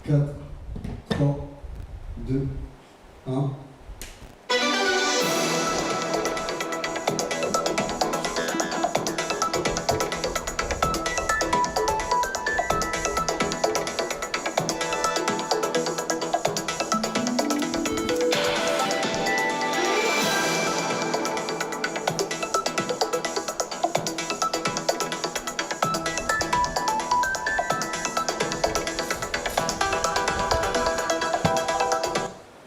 4, 3, 2, 1.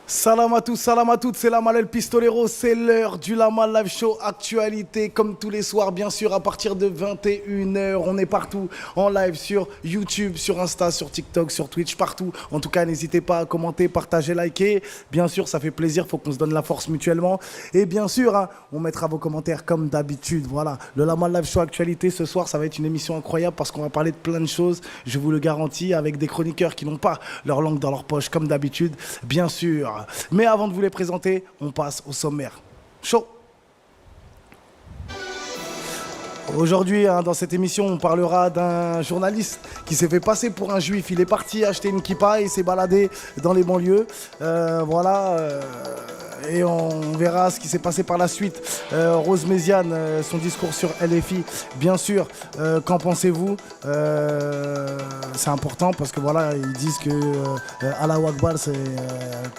Salam à tous, salam à toutes, c'est Lamal El Pistolero, c'est l'heure du Lamal Live Show Actualité, comme tous les soirs, bien sûr, à partir de 21h, on est partout, en live sur YouTube, sur Insta, sur TikTok, sur Twitch, partout. En tout cas, n'hésitez pas à commenter, partager, liker, bien sûr, ça fait plaisir, il faut qu'on se donne la force mutuellement. Et bien sûr, hein, on mettra vos commentaires comme d'habitude, voilà. Le Lamal Live Show Actualité, ce soir, ça va être une émission incroyable parce qu'on va parler de plein de choses, je vous le garantis, avec des chroniqueurs qui n'ont pas leur langue dans leur poche, comme d'habitude, bien sûr. Mais avant de vous les présenter, on passe au sommaire. Chaud. Aujourd'hui, hein, dans cette émission, on parlera d'un journaliste qui s'est fait passer pour un juif. Il est parti acheter une kippa et il s'est baladé dans les banlieues. Et on verra ce qui s'est passé par la suite. Rose Méziane, son discours sur LFI, bien sûr. Qu'en pensez-vous? C'est important parce que voilà, ils disent que Allah Akbar, c'est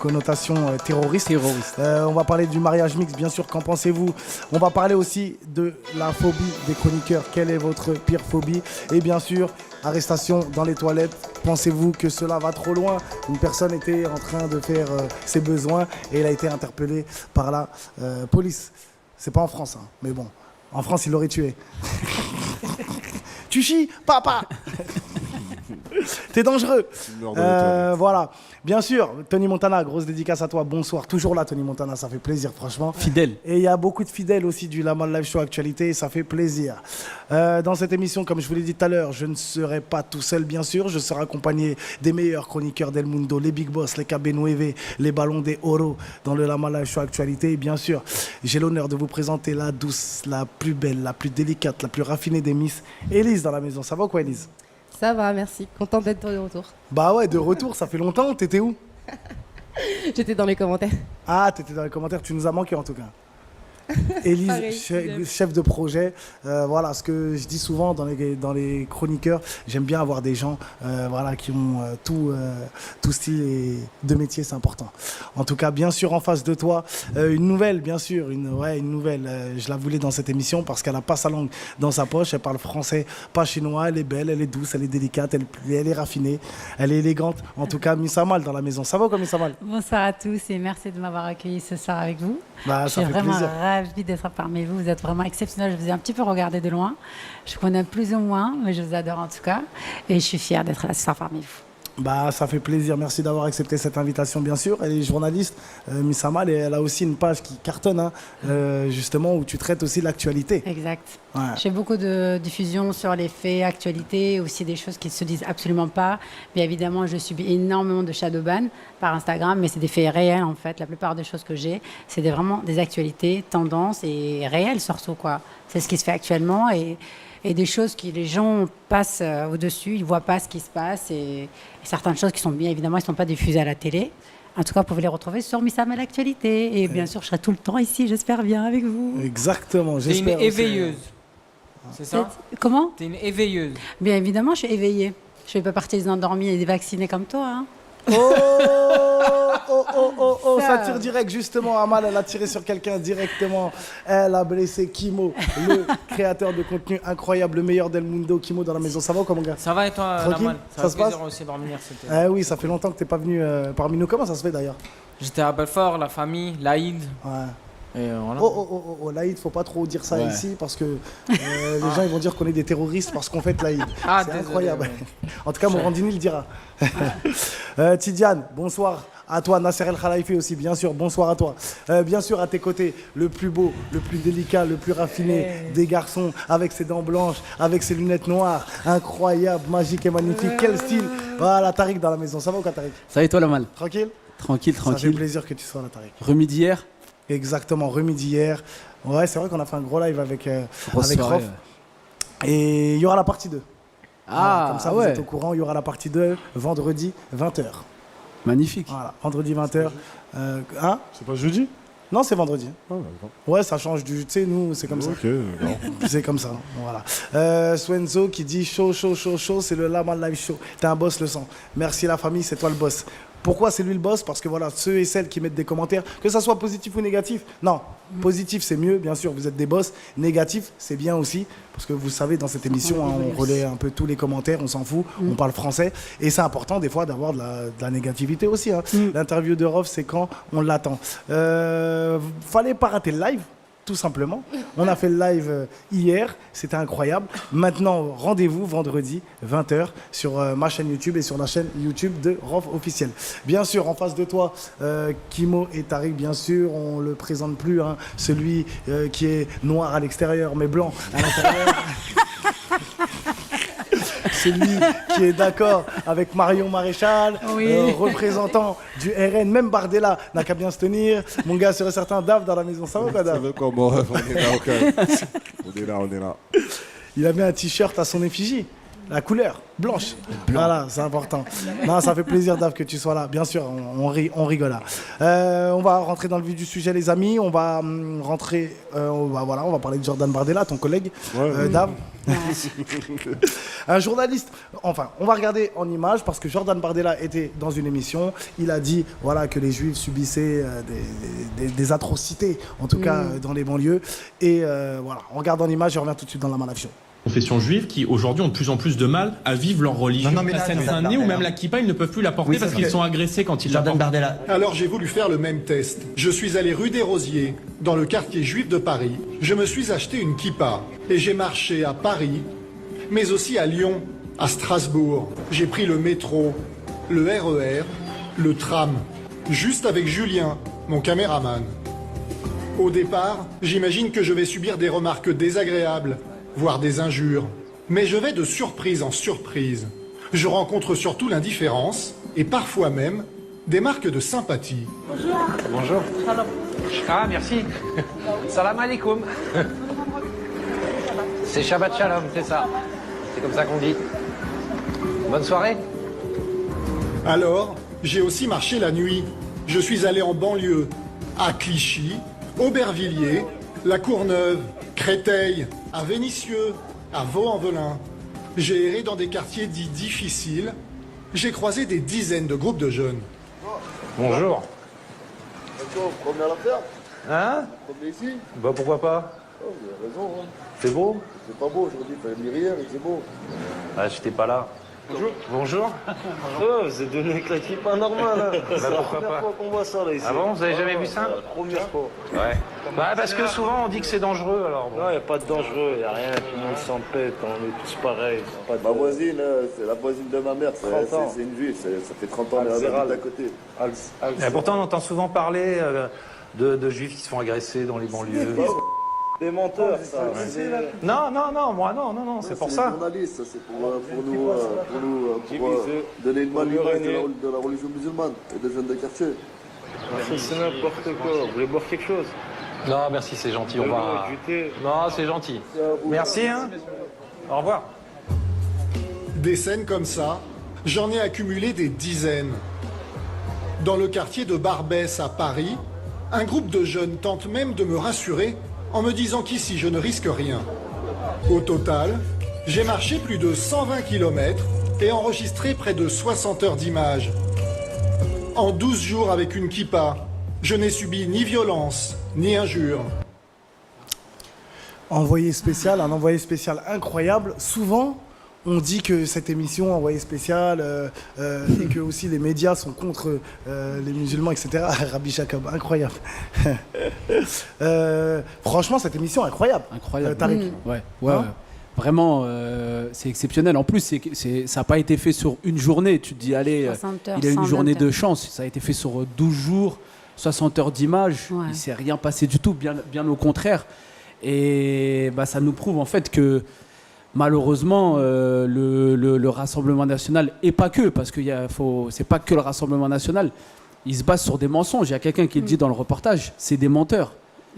connotation terroriste. On va parler du mariage mixte, bien sûr. Qu'en pensez-vous? On va parler aussi de la phobie des chroniqueurs. Quelle est votre pire phobie? Et bien sûr, arrestation dans les toilettes. Pensez-vous que cela va trop loin? Une personne était en train de faire ses besoins et il a été interpellé par la police. C'est pas en France, hein, mais bon. En France, il l'aurait tué. Tu chies, papa. T'es dangereux. Voilà. Bien sûr, Tony Montana, grosse dédicace à toi. Bonsoir. Toujours là, Tony Montana, ça fait plaisir, franchement. Fidèle. Et il y a beaucoup de fidèles aussi du Lamal Live Show Actualité, ça fait plaisir. Dans cette émission, comme je vous l'ai dit tout à l'heure, je ne serai pas tout seul, bien sûr. Je serai accompagné des meilleurs chroniqueurs d'El Mundo, les Big Boss, les KB9, les Ballons des Oro dans le Lamal Live Show Actualité. Et bien sûr, j'ai l'honneur de vous présenter la douce, la plus belle, la plus délicate, la plus raffinée des Miss, Élise dans la maison. Ça va quoi, Élise? Ça va, merci. Contente d'être de retour. Bah ouais, de retour, ça fait longtemps. T'étais où? J'étais dans les commentaires. Ah, t'étais dans les commentaires, tu nous as manqué en tout cas. Élise, Pareil, chef de projet, voilà ce que je dis souvent dans les chroniqueurs, j'aime bien avoir des gens voilà, qui ont tout style et de métier, c'est important. En tout cas, bien sûr, en face de toi, une nouvelle, bien sûr, une nouvelle, je la voulais dans cette émission parce qu'elle n'a pas sa langue dans sa poche, elle parle français, pas chinois, elle est belle, elle est douce, elle est délicate, elle est raffinée, elle est élégante. En tout cas, Miss Amal dans la maison. Ça va quoi, Miss Amal? Bonsoir à tous et merci de m'avoir accueilli ce soir avec vous. Bah, je ça suis fait vraiment plaisir. ravie d'être parmi vous. Vous êtes vraiment exceptionnels. Je vous ai un petit peu regardé de loin. Je connais plus ou moins, mais je vous adore en tout cas. Et je suis fière d'être là ce soir parmi vous. Bah, ça fait plaisir. Merci d'avoir accepté cette invitation, bien sûr. Elle est journaliste, Miss Amal, et elle a aussi une page qui cartonne, hein, justement, où tu traites aussi l'actualité. Exact. Ouais. Je fais beaucoup de diffusion sur les faits, actualités, aussi des choses qui ne se disent absolument pas. Bien évidemment, je subis énormément de shadowban par Instagram, mais c'est des faits réels en fait. La plupart des choses que j'ai, c'est vraiment des actualités, tendances et réelles surtout, quoi. C'est ce qui se fait actuellement et des choses que les gens passent au-dessus, ils ne voient pas ce qui se passe et certaines choses qui sont bien évidemment, ils ne sont pas diffusées à la télé. En tout cas, vous pouvez les retrouver sur Miss Amal Actualité. Et bien sûr, je serai tout le temps ici, j'espère bien, avec vous. Exactement, T'es j'espère. une éveilleuse. C'est ça? Comment? T'es une éveilleuse. Bien évidemment, je suis éveillée. Je ne fais pas partie des endormis et des vaccinés comme toi. Hein. Ça tire direct, justement. Amal, elle a tiré sur quelqu'un directement. Elle a blessé Kimo, le créateur de contenu incroyable, le meilleur d'El Mundo. Kimo dans la maison. Ça va ou quoi, mon gars? Ça va et toi, Tranquille? Lamal? Ça Ça se fait plaisir passe aussi de revenir. Eh oui, ça fait longtemps que t'es pas venu parmi nous. Comment ça se fait d'ailleurs? J'étais à Belfort, la famille, l'Aïd. Ouais. Et voilà. L'Aïd, faut pas trop dire ça Ouais. ici parce que les gens ils vont dire qu'on est des terroristes parce qu'on fête l'Aïd. Ah, c'est désolé, incroyable. ouais. En tout cas, Morandini le dira. Tidiane, bonsoir à toi. Nasser El Khalifi aussi, bien sûr. Bonsoir à toi. Bien sûr, à tes côtés, le plus beau, le plus délicat, le plus raffiné des garçons, avec ses dents blanches, avec ses lunettes noires. Incroyable, magique et magnifique. Quel style. Voilà, Tariq dans la maison. Ça va ou quoi, Tariq? Ça va et toi, Lamal? Tranquille? Tranquille, Ça fait tranquille. plaisir que tu sois là, Tariq. Remis d'hier. Exactement, remis d'hier. Ouais, c'est vrai qu'on a fait un gros live avec Grosse Rof. soirée, ouais. Et il y aura la partie 2. Voilà, comme ça, vous ouais. êtes au courant. Il y aura la partie 2 vendredi 20h. Magnifique. Voilà, vendredi 20h. Hein? C'est pas jeudi? Non, c'est vendredi. Ah, d'accord. Ouais, ça change du... Tu sais, nous, c'est comme ça. Ok, d'accord. C'est comme ça, voilà. Swenzo qui dit chaud, c'est le Lama Live Show. T'es un boss, le sang. Merci la famille, c'est toi le boss. Pourquoi c'est lui le boss? Parce que voilà, ceux et celles qui mettent des commentaires, que ça soit positif ou négatif, non, positif c'est mieux, bien sûr, vous êtes des boss. Négatif, c'est bien aussi, parce que vous savez, dans cette émission, hein, on relaie un peu tous les commentaires, on s'en fout, on parle français, et c'est important des fois d'avoir de la négativité aussi. Hein. L'interview de Rof, c'est quand on l'attend. Fallait pas rater le live. Tout simplement. On a fait le live hier, c'était incroyable. Maintenant, rendez-vous vendredi 20h sur ma chaîne YouTube et sur la chaîne YouTube de Rof Officiel. Bien sûr, en face de toi, Kimo et Tariq, bien sûr, on le présente plus, hein, celui qui est noir à l'extérieur mais blanc à l'intérieur. Celui qui est d'accord avec Marion Maréchal, représentant du RN, même Bardella n'a qu'à bien se tenir. Mon gars, serait certain, Dave dans la maison, ça va pas Ça Dave? veut comment? On est là, ok. On est là. Il a mis un t-shirt à son effigie, la couleur blanche. Voilà, c'est important. Non, ça fait plaisir Dave que tu sois là. Bien sûr, on rigole là. On va rentrer dans le vif du sujet les amis. On va rentrer, on va parler de Jordan Bardella, ton collègue, Dave. Un journaliste, enfin, on va regarder en image parce que Jordan Bardella était dans une émission. Il a dit voilà, que les Juifs subissaient des atrocités, en tout cas dans les banlieues. Et voilà, on regarde en image et on revient tout de suite dans la Malafio. Confessions juives qui aujourd'hui ont de plus en plus de mal à vivre leur religion. Non, mais la là, Seine-Saint-Denis ou même la kippa, ils ne peuvent plus la porter parce qu'ils sont agressés quand ils la portent. Bardella. Alors j'ai voulu faire le même test. Je suis allé rue des Rosiers, dans le quartier juif de Paris. Je me suis acheté une kippa et j'ai marché à Paris, mais aussi à Lyon, à Strasbourg. J'ai pris le métro, le RER, le tram, juste avec Julien, mon caméraman. Au départ, j'imagine que je vais subir des remarques désagréables, voire des injures. Mais je vais de surprise en surprise. Je rencontre surtout l'indifférence et parfois même des marques de sympathie. Bonjour. Ah, merci. Salam alaikum. C'est Shabbat Shalom, c'est ça. C'est comme ça qu'on dit. Bonne soirée. Alors, j'ai aussi marché la nuit. Je suis allé en banlieue, à Clichy, Aubervilliers, La Courneuve, Créteil, à Vénissieux, à Vaux-en-Velin. J'ai erré dans des quartiers dits difficiles. J'ai croisé des dizaines de groupes de jeunes. Bonjour. Promener à la ferme? Hein? Promener ici? Bah pourquoi pas? Oh, vous avez raison. Hein. C'est beau? C'est pas beau aujourd'hui, il fallait venir hier et c'est beau. Ah, j'étais pas là. Bonjour. Bonjour. Oh, vous êtes devenu avec la kippa normale, là. C'est la pourquoi première pas. fois qu'on voit ça, là, ici. Ah bon, vous avez jamais vu ça? La première fois. Ouais. Bah parce que souvent on dit que c'est dangereux alors. Bon. Non, il n'y a pas de dangereux, il n'y a rien, tout le monde s'en pète, on est tous pareils. Pas de... Ma voisine, c'est la voisine de ma mère, c'est une juive, ça fait 30 ans qu'elle habite à côté. Et pourtant on entend souvent parler de juifs qui se font agresser dans les banlieues. Des menteurs, ça. Non, moi non, c'est pour ça. C'est journaliste, ça, c'est pour nous donner une bonne image de la religion musulmane et des jeunes de quartier. C'est n'importe quoi, vous voulez boire quelque chose? Non, merci, c'est gentil, on va... Non, c'est gentil. Merci, hein. Au revoir. Des scènes comme ça, j'en ai accumulé des dizaines. Dans le quartier de Barbès à Paris, un groupe de jeunes tente même de me rassurer en me disant qu'ici je ne risque rien. Au total, j'ai marché plus de 120 km et enregistré près de 60 heures d'images. En 12 jours avec une kippa, je n'ai subi ni violence, ni injure. Un envoyé spécial incroyable. Souvent, on dit que cette émission, envoyé spécial, et que aussi les médias sont contre les musulmans, etc. Rabbi Jacob, incroyable. Franchement, cette émission est incroyable. Incroyable. Tariq. Ouais. Hein? Vraiment, c'est exceptionnel. En plus, ça n'a pas été fait sur une journée. Tu te dis, allez, 60 heures, il a une 120 journée de heures. chance. Ça a été fait sur 12 jours, 60 heures d'images. Ouais. Il ne s'est rien passé du tout, bien au contraire. Et bah, ça nous prouve en fait que malheureusement, le Rassemblement national, et pas que, parce que c'est pas que le Rassemblement national, il se base sur des mensonges. Il y a quelqu'un qui le dit dans le reportage, c'est des menteurs.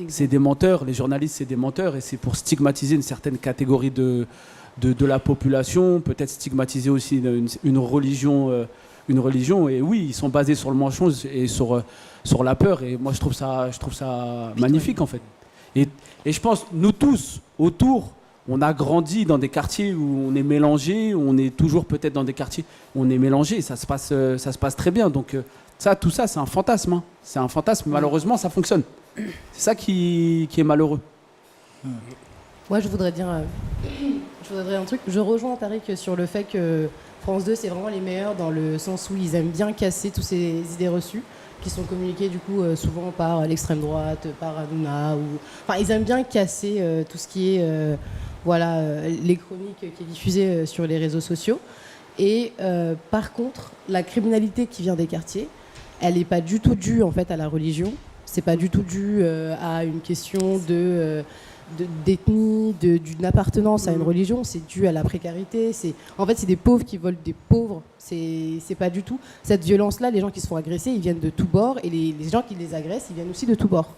C'est des menteurs, les journalistes, c'est des menteurs, et c'est pour stigmatiser une certaine catégorie de de la population, peut-être stigmatiser aussi une religion. Et oui, ils sont basés sur le mensonge et sur la peur. Et moi, je trouve ça magnifique, en fait. Et je pense, nous tous, autour, on a grandi dans des quartiers où on est mélangé, on est toujours peut-être dans des quartiers où on est mélangé, et ça se passe très bien. Donc tout ça, c'est un fantasme. Hein. C'est un fantasme, malheureusement, ça fonctionne. C'est ça qui est malheureux. Moi, je voudrais dire un truc. Je rejoins Tariq sur le fait que France 2, c'est vraiment les meilleurs dans le sens où ils aiment bien casser toutes ces idées reçues qui sont communiquées du coup souvent par l'extrême droite, par Hanouna. Enfin, ils aiment bien casser tout ce qui est les chroniques qui est diffusées sur les réseaux sociaux. Et par contre, la criminalité qui vient des quartiers, elle n'est pas du tout due en fait à la religion. C'est pas du tout dû à une question d'ethnie, d'une appartenance à une religion, c'est dû à la précarité. En fait, c'est des pauvres qui volent des pauvres. C'est pas du tout. Cette violence-là, les gens qui se font agresser, ils viennent de tous bords, et les gens qui les agressent, ils viennent aussi de tous bords.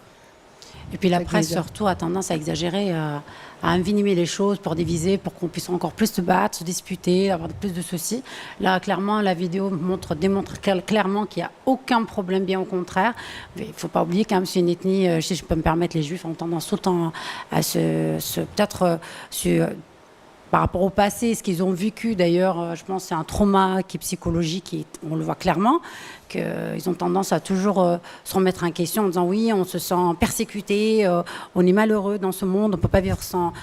Et puis la presse, surtout, a tendance à exagérer, à envenimer les choses pour diviser, pour qu'on puisse encore plus se battre, se disputer, avoir plus de soucis. Là, clairement, la vidéo démontre clairement qu'il n'y a aucun problème, bien au contraire. Il ne faut pas oublier quand même, c'est une ethnie, si je peux me permettre, les Juifs ont tendance tout le temps à par rapport au passé, ce qu'ils ont vécu, d'ailleurs, je pense que c'est un trauma qui est psychologique, on le voit clairement, qu'ils ont tendance à toujours se remettre en question en disant oui, on se sent persécuté, on est malheureux dans ce monde, on ne peut pas vivre sans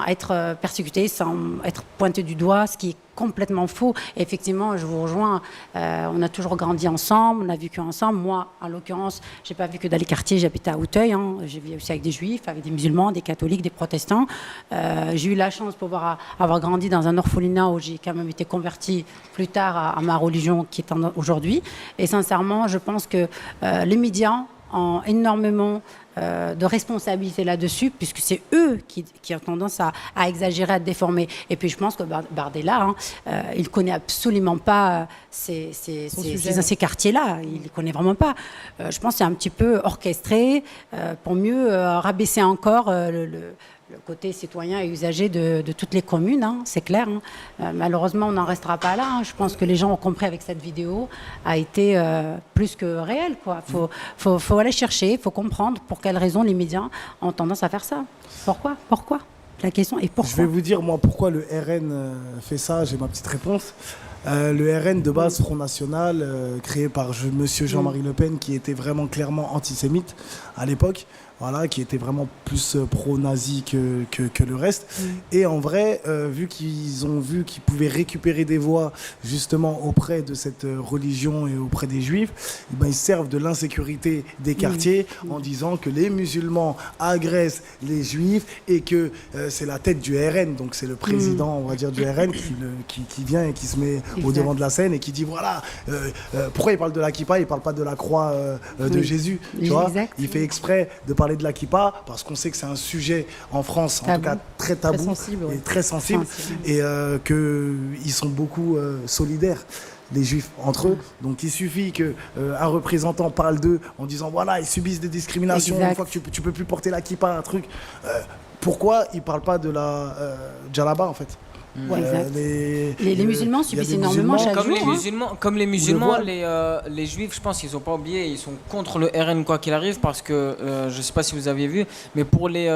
être persécuté, sans être pointé du doigt, ce qui est complètement faux. Et effectivement, je vous rejoins, on a toujours grandi ensemble, on a vécu ensemble. Moi, en l'occurrence, je n'ai pas vécu dans les quartiers, j'habitais à Auteuil, hein. J'ai vécu aussi avec des juifs, avec des musulmans, des catholiques, des protestants. J'ai eu la chance de pouvoir avoir grandi dans un orphelinat où j'ai quand même été convertie plus tard à ma religion qui est aujourd'hui. Et sincèrement, je pense que les médias ont énormément de responsabilité là-dessus, puisque c'est eux qui ont tendance à exagérer, à déformer. Et puis je pense que Bardella, il ne connaît absolument pas ces quartiers-là. Il ne les connaît vraiment pas. Je pense que c'est un petit peu orchestré pour mieux rabaisser encore le côté citoyen et usager de toutes les communes, hein, c'est clair. Hein. Malheureusement, on n'en restera pas là. Hein. Je pense que les gens ont compris avec cette vidéo a été plus que réel. Faut aller chercher, il faut comprendre pour quelles raisons les médias ont tendance à faire ça. Pourquoi La question est pourquoi. Je vais vous dire, moi, pourquoi le RN fait ça. J'ai ma petite réponse. Le RN de base, Front National, créé par monsieur Jean-Marie Le Pen, qui était vraiment clairement antisémite à l'époque. Voilà, qui était vraiment plus pro-nazi que le reste. Et en vrai, vu qu'ils ont vu qu'ils pouvaient récupérer des voix justement auprès de cette religion et auprès des juifs, ben, ils servent de l'insécurité des quartiers en disant que les musulmans agressent les juifs et que c'est la tête du RN, donc c'est le président, on va dire, du RN qui vient et qui se met au devant de la scène et qui dit voilà, pourquoi il parle de la kippa, il parle pas de la croix de Jésus, tu vois. Il fait exprès de parler de la kippa parce qu'on sait que c'est un sujet en France, en tout cas très tabou, très sensible. Et qu'ils sont beaucoup solidaires, les juifs entre eux. Donc il suffit qu'un représentant parle d'eux en disant voilà, ils subissent des discriminations, une fois que tu peux plus porter la kippa, un truc. Pourquoi ils parlent pas de la djellaba en fait? Les musulmans subissent énormément chaque jour. Comme les musulmans, les juifs, je pense qu'ils n'ont pas oublié, ils sont contre le RN quoi qu'il arrive, parce que je ne sais pas si vous avez vu, mais pour les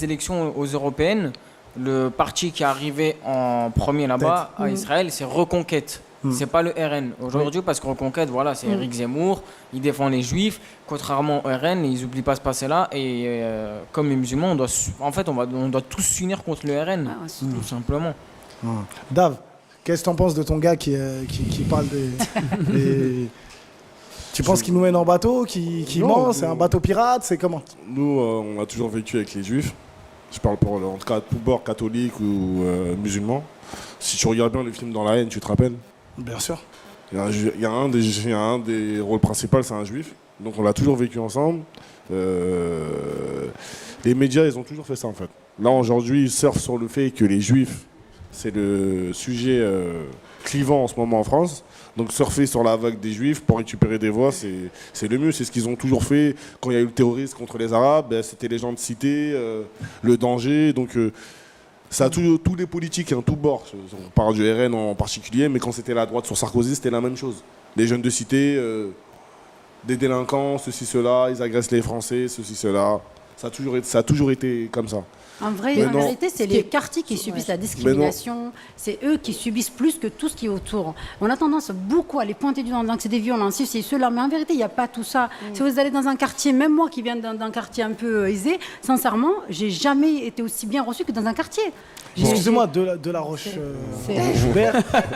élections aux européennes, le parti qui est arrivé en premier là-bas à Israël, c'est Reconquête. C'est pas le RN aujourd'hui, parce que Reconquête, voilà, c'est Éric Zemmour, il défend les juifs, contrairement au RN, ils n'oublient pas ce passé-là, et comme les musulmans, on doit tous s'unir contre le RN, tout simplement. Dave, qu'est-ce que tu en penses de ton gars qui parle des... Tu penses qu'il nous mène en bateau, qu'il ment, c'est un bateau pirate, c'est comment? Nous, on a toujours vécu avec les juifs. Je parle pour, en tout cas, tout bord catholique ou musulman. Si tu regardes bien le film Dans la haine, tu te rappelles? Bien sûr. Il y a un des rôles principaux, c'est un juif. Donc on l'a toujours vécu ensemble. Les médias, ils ont toujours fait ça en fait. Là aujourd'hui, ils surfent sur le fait que les juifs, c'est le sujet clivant en ce moment en France. Donc surfer sur la vague des juifs pour récupérer des voix, c'est le mieux. C'est ce qu'ils ont toujours fait quand il y a eu le terrorisme contre les Arabes. C'était les gens de cité, le danger. Donc Ça a tous les politiques, hein, tout bord. On parle du RN en particulier, mais quand c'était la droite sur Sarkozy, c'était la même chose. Les jeunes de cité, des délinquants, ceci, cela, ils agressent les Français, ceci, cela. Ça a toujours été comme ça. En vrai, Mais en non. vérité, c'est les quartiers qui subissent la discrimination. C'est eux qui subissent plus que tout ce qui est autour. On a tendance beaucoup à les pointer du doigt en disant que c'est des violences, c'est ceux-là. Mais en vérité, il n'y a pas tout ça. Si vous allez dans un quartier, même moi qui viens d'un quartier un peu aisé, sincèrement, j'ai jamais été aussi bien reçue que dans un quartier. Excusez-moi, de la Roche Joubert.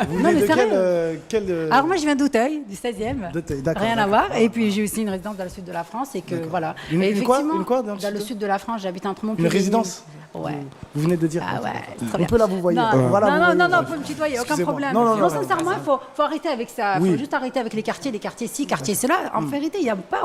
Vous Non, venez mais de quel Alors moi, je viens d'Auteuil, du 16e. d'Auteuil, d'accord, Rien à d'accord. voir. Et puis j'ai aussi une résidence dans le sud de la France et que voilà. Une Et quoi effectivement, Une quoi dans le dans le sud sud de la France, j'habite entre Montpellier. Une résidence. Ouais. Vous venez de dire. Ah ouais, très On bien. peut là vous voyez. Non, Voilà, vous voyez. non, vous pouvez me tutoyer, aucun Excusez-moi. problème. Non, Sincèrement, il faut arrêter avec ça. Il Oui. faut juste arrêter avec les quartiers ci, quartiers cela. En vérité, il n'y a pas.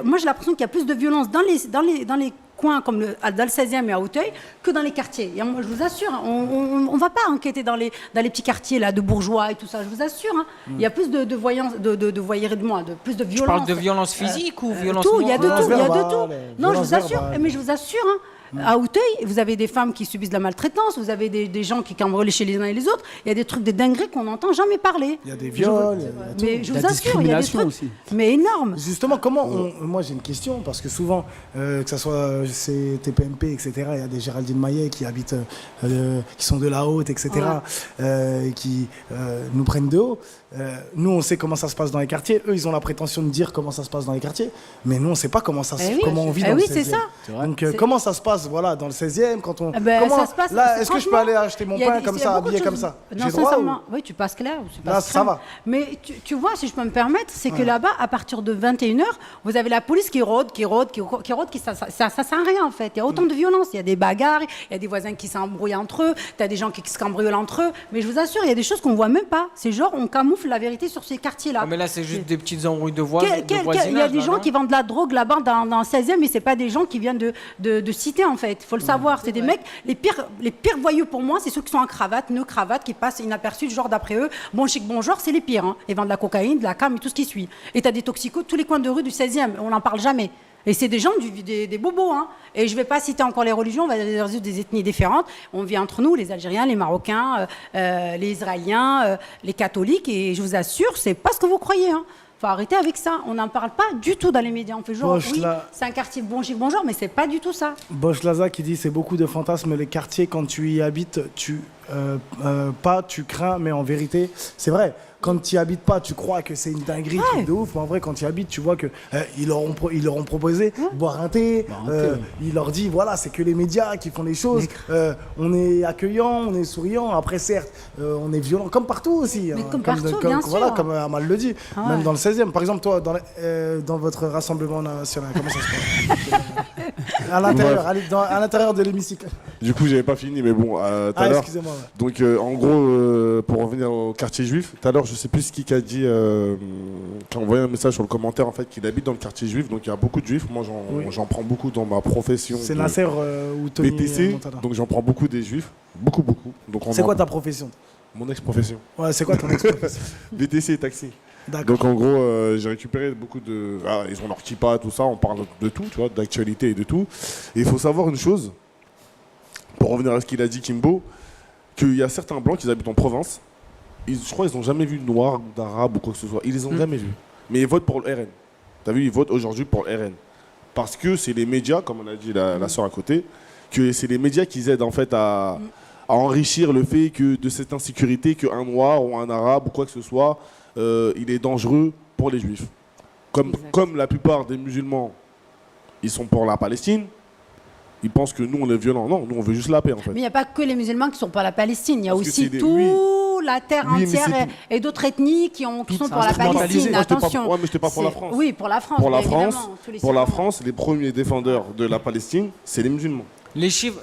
Moi, j'ai l'impression qu'il y a plus de violence dans les coins comme dans le 16e et à Auteuil que dans les quartiers. Et moi, je vous assure, on ne va pas enquêter dans les petits quartiers là, de bourgeois et tout ça, je vous assure. Hein. Il y a plus de voyance, de voyeurisme, plus de violence. Tu parles de violence physique ou violence tout, il y a de morale tout, il y a de verbale, tout. Non, je violence vous assure, verbale. mais je vous assure, hein, à Auteuil, vous avez des femmes qui subissent de la maltraitance, vous avez des gens qui cambriolent chez les uns et les autres, il y a des trucs de dingueries qu'on n'entend jamais parler. Il y a des viols. Mais je La vous assure, il y a des discrimination trucs, aussi. mais énormes. Justement, comment moi j'ai une question parce que souvent, que ce soit chez TPMP, etc., il y a des Géraldine Maillet qui habitent, qui sont de la haute, etc., qui nous prennent de haut. Nous, on sait comment ça se passe dans les quartiers. Eux, ils ont la prétention de dire comment ça se passe dans les quartiers, mais nous, on ne sait pas comment comment on vit dans le 16e. Oui, c'est ça. Donc, comment ça se passe, voilà, dans le 16e quand on. Ça se passe. Là, est-ce que je peux franchement, aller acheter mon il y a pain des- comme il y a ça, beaucoup de habillé comme choses. ça? Non, J'ai droit sincèrement, oui, tu passes clair. Tu passes Là, ça crème. va. Mais tu vois, si je peux me permettre, c'est que là-bas, à partir de 21h, vous avez la police qui rôde, ça sert à rien en fait. Il y a autant de violence, il y a des bagarres, il y a des voisins qui s'embrouillent entre eux, tu as des gens qui se cambriolent entre eux. Mais je vous assure, il y a des choses qu'on voit même pas. C'est genre, on camoufle la vérité sur ces quartiers-là. Ah, mais là, c'est juste des petites embrouilles de Il y a voisinage. des là, gens non qui vendent de la drogue là-bas dans le 16e, mais c'est pas des gens qui viennent de cité en fait. Il faut le savoir. C'est des mecs, les pires voyous pour moi, c'est ceux qui sont en cravate, nœud cravate, qui passent inaperçus, genre d'après eux. Bon chic, bon genre, c'est les pires. Hein. Ils vendent de la cocaïne, de la cam et tout ce qui suit. Et t'as des toxicos de tous les coins de rue du 16e. On n'en parle jamais. Et c'est des gens, des bobos. Hein. Et je ne vais pas citer encore les religions, on va dire des ethnies différentes. On vit entre nous, les Algériens, les Marocains, les Israéliens, les catholiques. Et je vous assure, c'est pas ce que vous croyez. Hein. Faut arrêter avec ça. On n'en parle pas du tout dans les médias. On fait genre, Bosch, oui, là. c'est un quartier bon chic, bonjour, mais c'est pas du tout ça. Bosch Laza qui dit c'est beaucoup de fantasmes les quartiers quand tu y habites tu crains mais en vérité c'est vrai quand tu y habites pas tu crois que c'est une dinguerie truc de ouf mais en vrai quand tu y habites tu vois que ils leur ont proposé boire un thé, il leur dit voilà c'est que les médias qui font les choses on est accueillant on est souriant après certes on est violent comme partout aussi Mais hein, comme partout, bien voilà, sûr. comme Amal le dit Ah ouais. même dans le 16e par exemple toi dans votre rassemblement national comment ça se passe à l'intérieur à l'intérieur de l'hémicycle. Du coup, j'avais pas fini, mais bon, tout à l'heure. Excusez-moi. Ouais. Donc, en gros, pour revenir au quartier juif, tout à l'heure, je sais plus qui a dit, qui a envoyé un message sur le commentaire, en fait, qu'il habite dans le quartier juif. Donc, il y a beaucoup de juifs. Moi, j'en prends beaucoup dans ma profession. C'est de Nasser ou Tony BTC. Montana. Donc, j'en prends beaucoup des juifs. Beaucoup. Donc, C'est quoi ta profession? Mon ex-profession. Ouais, c'est quoi ton ex-profession? BTC et taxi. D'accord. Donc en gros, j'ai récupéré beaucoup de... Ah, ils ont leur kippa, tout ça, on parle de tout, tu vois, d'actualité et de tout. Et il faut savoir une chose, pour revenir à ce qu'il a dit Kimbo, qu'il y a certains blancs qui habitent en province, je crois qu'ils n'ont jamais vu de noir, d'arabe ou quoi que ce soit. Ils les ont jamais vus. Mais ils votent pour le RN. T'as vu, ils votent aujourd'hui pour le RN. Parce que c'est les médias, comme on a dit la soeur à côté, que c'est les médias qui aident en fait à enrichir le fait que de cette insécurité qu'un noir ou un arabe ou quoi que ce soit, il est dangereux pour les juifs. Comme la plupart des musulmans, ils sont pour la Palestine, ils pensent que nous on est violents. Non, nous on veut juste la paix en fait. Mais il n'y a pas que les musulmans qui sont pour la Palestine. Il y a Parce que aussi c'est des- toute la terre Oui, mais entière c'est et d'autres ethnies qui sont pour la instrumentalisé. Palestine. Moi, j'étais pas- Attention. ouais, mais j'étais pas pour la C'est- France. Oui, pour la France. Pour la bien France, évidemment, tous les pour la citoyens. France, les premiers défendeurs de la Palestine, c'est les musulmans. Les chiffres.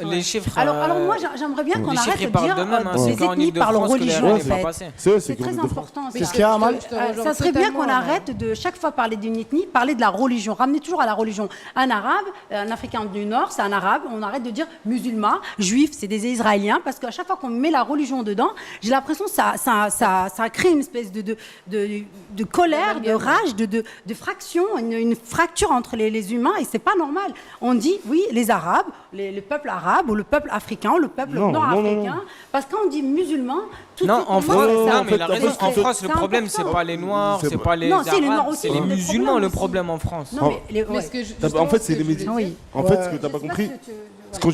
Alors moi, j'aimerais bien qu'on les arrête chiffres, ils de parlent dire d'eux-mêmes, hein. que C'est les qu'en ethnies parlent Île-de-France que les religion, RN en n'est pas fait. passé. C'est très important. Qu'est-ce qu'il y a, Amal? Ça serait bien qu'on arrête de chaque fois parler d'une ethnie, parler de la religion, ramener toujours à la religion. Un arabe, un africain du Nord, c'est un arabe. On arrête de dire musulman, juif, c'est des Israéliens, parce qu'à chaque fois qu'on met la religion dedans, j'ai l'impression que ça crée une espèce de colère, de rage, de fraction, une fracture entre les humains, et c'est pas normal. On dit, oui, les arabes, les le peuple arabe ou le peuple africain ou le peuple Non, nord-africain. Parce que quand on dit musulman, tout Non, de suite, en pour moi, France, c'est non, un- mais il a raison. c'est- En France, le c'est problème, important. c'est pas les Noirs, c'est pas les Non, c'est les Noirs Arabes, aussi, c'est c'est les le musulmans problème le aussi. problème en France. Non, mais Mais ce que je- justement, En fait, c'est ce que les je médias. voulais Oui. En fait, ce que tu n'as pas compris, c'est quand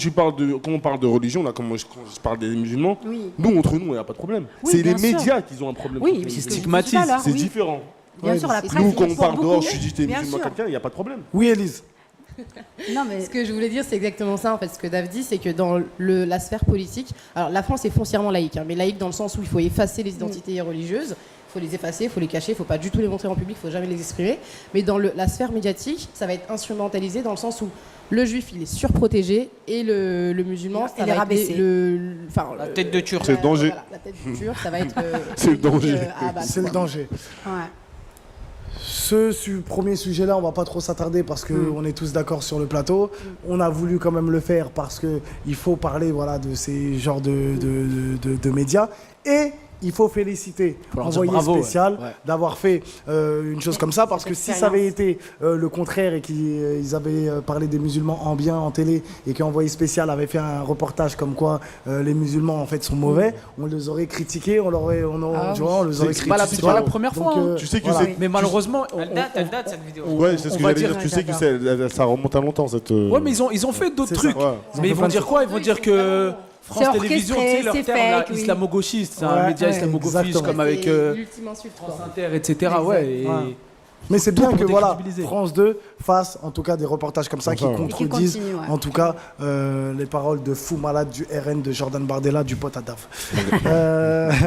quand on parle de religion, là, quand je parle des musulmans, Oui. nous, entre nous, il n'y a pas de problème. Oui, c'est les bien sûr. médias qui ont un problème. Oui, contre mais les c'est ce que musulmans. je disais tout à l'heure, C'est oui. différent. Bien sûr, la presse, Nous, il quand on porte parle beaucoup. dehors, je dis t'es Bien musulman, sûr. quelqu'un, il n'y a pas de problème. Oui, Élise. Non, mais Ce que je voulais dire, c'est exactement ça. En fait, ce que Dave dit, c'est que dans la sphère politique, alors la France est foncièrement laïque, hein, mais laïque dans le sens où il faut effacer les identités religieuses, il faut les effacer, il faut les cacher, il ne faut pas du tout les montrer en public, il ne faut jamais les exprimer. Mais dans la sphère médiatique, ça va être instrumentalisé dans le sens où le juif, il est surprotégé et le musulman, Il ça est va rabaissé. être La tête de turc. C'est le danger. Voilà, la tête de turc, ça va être. C'est le danger. C'est le danger. ouais. Premier sujet-là, on va pas trop s'attarder parce qu'on est tous d'accord sur le plateau. On a voulu quand même le faire parce qu'il faut parler voilà, de ces genres de médias. Et il faut féliciter Faut leur dire Envoyé bravo, spécial ouais. d'avoir fait une chose comme ça parce que si ça avait été le contraire et qu'ils avaient parlé des musulmans en bien en télé et qu'Envoyé spécial avait fait un reportage comme quoi les musulmans en fait sont mauvais, on les aurait critiqués, on les aurait C'est critiqués. pas la première fois. Donc, hein. Tu sais que voilà. c'est. Mais malheureusement, Elle date cette vidéo. Ouais, c'est ce on que va j'allais dire- dire. Tu sais que ça remonte à longtemps cette. ouais, mais ils ont fait d'autres C'est ça. trucs. Ouais. Mais ils vont dire quoi? Ils vont dire que France C'est Télévisions, tu orchestré, sais, leur c'est terme là, fake, oui. islamo-gauchiste, c'est Ouais, un média ouais, islamo-gauchiste exactement. comme avec l'ultime insulte, quoi. France Inter, etc. Ouais, et- Ouais. Mais c'est Tout bien pour que voilà, décrédibiliser. France 2 fasse en tout cas des reportages comme ça qui Enfin, ouais. contredisent Et qui continuent, ouais. en tout cas les paroles de fou malade du RN de Jordan Bardella, du pote à Dave.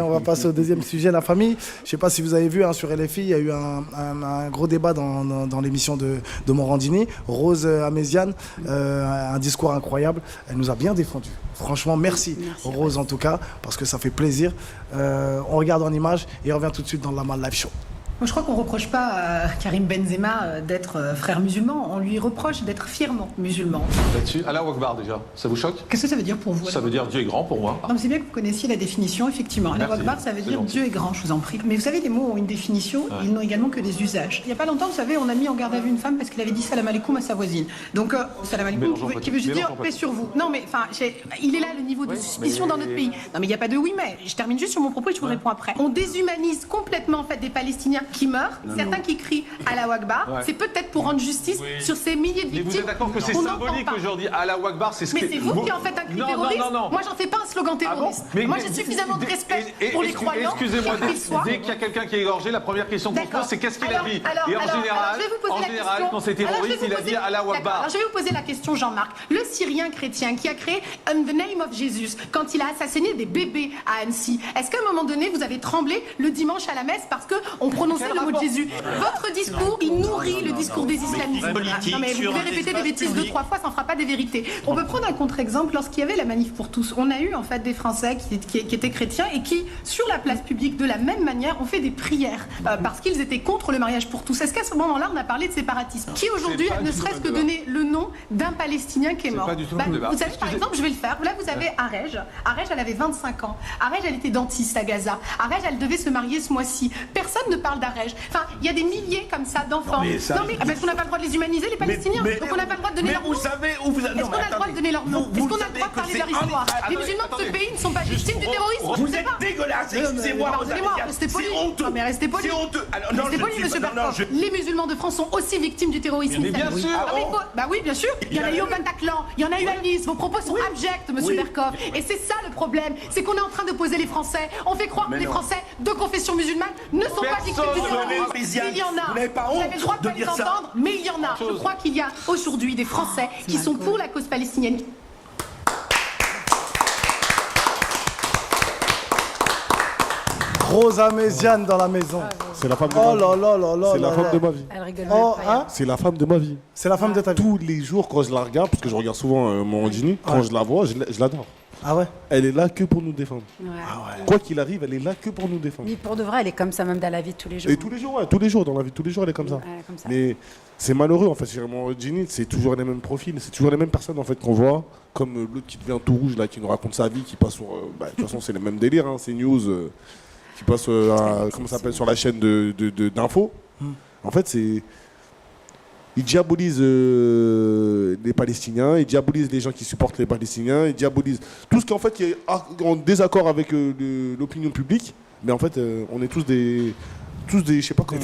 On va passer au deuxième sujet, la famille. Je sais pas si vous avez vu hein, sur LFI, il y a eu un gros débat dans l'émission de Morandini. Rose Améziane, un discours incroyable. Elle nous a bien défendu. Franchement, merci Rose en tout cas, parce que ça fait plaisir. On regarde en image et on revient tout de suite dans la Mal Live Show. Moi, je crois qu'on ne reproche pas à Karim Benzema d'être frère musulman, on lui reproche d'être fièrement musulman. Là-dessus, Allah Akbar déjà, ça vous choque? Qu'est-ce que ça veut dire pour vous? Ça veut dire Dieu est grand pour moi. Non, mais c'est bien que vous connaissiez la définition, effectivement. Allah Merci, Akbar, ça veut c'est dire gentil. Dieu est grand, je vous en prie. Mais vous savez, les mots ont une définition, Ouais. ils n'ont également que des usages. Il n'y a pas longtemps, vous savez, on a mis en garde à vue une femme parce qu'elle avait dit salam alaikum à sa voisine. Donc, salam alaikum, Mélangeons pas qui tout. veut juste dire Mélangeons pas paix tout. sur vous. Non, mais enfin, il est là le niveau de Oui, suspicion mais- dans notre pays. Non, mais il n'y a pas de oui, mais. Je termine juste sur mon propos et je vous réponds après. On déshumanise complètement, en fait, des Palestiniens qui meurent, certains qui crient Allah Akbar. Ouais. C'est peut-être pour rendre justice Oui. sur ces milliers de Mais victimes. vous êtes d'accord que c'est qu'on n'entend symbolique pas. aujourd'hui? Allah Akbar, c'est ce Mais que. c'est vous qui en faites un cri Non, terroriste. non, non, non. Moi, j'en fais pas un slogan terroriste. Ah bon Moi, j'ai suffisamment de respect pour les croyants. Excusez-moi, quels qu'ils soient. dès qu'il y a quelqu'un qui est égorgé, la première question qu'on se D'accord. pose, c'est qu'est-ce qu'il a Alors, dit? alors, Et en alors, général, je vais vous poser la question. quand c'est Alors, je vais terroriste, vous il a poser- dit Allah D'accord. Akbar. Alors, je vais vous poser la question, Jean-Marc. Le Syrien chrétien qui a créé In the Name of Jesus, quand il a assassiné des bébés à Annecy, est-ce qu'à un moment donné, vous avez tremblé le dimanche à la messe parce qu'on prononçait le mot de Jésus? Votre discours, il nourrit le discours des islamistes. Non, mais vous pouvez répéter des bêtises 2-3 fois, ça ne fera pas des vérités. On peut prendre un contre-exemple. Lorsqu'il y avait la manif pour tous, on a eu en fait des Français qui étaient chrétiens et qui, sur la place publique, de la même manière, ont fait des prières parce qu'ils étaient contre le mariage pour tous. Est-ce qu'à ce moment-là, on a parlé de séparatisme? Qui aujourd'hui C'est pas ne du tout serait-ce le que débat. donné le nom d'un Palestinien qui est C'est mort? pas du tout le débat. Vous savez, par exemple, je vais le faire. Là, vous avez Arej. Arej, elle avait 25 ans. Arej, elle était dentiste à Gaza. Arej, elle devait se marier ce mois-ci. Personne ne parle d'Arej. Enfin, il y a des milliers comme ça d'enfants. Parce qu'on n'a pas le droit de les humaniser, les Palestiniens. Donc on n'a pas le droit de donner leur nom. vous savez où vous... Est-ce qu'on a le droit de donner leur nom? Est-ce qu'on a le droit de parler de leur histoire? Les musulmans de ce pays ne sont pas victimes du terrorisme. Je Vous sais êtes pas. dégueulasse, excusez-moi, Pardonnez-moi, Rosalie. restez poli. C'est honteux. Non, mais restez poli. C'est honteux. Alors, non, Restez je poli, suis monsieur pas- non, Berkoff. je- Les musulmans de France sont aussi victimes du terrorisme Mais bien islamique. sûr. Ah, mais Ah bon bah oui, bien sûr. Il y en a eu au Bataclan, il y en a eu à Nice. Vos propos sont abjects, monsieur Oui. Berkoff. Et c'est ça le problème. C'est qu'on est en train d'opposer les Français. On fait croire que les non. Français de confession musulmane ne sont pas victimes du Personne terrorisme. ne l'est, Il y en a. vous n'avez pas Vous honte avez le droit de de pas les dire ça. entendre, mais il y en a. Je crois qu'il y a aujourd'hui des Français qui sont pour la cause palestinienne. Rose Améziane dans la maison. C'est la femme de Oh ma vie. là là là là C'est la là femme là. de ma vie. Elle rigole Oh, même pas. hein C'est la femme de ma vie. C'est la femme de ta vie. Tous les jours, quand je la regarde, parce que je regarde souvent Morandini, quand je la vois, je l'adore. Ah ouais. Elle est là que pour nous défendre. Ouais. Quoi qu'il arrive, elle est là que pour nous défendre. Mais pour de vrai, elle est comme ça même dans la vie de tous les jours. Et tous les jours, ouais, tous les jours, dans la vie, tous les jours, elle est comme ça. Elle est comme ça. Mais c'est malheureux, en fait. Chez Morandini, c'est toujours les mêmes profils, c'est toujours les mêmes personnes, en fait, qu'on voit. Comme l'autre qui devient tout rouge, là, qui nous raconte sa vie, qui passe sur. De toute façon, c'est le même délire, hein, c'est news. Qui passe comment ça s'appelle, sur la chaîne d'info. En fait, c'est. il diabolise les Palestiniens, il diabolise les gens qui supportent les Palestiniens, il diabolise tout ce qui en fait qui est en désaccord avec l'opinion publique. Mais en fait, on est tous des je sais pas comment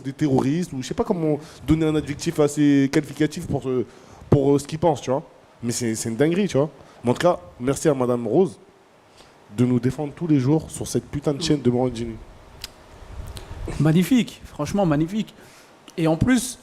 des terroristes, ou je sais pas comment donner un adjectif assez qualificatif pour ce qu'ils pensent, tu vois. Mais c'est une dinguerie, tu vois. Mais en tout cas, merci à Madame Rose de nous défendre tous les jours sur cette putain de chaîne de Morandini. Magnifique, franchement magnifique. Et en plus,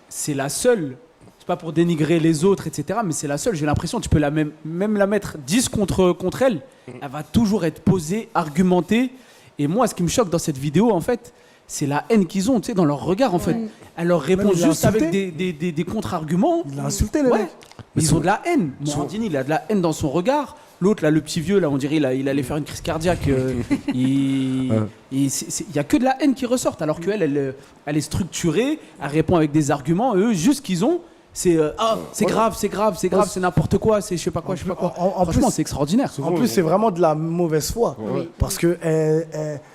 c'est la seule, c'est pas pour dénigrer les autres, etc., mais c'est la seule, j'ai l'impression, tu peux même la mettre 10 contre elle, elle va toujours être posée, argumentée. Et moi, ce qui me choque dans cette vidéo, en fait, c'est la haine qu'ils ont, tu sais, dans leur regard, en fait. Elle leur répond juste avec des contre-arguments. Il a insulté, le mec. Mais ils ont de la haine. Morandini, il a de la haine dans son regard. L'autre, là, le petit vieux, là, on dirait il allait faire une crise cardiaque. Il y a que de la haine qui ressort, alors qu'elle, elle est structurée, elle répond avec des arguments. Eux, juste ce qu'ils ont, c'est c'est grave, c'est n'importe quoi, c'est je sais pas quoi. Franchement, c'est extraordinaire. En plus, c'est vraiment de la mauvaise foi. Oui. Parce que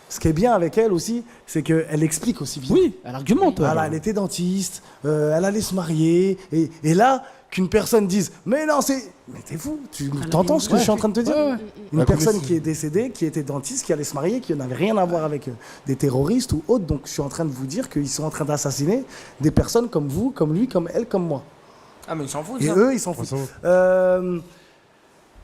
ce qui est bien avec elle aussi, c'est qu'elle explique aussi bien. Oui, elle argumente. Voilà, elle était dentiste, elle allait se marier. Et là, qu'une personne dise « Mais non, c'est... » Mais t'es fou, tu t'entends ce que je suis en train de te dire? Une personne qui est décédée, qui était dentiste, qui allait se marier, qui n'avait rien à voir avec des terroristes ou autres. Donc je suis en train de vous dire qu'ils sont en train d'assassiner des personnes comme vous, comme lui, comme elle, comme moi. Ah mais ils s'en foutent. Et ça. eux, ils s'en foutent.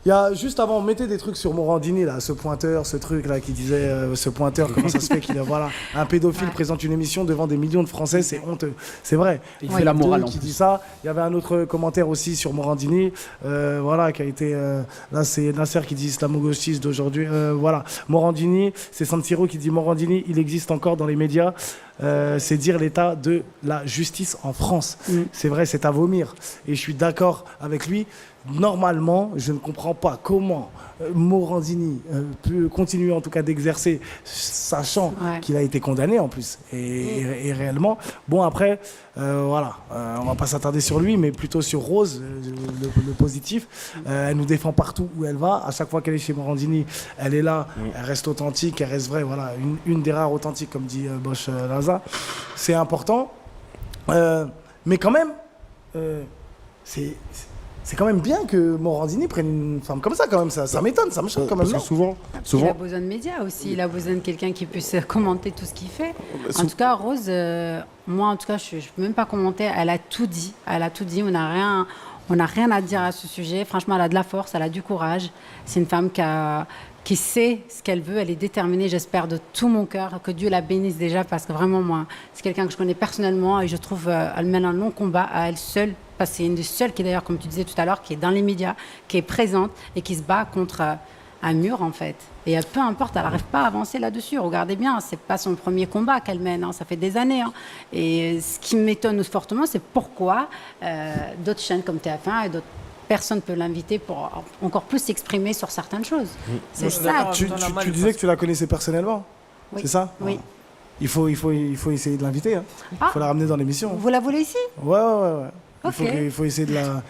Il y a juste avant, on mettait des trucs sur Morandini, là, ce pointeur, ce truc là qui disait, ce pointeur, comment ça se fait qu'il a, voilà, un pédophile présente une émission devant des millions de Français, c'est honteux. C'est vrai. Il fait la morale en qui plus. dit ça. Il y avait un autre commentaire aussi sur Morandini, voilà, qui a été, là c'est Nasser qui dit islamo-gauchiste d'aujourd'hui, voilà. Morandini, c'est San Siro qui dit Morandini, il existe encore dans les médias. C'est dire l'état de la justice en France. C'est vrai, c'est à vomir. Et je suis d'accord avec lui. Normalement, je ne comprends pas comment Morandini peut continuer en tout cas d'exercer, sachant qu'il a été condamné en plus. Et réellement, bon après, voilà, on va pas s'attarder sur lui, mais plutôt sur Rose, le positif. Elle nous défend partout où elle va. À chaque fois qu'elle est chez Morandini, elle est là, elle reste authentique, elle reste vraie. Voilà, une des rares authentiques, comme dit Bosch Laza. C'est important. Mais quand même, c'est quand même bien que Morandini prenne une femme comme ça, quand même. Ça m'étonne, ça me choque quand même. Parce que souvent... Il a besoin de médias aussi, il a besoin de quelqu'un qui puisse commenter tout ce qu'il fait. En tout cas, Rose, moi en tout cas, je ne peux même pas commenter, elle a tout dit. On n'a rien à dire à ce sujet. Franchement, elle a de la force, elle a du courage. C'est une femme qui sait ce qu'elle veut, elle est déterminée, j'espère de tout mon cœur, que Dieu la bénisse déjà, parce que vraiment, moi, c'est quelqu'un que je connais personnellement et je trouve qu'elle mène un long combat à elle seule, parce que c'est une des seules qui, d'ailleurs, comme tu disais tout à l'heure, qui est dans les médias, qui est présente et qui se bat contre un mur, en fait. Et peu importe, elle n'arrive pas à avancer là-dessus. Regardez bien, c'est pas son premier combat qu'elle mène, hein, ça fait des années. Hein. Et ce qui m'étonne fortement, c'est pourquoi d'autres chaînes comme TF1 et d'autres personne ne peut l'inviter pour encore plus s'exprimer sur certaines choses. C'est ça. Tu disais que tu la connaissais personnellement, oui. C'est ça? Oui. Il faut essayer de l'inviter. Hein. Il faut la ramener dans l'émission. Vous la voulez ici? Ouais. Okay. Il faut essayer de la...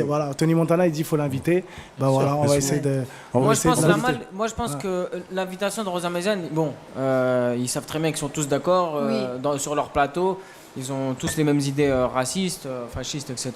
voilà, Tony Montana, il dit qu'il faut l'inviter. Bah voilà, on va essayer de... Moi, je pense que l'invitation de Rosa Méziane, bon, ils savent très bien qu'ils sont tous d'accord sur leur plateau. Ils ont tous les mêmes idées racistes, fascistes, etc.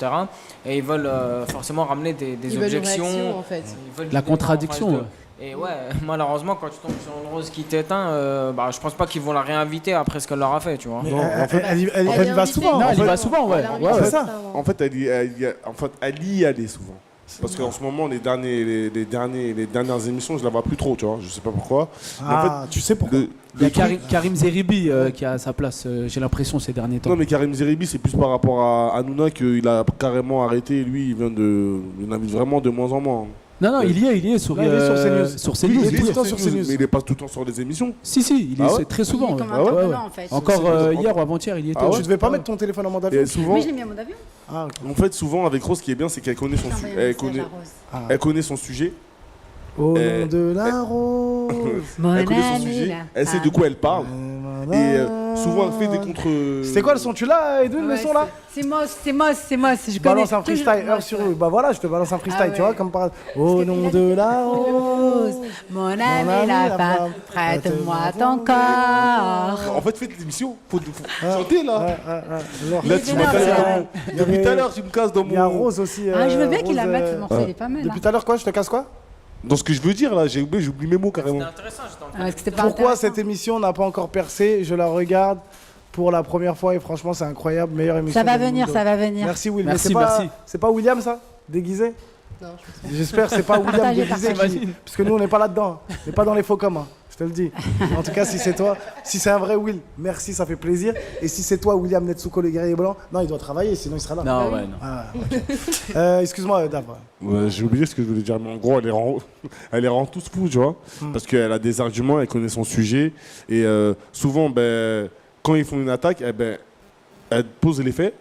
Et ils veulent forcément ramener des objections. Réaction, en fait. La contradiction. Et ouais, malheureusement, quand tu tombes sur une Rose qui t'éteint, je pense pas qu'ils vont la réinviter après ce qu'elle leur a fait, tu vois. Non, elle y va souvent. Non, elle y va souvent, ouais. C'est ça. En fait, elle y allait souvent. Parce qu'en ce moment, les dernières émissions, je la vois plus trop, tu vois. Je sais pas pourquoi. Mais en fait, tu sais pourquoi. Il y a Karim Zeribi qui a sa place, j'ai l'impression, ces derniers temps. Non, mais Karim Zeribi, c'est plus par rapport à Hanouna qu'il a carrément arrêté. Lui, il invite vraiment de moins en moins. Non, il y est sur CNews. Sur CNews. Il est tout le temps sur CNews. Mais il est pas tout le temps sur les émissions. Si, il est très souvent. Il est comme un intervenant, en fait. Encore hier ou avant-hier, il y était. Tu devais pas mettre ton téléphone en mode avion? Mais je l'ai mis en mode avion. En fait, souvent, avec Rose, ce qui est bien, c'est qu'elle connaît son sujet. Elle connaît son sujet. Au nom de la rose. Elle connaît son sujet. Elle sait de quoi elle parle. Et souvent, elle fait des contre. C'était quoi le son? Tu l'as, Edwin, le son là? C'est Moss. Je balance un freestyle, heure sur eux. Bah voilà, je te balance un freestyle, tu vois, comme par au nom de la rose, mon ami la femme, prête-moi ton corps. En fait, faites l'émission, faut chanter là. Là, tu m'as cassé. Depuis tout à l'heure, tu me casses dans mon. Il y a Rose aussi. Je veux bien qu'il la mette, le morceau, il est pas mal. Depuis tout à l'heure, quoi? Je te casse quoi? Dans ce que je veux dire là, j'oublie mes mots carrément. Pourquoi cette émission n'a pas encore percé? Je la regarde pour la première fois et franchement c'est incroyable, meilleure émission. Ça va venir. Merci Will. Merci, c'est pas William ça? Déguisé? Non, j'espère que c'est pas William déguisé parce que nous on n'est pas là-dedans. On n'est pas dans les faux communs. Je te le dis. En tout cas, si c'est toi, si c'est un vrai Will, merci, ça fait plaisir. Et si c'est toi, William Netsuko, le guerrier blanc, non, il doit travailler, sinon il sera là. Non, ouais, non. Ah, okay. Excuse-moi, Dave. J'ai oublié ce que je voulais dire, mais en gros, elle les rend tous fous, tu vois. Parce qu'elle a des arguments, elle connaît son sujet. Et souvent, quand ils font une attaque, elle pose les faits.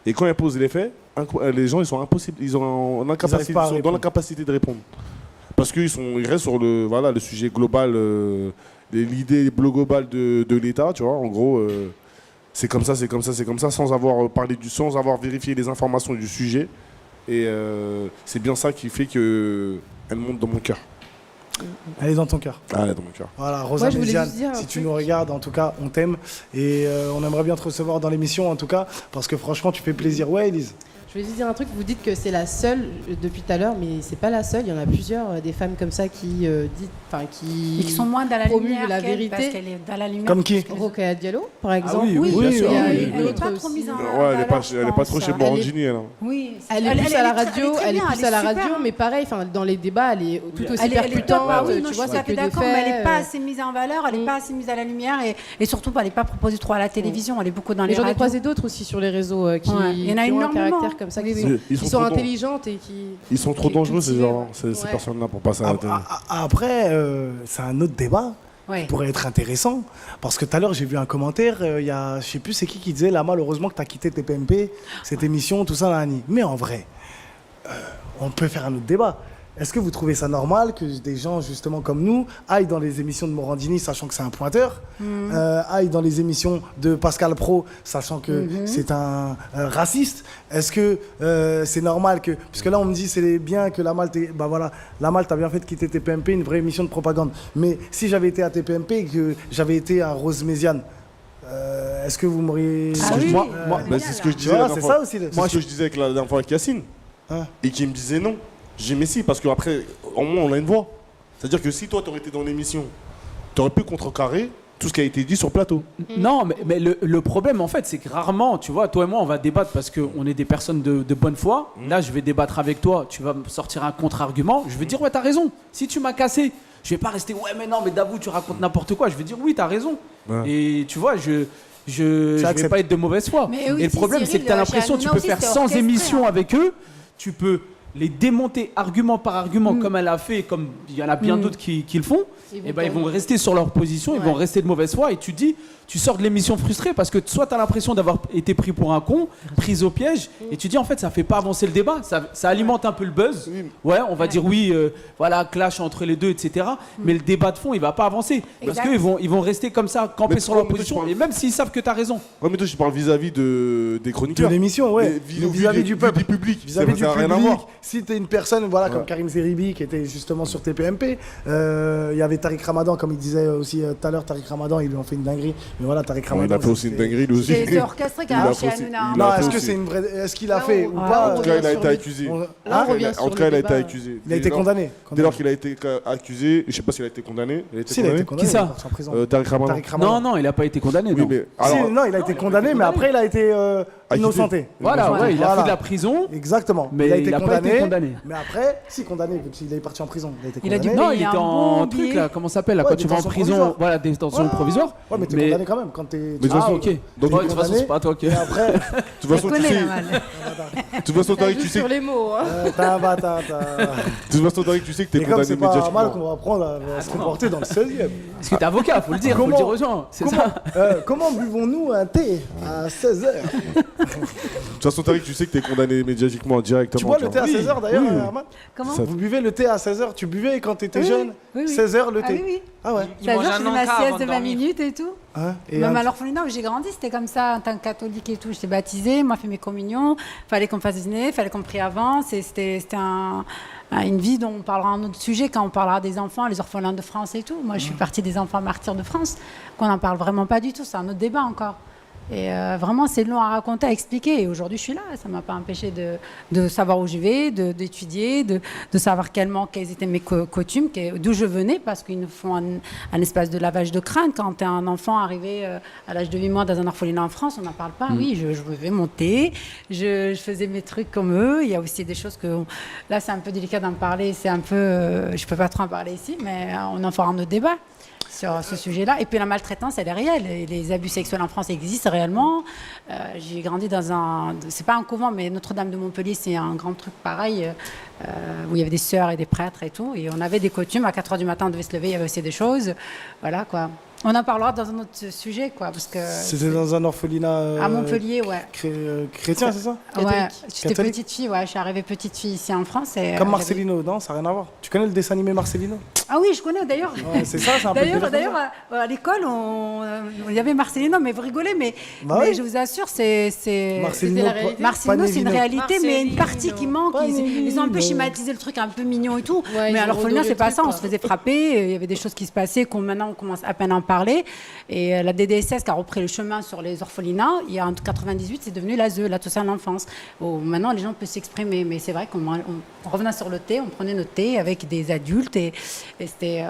Et quand elle pose les faits, les gens, ils sont dans l'incapacité de répondre. Parce qu'ils restent sur le sujet global, l'idée globale de l'État, tu vois. En gros, c'est comme ça, sans avoir vérifié les informations du sujet. Et c'est bien ça qui fait qu'elle monte dans mon cœur. Elle est dans ton cœur. Ah, elle est dans mon cœur. Voilà, Rosa Méziane, si tu nous regardes, en tout cas, on t'aime. Et on aimerait bien te recevoir dans l'émission, en tout cas, parce que franchement, tu fais plaisir. Ouais, Elise. Je vais juste dire un truc, vous dites que c'est la seule depuis tout à l'heure, mais c'est pas la seule, il y en a plusieurs, des femmes comme ça qui qui sont moins dans la lumière la vérité. Parce qu'elle est dans la lumière. Comme qui? Rokhaya Diallo, par exemple. Ah oui, bien sûr. Elle n'est pas trop mise en Ouais, elle est pas trop chez Morandini, elle. Oui, elle est plus à la radio, mais pareil, dans les débats, elle est tout aussi percutante. Tu vois, ça fait d'accord, mais elle n'est pas assez mise en valeur, elle n'est pas assez mise à la lumière et surtout, elle n'est pas proposée trop à la télévision, elle est beaucoup dans les radios. J'en ai croisé d'autres aussi sur les réseaux qui ont un caractère comme ça. Ils sont intelligentes et qui... Ils sont trop dangereux, ces personnes-là, pour passer à la télé. Après, c'est un autre débat qui pourrait être intéressant. Parce que tout à l'heure, j'ai vu un commentaire, il y a, je sais plus c'est qui disait, là, malheureusement que tu as quitté TPMP, cette émission, tout ça, là, mais en vrai, on peut faire un autre débat. Est-ce que vous trouvez ça normal que des gens, justement, comme nous, aillent dans les émissions de Morandini, sachant que c'est un pointeur, aillent dans les émissions de Pascal Pro, sachant que c'est un raciste? Est-ce que c'est normal que... Puisque là, on me dit, c'est bien que la Malte... Bah voilà, la Malte a bien fait de quitter TPMP, une vraie émission de propagande. Mais si j'avais été à TPMP et que j'avais été à Rose Méziane, est-ce que vous m'auriez... C'est ce que je disais la dernière fois. C'est ce que je disais la dernière fois avec Yacine. Et qui me disait non. J'ai dit mais si, parce qu'après, au moins on a une voix. C'est-à-dire que si toi t'aurais été dans l'émission, t'aurais pu contrecarrer tout ce qui a été dit sur plateau. Non, mais le problème en fait, c'est que rarement, tu vois, toi et moi on va débattre parce qu'on est des personnes de bonne foi. Là, je vais débattre avec toi, tu vas me sortir un contre-argument. Je vais dire ouais, t'as raison. Si tu m'as cassé, je vais pas rester ouais, mais non, mais Davou, tu racontes n'importe quoi. Je vais dire oui, t'as raison. Et tu vois, je vais pas être de mauvaise foi. Oui, et le problème, c'est que t'as l'impression que tu peux faire 100 émissions avec eux, tu peux les démonter argument par argument comme elle a fait, comme il y en a bien d'autres qui le font, et ben ils vont rester sur leur position, ils vont rester de mauvaise foi et tu sors de l'émission frustré parce que soit tu as l'impression d'avoir été pris pour un con, pris au piège, et tu dis en fait ça fait pas avancer le débat, ça alimente un peu le buzz. Ouais, on va dire oui, voilà, clash entre les deux, etc. Mais le débat de fond il va pas avancer parce qu'ils vont rester comme ça, camper sur leur position, et même s'ils savent que tu as raison. Ouais, mais toi je parle vis-à-vis des chroniqueurs. De l'émission, ouais. Vis-à-vis du peuple. Du public. Vis-à-vis du rien à voir. public. Si tu es une personne voilà, comme Karim Zeribi qui était justement sur TPMP, il y avait Tariq Ramadan, comme il disait aussi tout à l'heure, Tariq Ramadan, ils lui ont fait une dinguerie. Mais voilà, Tariq Ramadan. Il a fait aussi une dinguerie lui aussi. C'est orchestré carrément chez Hanouna. Non, est-ce que c'est une vraie. Est-ce qu'il a fait ou pas? En tout cas, il a été accusé. En tout cas, il a été accusé. Il a été condamné. Dès lors qu'il a été accusé, je sais pas s'il a été condamné. Si, il a été condamné. Qui ça? Tariq Ramadan. Non, il a pas été condamné. Non, il a été condamné, mais après, il a été innocenté. Voilà, ouais, il a fait de la prison. Exactement. Mais il a pas été condamné. Mais après, si condamné, vu qu'il est parti en prison. Il a dit non, il était en truc là, comment ça s'appelle là, quand tu vas en prison, voilà, détention provisoire. Ouais, mais t'es condamné quand même quand t'es. Ah, ok. Donc, de toute façon, c'est pas toi, ok. Et après. De toute façon, tu sais. De toute façon, Tariq, tu sais. Sur les mots, hein. De toute façon, Tariq, tu sais que t'es condamné médiatiquement. C'est pas mal qu'on va apprendre à se comporter dans le 16e. Parce que t'es avocat, faut le dire aux gens. C'est ça. Comment buvons-nous un thé à 16h? De toute façon, Tariq, tu sais que t'es condamné médiatiquement directement. Tu bois le thé à 16h? 16h d'ailleurs, oui. Herman? Comment Vous buvez le thé à 16h? Tu buvais quand tu étais Oui, jeune? oui, oui. 16h le Ah thé? oui, oui. Ah ouais. Il 16 mange heures, un je faisais ma encas sieste avant de de 20 dormir. minutes et tout. Hein? Et Même à l'orphelinat où j'ai grandi, c'était comme ça, en tant que catholique et tout. J'étais baptisée, moi, fait mes communions, fallait qu'on fasse dîner, fallait qu'on prie avant. C'était une vie dont on parlera un autre sujet quand on parlera des enfants, les orphelins de France et tout. Moi, je suis partie des enfants martyrs de France, qu'on n'en parle vraiment pas du tout. C'est un autre débat encore. Et vraiment, c'est long à raconter, à expliquer. Et aujourd'hui, je suis là. Ça ne m'a pas empêché de savoir où je vais, d'étudier, de savoir quelles étaient mes coutumes, d'où je venais, parce qu'ils nous font un espace de lavage de crâne. Quand tu es un enfant arrivé à l'âge de 8 mois dans un orphelinat en France, on n'en parle pas. Oui, je buvais mon thé, je faisais mes trucs comme eux. Il y a aussi des choses que... Là, c'est un peu délicat d'en parler. C'est un peu... je ne peux pas trop en parler ici, mais on en fera un autre débat sur ce sujet-là. Et puis la maltraitance, elle est réelle. Et les abus sexuels en France existent réellement. J'ai grandi dans un... C'est pas un couvent, mais Notre-Dame de Montpellier, c'est un grand truc pareil, où il y avait des sœurs et des prêtres et tout. Et on avait des coutumes. À 4h du matin, on devait se lever, il y avait aussi des choses. Voilà, quoi. On en parlera dans un autre sujet, quoi, parce que... C'était dans un orphelinat... à Montpellier, ouais. Chrétien, c'est ça? Ouais, j'étais Catholique. petite fille, ouais. Je suis arrivée petite fille ici en France. Et, Comme Marcelino, non? Ça n'a rien à voir. Tu connais le dessin animé Marcelino? Ah oui, je connais d'ailleurs. Ouais, c'est ça, c'est un peu D'ailleurs, à l'école, il y avait Marcelino, mais vous rigolez, mais je vous assure, c'est Marcelino, c'est une réalité, mais une partie qui manque. Ils ont un peu schématisé le truc un peu mignon et tout. Ouais, mais ils à ont l'orphelinat, redoré c'est pas le ça. truc, On se faisait frapper. Il y avait des choses qui se passaient maintenant on commence à peine à en parler. Et la DDSS qui a repris le chemin sur les orphelinats, il y a en 98, c'est devenu l'ASE, l'aide sociale à l'enfance. Maintenant, les gens peuvent s'exprimer, mais c'est vrai qu'on revenait sur le thé, on prenait notre thé avec des adultes et c'était,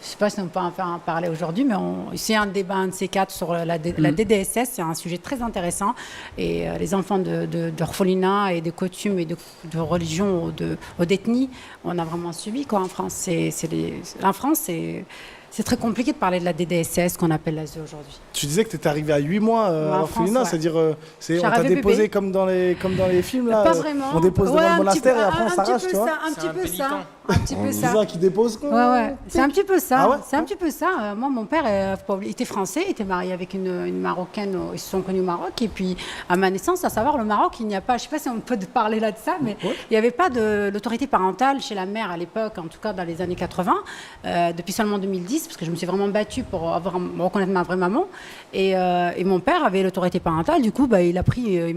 je sais pas si on peut en parler aujourd'hui, mais c'est un débat, un de ces quatre sur la DDSS, c'est un sujet très intéressant et les enfants d'orphelinats et de coutumes et de religion ou d'ethnie, on a vraiment subi quoi en France. En France, c'est très compliqué de parler de la DDSS qu'on appelle l'ASE aujourd'hui. Tu disais que tu étais arrivé à 8 mois à l'orphelinat, ouais. c'est-à-dire on t'a déposé comme dans les films là. Pas vraiment. On dépose devant le monastère et après on s'arrache, tu vois. Un petit peu ça. C'est ça qui dépose. Ouais. C'est un petit peu ça. Ah ouais, c'est un petit peu ça. Moi, mon père était français, il était marié avec une Marocaine. Ils se sont connus au Maroc. Et puis, à ma naissance, à savoir, le Maroc, il n'y a pas, je ne sais pas si on peut parler là de ça, mais il n'y avait pas d'autorité parentale chez la mère à l'époque, en tout cas dans les années 80, depuis seulement 2010, parce que je me suis vraiment battue pour reconnaître ma vraie maman. Et mon père avait l'autorité parentale. Du coup, il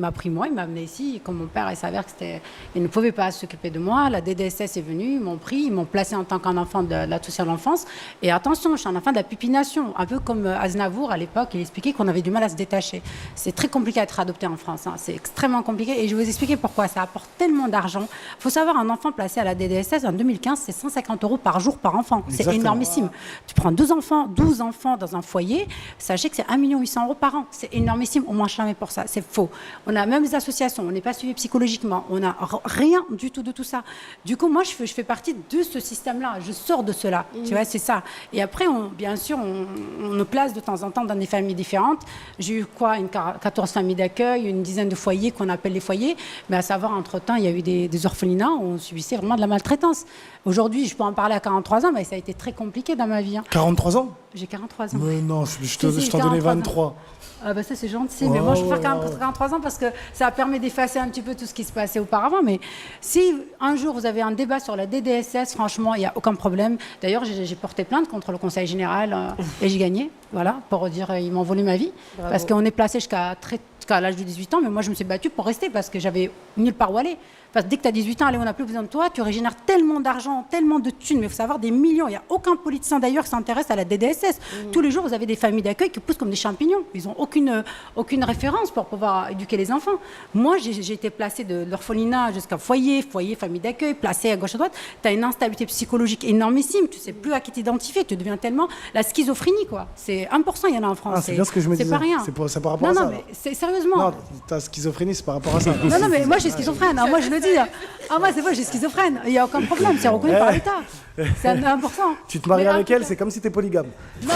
m'a pris moi, il m'a amené ici. Comme mon père, il s'avère qu'il ne pouvait pas s'occuper de moi. La DDSS est venue, ils m'ont pris, ils m'ont placé en tant qu'un enfant de la sociale enfance. Et attention, je suis un enfant de la pupination, un peu comme Aznavour à l'époque, il expliquait qu'on avait du mal à se détacher. C'est très compliqué à être adopté en France, hein. C'est extrêmement compliqué. Et je vais vous expliquer pourquoi. Ça apporte tellement d'argent. Il faut savoir, un enfant placé à la DDSS en 2015, c'est 150 € par jour par enfant. C'est énormissime. Tu prends 12 enfants dans un foyer, sachez que c'est 1 800 € par an. C'est énormissime. On ne mange jamais pour ça. C'est faux. On a même les associations. On n'est pas suivi psychologiquement. On n'a rien du tout de tout ça. Du coup, moi, je fais partie de ce système-là. Je sors de cela. Tu vois, c'est ça. Et après, bien sûr, on nous place de temps en temps dans des familles différentes. J'ai eu 14 familles d'accueil, une dizaine de foyers qu'on appelle les foyers. Mais à savoir, entre-temps, il y a eu des orphelinats où on subissait vraiment de la maltraitance. Aujourd'hui, je peux en parler à 43 ans, mais ça a été très compliqué dans ma vie. Hein. 43 ans? J'ai 43 ans. Mais non, je t'en donnais 23. Ah bah ça c'est gentil, mais moi je préfère 43 ans parce que ça permet d'effacer un petit peu tout ce qui se passait auparavant. Mais si un jour vous avez un débat sur la DDSS, franchement, il n'y a aucun problème. D'ailleurs, j'ai porté plainte contre le Conseil général et j'ai gagné. Voilà, pour dire ils m'ont volé ma vie. Bravo. Parce qu'on est placé jusqu'à l'âge de 18 ans, mais moi je me suis battue pour rester parce que j'avais nulle part où aller. Parce que dès que tu as 18 ans, allez, on n'a plus besoin de toi, tu régénères tellement d'argent, tellement de thunes, mais il faut savoir des millions. Il n'y a aucun politicien d'ailleurs qui s'intéresse à la DDSS. Tous les jours, vous avez des familles d'accueil qui poussent comme des champignons. Ils n'ont aucune référence pour pouvoir éduquer les enfants. Moi, j'ai été placée de l'orphelinat jusqu'à foyer, famille d'accueil, placée à gauche à droite. Tu as une instabilité psychologique énormissime. Tu ne sais plus à qui t'identifier. Tu deviens tellement la schizophrénie, quoi. C'est 1%, il y en a en France. C'est bien ce que je me disais. C'est pas rien. C'est par rapport à ça. Non, mais c'est sérieusement. Non, ta schizophrénie, c'est par rapport à ça. Non, mais moi, je suis schizophrène. Moi, je le dis. Ah, moi, c'est vrai, je suis schizophrène. Il n'y a aucun problème. C'est reconnu par l'État. C'est 1%. Tu te maries avec elle, c'est comme si tu es polygame. Non.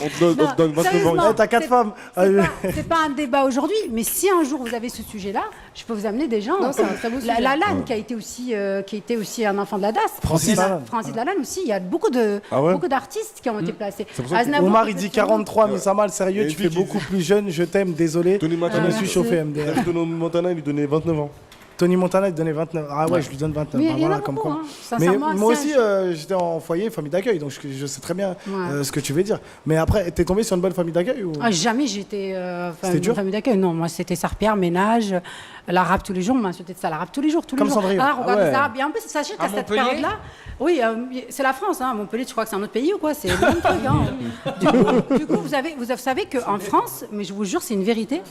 On te donne 29 ans. T'as 4 femmes. C'est pas un débat aujourd'hui, mais si un jour vous avez ce sujet-là, je peux vous amener des gens. Non, c'est un très beau sujet. Lalanne, qui était aussi un enfant de la DAS. Francis Lalanne aussi. Il y a beaucoup d'artistes qui ont été placés. Omar, il dit 43, mais ça mal sérieux. Tu fais beaucoup plus jeune. Je t'aime, désolé. Je me suis chauffé, MDR. Tony Montana, il lui donnait 29 ans. Tony Montana, il donnait 29. Ah ouais, je lui donne 29. Mais Bah, il y en voilà, a comme beaucoup, quoi. hein. Mais Sincèrement, moi c'est aussi, j'étais en foyer, famille d'accueil, donc je sais très bien ce que tu veux dire. Mais après, t'es tombé sur une bonne famille d'accueil ou... Jamais j'étais C'était dur famille d'accueil. Non, moi c'était serpillère, ménage, l'arabe tous les jours. On m'insultait de ça, l'arabe tous les jours, tous les Comme jours. Cendrillon. Ah, regarde Ah ouais. les arabes. Et en plus, sachez qu'à cette Montpellier période-là, oui, c'est la France. Hein. Montpellier, tu crois que c'est un autre pays ou quoi? C'est le même truc. Hein. Du coup, vous savez qu'en France, mais je vous jure, c'est une vérité.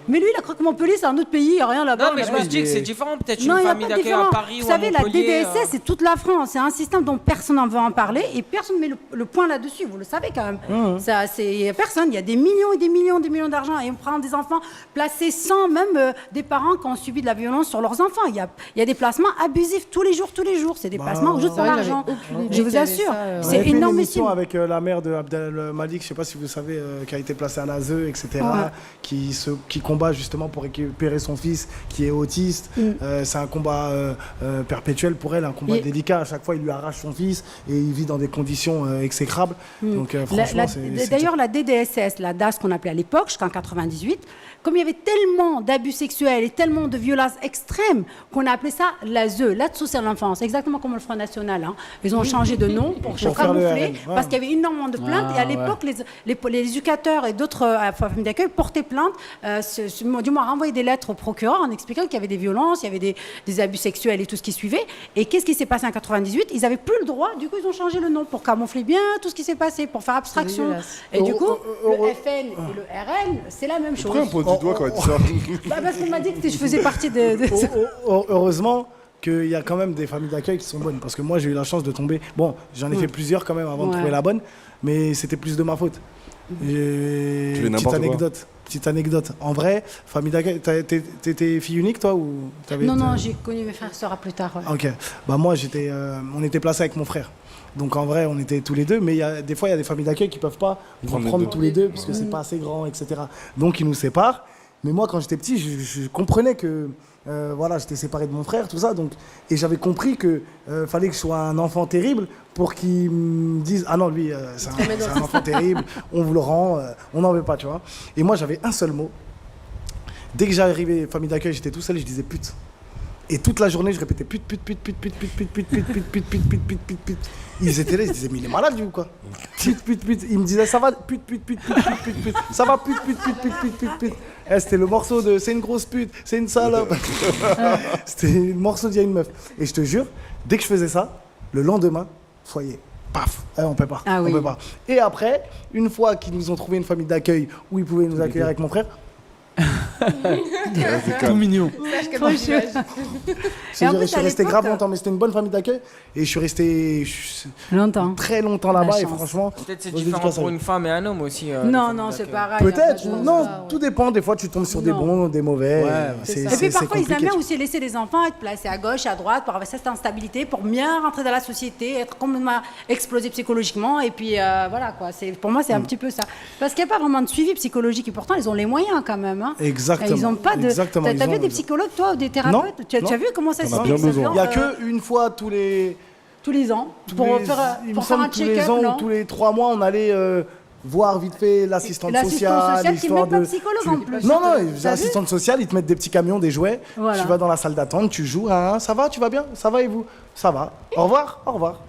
Mais lui, il a cru que Montpellier, c'est un autre pays, il n'y a rien là-bas. Non, mais je me dis que c'est différent, peut-être Non, une il y a famille pas de d'accueil à différence. Paris Vous ou à savez, la Montpellier. DDSS, c'est toute la France. C'est un système dont personne n'en veut en parler et personne ne met le point là-dessus. Vous le savez quand même. Ça, c'est personne. Il y a des millions et des millions d'argent et on prend des enfants placés sans même des parents qui ont subi de la violence sur leurs enfants. Il y a des placements abusifs tous les jours. C'est des placements juste pour l'argent. Je vous assure. On C'est avait fait une énormissime. émission avec la mère de Abdel Malik, je sais pas si vous savez, qui a été placée à l'ASE, etc., qui combat justement pour récupérer son fils qui est autiste. C'est un combat perpétuel pour elle, un combat délicat. À chaque fois, il lui arrache son fils et il vit dans des conditions exécrables. Donc franchement, D'ailleurs, la DDSS, la DAS qu'on appelait à l'époque, jusqu'en 98, comme il y avait tellement d'abus sexuels et tellement de violences extrêmes qu'on a appelé ça l'ASE, l'aide sociale à l'enfance, exactement comme le Front National. Hein. Ils ont changé de nom pour se faire le camoufler RN, ouais. parce qu'il y avait énormément de plaintes. Et à l'époque, les éducateurs et d'autres familles d'accueil portaient plainte, du moins renvoyaient des lettres au procureur en expliquant qu'il y avait des violences, il y avait des abus sexuels et tout ce qui suivait. Et qu'est-ce qui s'est passé en 98? Ils n'avaient plus le droit, du coup ils ont changé le nom pour camoufler bien tout ce qui s'est passé, pour faire abstraction. Et du coup, le FN et le RN, c'est la même chose. Pourquoi on pose du doigt quand elle dit ça? Bah parce qu'on m'a dit que je faisais partie de... Heureusement qu'il y a quand même des familles d'accueil qui sont bonnes. Parce que moi, j'ai eu la chance de tomber... Bon, j'en ai fait plusieurs quand même avant de trouver la bonne. Mais c'était plus de ma faute. Petite anecdote. En vrai, famille d'accueil... T'étais fille unique, toi ou Non, j'ai connu mes frères et sœurs plus tard. Ouais. Ok. Bah moi, on était placés avec mon frère. Donc en vrai, on était tous les deux, mais des fois, il y a des familles d'accueil qui ne peuvent pas nous prendre tous les deux, parce que c'est pas assez grand, etc. Donc ils nous séparent. Mais moi, quand j'étais petit, je comprenais que voilà, j'étais séparé de mon frère, tout ça. Donc, et j'avais compris qu'il fallait que je sois un enfant terrible pour qu'ils me disent « Ah non, lui, c'est un enfant terrible, on vous le rend, on n'en veut pas, tu vois. » Et moi, j'avais un seul mot. Dès que j'arrivais famille d'accueil, j'étais tout seul et je disais « pute ». Et toute la journée, je répétais pute, pute, pute, pute, pute, pute, pute, pute, pute, pute, pute, pute, pute, pute, pute, pute. Ils étaient là, ils se disaient, mais il est malade, lui, ou quoi? Pute, pute, pute. Ils me disaient, ça va, pute, pute, pute, pute, pute, pute, pute. Ça va, pute, pute, pute, pute, pute, pute, pute. C'était le morceau de c'est une grosse pute, c'est une salope. C'était le morceau d'il y a une meuf. Et je te jure, dès que je faisais ça, le lendemain, foyer. Paf, on peut pas. Ah oui. On peut pas. Et après, une fois qu'ils nous ont trouvé une famille d'accueil où ils pouvaient nous accueillir avec mon frère, tout mignon. Je suis resté grave longtemps, mais c'était une bonne famille d'accueil et je suis resté très longtemps là-bas et franchement. Peut-être c'est différent pour une femme et un homme aussi. Non, c'est pareil. Peut-être, non, tout dépend. Des fois, tu tombes sur des bons, des mauvais. Et puis parfois, ils aiment bien aussi laisser les enfants être placés à gauche, à droite, pour avoir cette instabilité, pour bien rentrer dans la société, être complètement explosé psychologiquement. Et puis voilà, quoi. Pour moi, c'est un petit peu ça. Parce qu'il n'y a pas vraiment de suivi psychologique et pourtant, ils ont les moyens quand même. Hein. Exactement. Ils n'ont pas de. T'as vu des psychologues, toi, ou des thérapeutes? Tu as vu comment ça se passe? Il n'y a qu'une fois tous les ans pour faire un check-up. Ou tous les 3 mois, on allait voir vite fait l'assistante sociale. Qui n'est même pas psychologue en plus. Non, l'assistante sociale, ils te mettent des petits camions, des jouets. Voilà. Tu vas dans la salle d'attente, tu joues. Ça va, tu vas bien? Ça va et vous? Ça va. Au revoir, au revoir.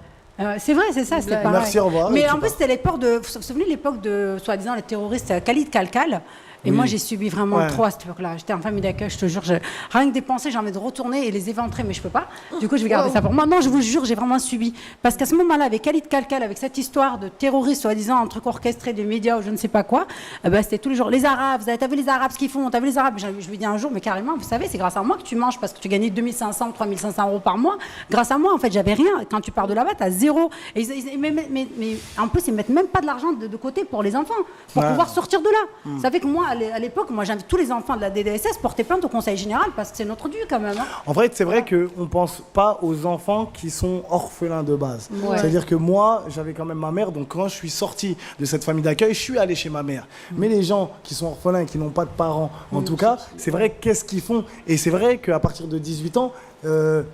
C'est vrai, c'est ça, c'était pareil. Merci, au revoir. Mais en plus, c'était l'époque de. Vous vous souvenez l'époque de, soi-disant, les terroristes Khalid Kalkal? Et moi, j'ai subi vraiment trop à cette époque-là. J'étais en famille d'accueil, je te jure. Rien que des pensées, j'ai envie de retourner et les éventrer, mais je peux pas. Du coup, je vais garder ça pour moi. Non, je vous jure, j'ai vraiment subi. Parce qu'à ce moment-là, avec Khalid Kalkal, avec cette histoire de terroristes, soi-disant, un truc orchestré des médias ou je ne sais pas quoi, c'était tous les jours. Les Arabes, t'as vu les Arabes ce qu'ils font? T'as vu les Arabes? Je lui dis un jour, mais carrément, vous savez, c'est grâce à moi que tu manges parce que tu gagnais 2500, 3500 euros par mois. Grâce à moi, en fait, j'avais rien. Quand tu pars de là-bas, t'as zéro. Et mais en plus, ils mettent même pas de l'argent de côté pour les enfants, pour pouvoir sortir de là. Ça fait que moi, à l'époque, moi, j'invite tous les enfants de la DDSS porter plainte au Conseil Général parce que c'est notre dû quand même. Hein. En vrai, c'est vrai qu'on ne pense pas aux enfants qui sont orphelins de base. Ouais. C'est-à-dire que moi, j'avais quand même ma mère, donc quand je suis sorti de cette famille d'accueil, je suis allé chez ma mère. Mais les gens qui sont orphelins et qui n'ont pas de parents, en tout cas, c'est vrai, qu'est-ce qu'ils font? Et c'est vrai qu'à partir de 18 ans,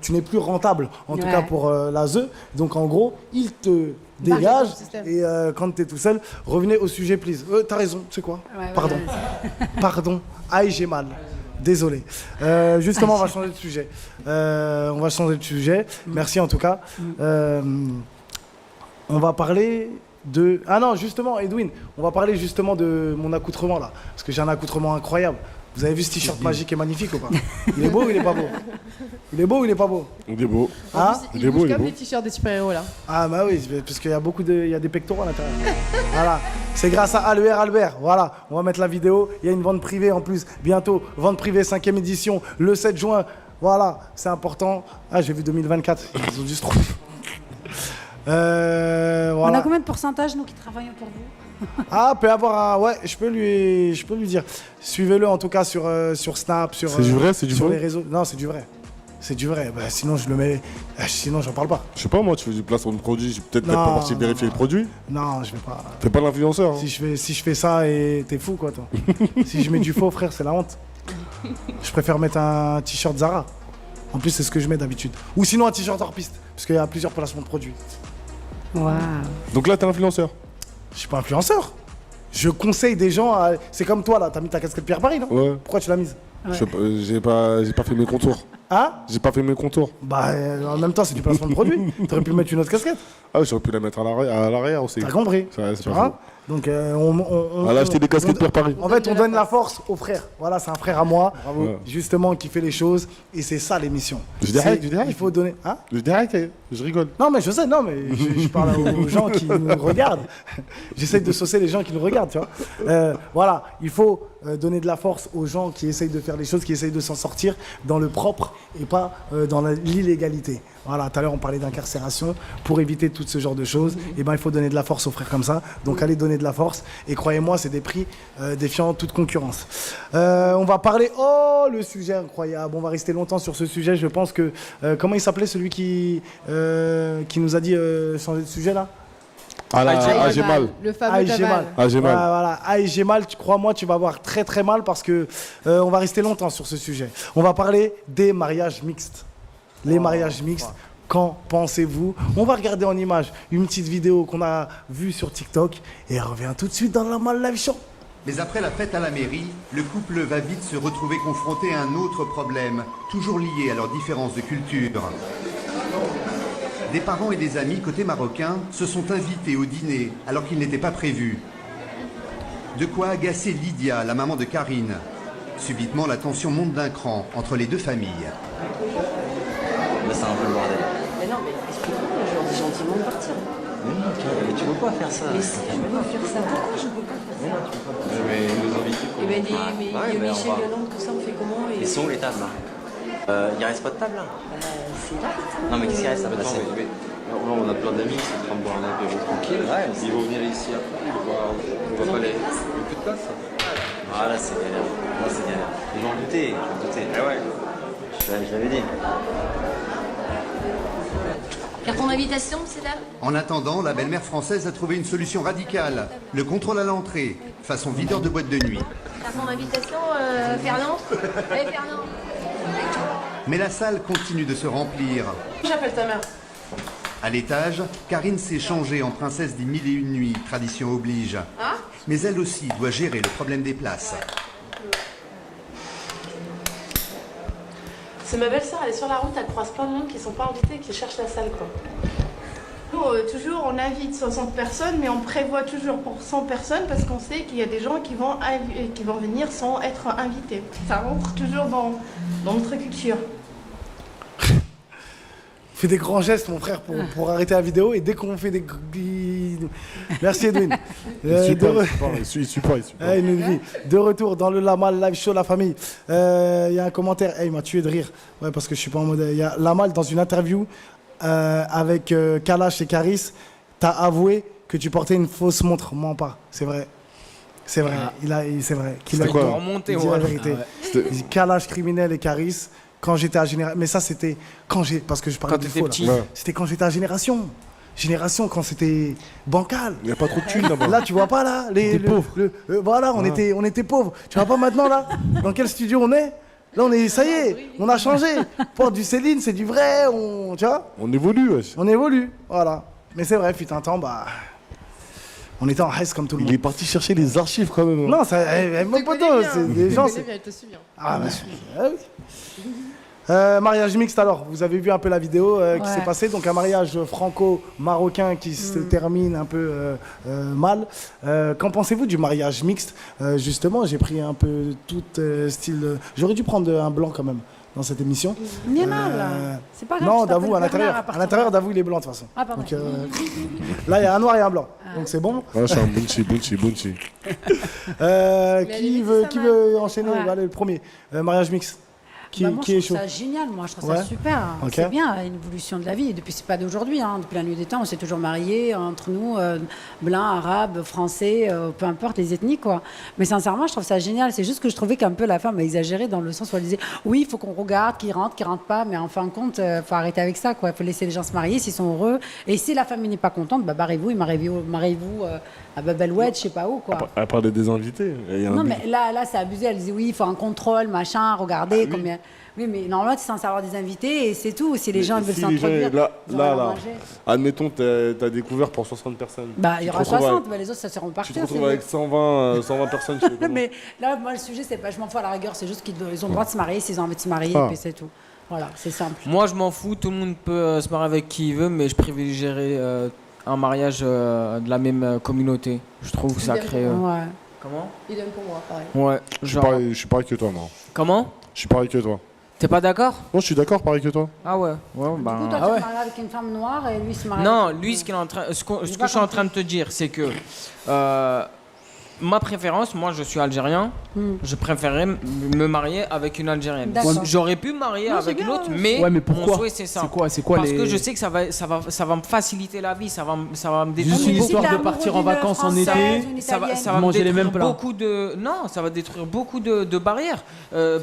tu n'es plus rentable, en tout cas pour l'ASE. Donc en gros, ils te dégagent et quand tu es tout seul, revenez au sujet, please. T'as raison, tu sais quoi? Pardon. Pardon. Aïe, j'ai mal. Désolé. Justement, on va changer de sujet. Merci en tout cas. On va parler de... Ah non, justement, Edwin, on va parler justement de mon accoutrement là. Parce que j'ai un accoutrement incroyable. Vous avez vu ce t-shirt magique et magnifique ou pas? Il est beau ou il est pas beau? Il est beau ou il est pas beau? Il est beau. Hein? Il est comme les t-shirts des super-héros là. Ah bah oui, parce qu'il y a beaucoup de... Il y a des pectoraux à l'intérieur. Voilà. C'est grâce à Albert. Voilà. On va mettre la vidéo. Il y a une vente privée en plus. Bientôt, vente privée 5e édition, le 7 juin. Voilà. C'est important. Ah, j'ai vu 2024. Ils ont dû se tromper. Voilà. On a combien de pourcentage, nous, qui travaillons pour vous? Ah, peut avoir un... Ouais, je peux lui dire. Suivez-le en tout cas sur Snap, sur... C'est du vrai, c'est du sur faux les réseaux. Non, c'est du vrai. C'est du vrai. Bah, sinon, je le mets... Sinon, j'en parle pas. Je sais pas, moi, tu fais du placement de produit, je vais peut-être pas partir vérifier le produit. Non, je vais pas... T'es pas l'influenceur. Hein. Si je fais ça, et t'es fou, quoi, toi. Si je mets du faux, frère, c'est la honte. Je préfère mettre un t-shirt Zara. En plus, c'est ce que je mets d'habitude. Ou sinon, un t-shirt hors piste. Parce qu'il y a plusieurs placements de produits. Waouh. Donc là, t'es influenceur. Je suis pas influenceur. Je conseille des gens à... C'est comme toi, là. T'as mis ta casquette Pierre Paris, non? Ouais. Pourquoi tu l'as mise? J'ai pas fait mes contours. Hein? J'ai pas fait mes contours. Bah, en même temps, c'est du placement de produit. T'aurais pu mettre une autre casquette. Ah oui, j'aurais pu la mettre à l'arrière aussi. T'as compris? C'est Tu pas vois? faux. Donc, Elle a acheté des casquettes Pierre Paris. En fait, on donne la force au frère. Voilà, c'est un frère à moi, justement, qui fait les choses. Et c'est ça l'émission. Je dirais. Il faut donner. Hein? Je dirais que je rigole. Non, mais je sais, non, mais je parle aux gens qui nous regardent. J'essaie de saucer les gens qui nous regardent, tu vois. Voilà, il faut donner de la force aux gens qui essayent de faire les choses, qui essayent de s'en sortir dans le propre et pas dans l'illégalité. Voilà, tout à l'heure on parlait d'incarcération. Pour éviter tout ce genre de choses, et ben, il faut donner de la force aux frères comme ça. Donc allez donner de la force. Et croyez-moi, c'est des prix défiant toute concurrence. On va parler... Oh, le sujet incroyable. On va rester longtemps sur ce sujet. Je pense que... comment il s'appelait celui qui nous a dit changer de sujet là? Agemal. Le fameux Jamal. Voilà, Agemal, crois-moi, tu vas avoir très très mal parce que on va rester longtemps sur ce sujet. On va parler des mariages mixtes. Les mariages mixtes, qu'en pensez-vous? On va regarder en image une petite vidéo qu'on a vue sur TikTok et on revient tout de suite dans la Mal Live Show. Mais après la fête à la mairie, le couple va vite se retrouver confronté à un autre problème, toujours lié à leurs différences de culture. Des parents et des amis côté marocain se sont invités au dîner alors qu'ils n'étaient pas prévus. De quoi agacer Lydia, la maman de Karine. Subitement, la tension monte d'un cran entre les deux familles. Là, c'est un peu le bordel. Mais non, mais explique-moi, je leur dis gentiment de partir. Mais non, tu peux pas faire ça. Mais si, je peux pas faire ça. Pourquoi je peux pas faire ça? Non, tu peux pas. Mais nos invités, quoi. Eh ben, mais Michel, Yolande, tout ça, on fait comment? Ils sont où les tables, là? Il reste pas de table, là? C'est là. Non, mais qu'est-ce qu'il reste? Là, on a plein d'amis qui sont en train de boire un apéro tranquille. Ouais, ils vont venir ici après, on va pas les... Il n'y a plus de place. Ah, là, c'est galère. Là, c'est galère. J'en doutais, ouais. Je l'avais dit. Carton d'invitation, c'est là? En attendant, la belle-mère française a trouvé une solution radicale. Le contrôle à l'entrée, façon videur de boîte de nuit. Carton d'invitation, Fernand? Allez, Fernand. Mais la salle continue de se remplir. J'appelle ta mère. À l'étage, Karine s'est changée en princesse des 1001 nuits, tradition oblige. Hein? Mais elle aussi doit gérer le problème des places. C'est ma belle-sœur, elle est sur la route, elle croise plein de monde qui sont pas invités et qui cherchent la salle, quoi. Nous, toujours, on invite 60 personnes, mais on prévoit toujours pour 100 personnes parce qu'on sait qu'il y a des gens qui vont venir sans être invités. Ça rentre toujours dans notre culture. Fais des grands gestes, mon frère, pour arrêter la vidéo. Et dès qu'on fait des... Merci, Edwin. Il suit pas. De retour dans le Lamal Live Show, la famille. Il y a un commentaire. Il m'a tué de rire. Ouais, parce que je suis pas en mode... Il y a Lamal, dans une interview avec Kalash et Karis, t'as avoué que tu portais une fausse montre. Mens pas. C'est vrai. C'est vrai. C'est vrai. Il a remonté, il dit la vérité. Il dit Kalash criminel et Karis. Quand j'étais à Génération, mais ça c'était quand j'ai, parce que je parlais de faux là. C'était quand j'étais à Génération, quand c'était bancal. Il n'y a pas trop de thunes là-bas. Là tu vois pas là, voilà, on était pauvres. Tu vois pas maintenant là, dans quel studio on est? Là on est, ça y est, on a changé. Porte du Céline, c'est du vrai, tu vois. On évolue. On évolue, voilà. Mais c'est vrai, fut un temps, On était en Hesse comme tout le monde. Il est parti chercher les archives quand même. Non, mon poteau, c'est des gens. Elle te suit bien. Ah, bah, oui. Mariage mixte alors, vous avez vu un peu la vidéo qui s'est passée, donc un mariage franco-marocain qui se termine un peu mal. Qu'en pensez-vous du mariage mixte? Justement, j'ai pris un peu tout style... J'aurais dû prendre un blanc quand même dans cette émission. Il y en a là. C'est pas grave. Non, je Davou, à t'appelle l'intérieur. Bernard À l'intérieur, Davou, il est blanc de toute façon. Ah, pardon. Donc, là, il y a un noir et un blanc. Donc c'est bon. Ouais, je suis un bunchi. Qui veut enchaîner? Allez, le premier. Mariage mixte. Moi, Qui est je chaud? trouve ça génial, moi je trouve Ouais. ça super. Ok. C'est bien, une évolution de la vie. Et depuis, c'est pas d'aujourd'hui, hein. Depuis la nuit des temps, on s'est toujours mariés entre nous, blancs, arabes, français, peu importe les ethnies, quoi. Mais sincèrement, je trouve ça génial. C'est juste que je trouvais qu'un peu la femme a exagéré dans le sens où elle disait oui, il faut qu'on regarde qui rentre pas, mais en fin de compte, faut arrêter avec ça, quoi. Il faut laisser les gens se marier s'ils sont heureux. Et si la famille n'est pas contente, bah barrez-vous et mariez-vous à Bab el Oued, je sais pas où, quoi. À parler des invités. Non, mais là, c'est abusé. Elle disait oui, il faut un contrôle, machin, regardez combien. Oui, mais normalement, tu es censé avoir des invités et c'est tout. Si les gens veulent s'introduire, là, admettons, t'as découvert pour 60 personnes. Bah, il y aura 60, mais les autres, ça seront partis. Tu te retrouves avec 120 personnes. Tu fais mais là, moi, le sujet, c'est pas, je m'en fous à la rigueur, c'est juste qu'ils ont le droit de se marier s'ils ont envie de se marier, et puis c'est tout. Voilà, c'est simple. Moi, je m'en fous, tout le monde peut se marier avec qui il veut, mais je privilégierais un mariage de la même communauté. Je trouve que ça crée. Ouais. Comment? Idem pour moi, pareil. Ouais. Je suis pareil que toi, moi. Comment? Je suis pareil que toi. T'es pas d'accord? Non, je suis d'accord, pareil que toi. Ah ouais. Ouais, Du coup, toi, tu te maries avec une femme noire et lui se marie. Non, lui, ce que je suis en train de te dire, c'est que ma préférence, moi je suis algérien, je préférerais me marier avec une algérienne. J'aurais pu me marier avec l'autre, mais pourquoi? mon souhait c'est ça. C'est quoi Parce que je sais que ça va me faciliter la vie, ça va me détruire. Juste une histoire de partir en vacances en été, ça va manger les mêmes détruire plats. beaucoup de ça va détruire beaucoup de barrières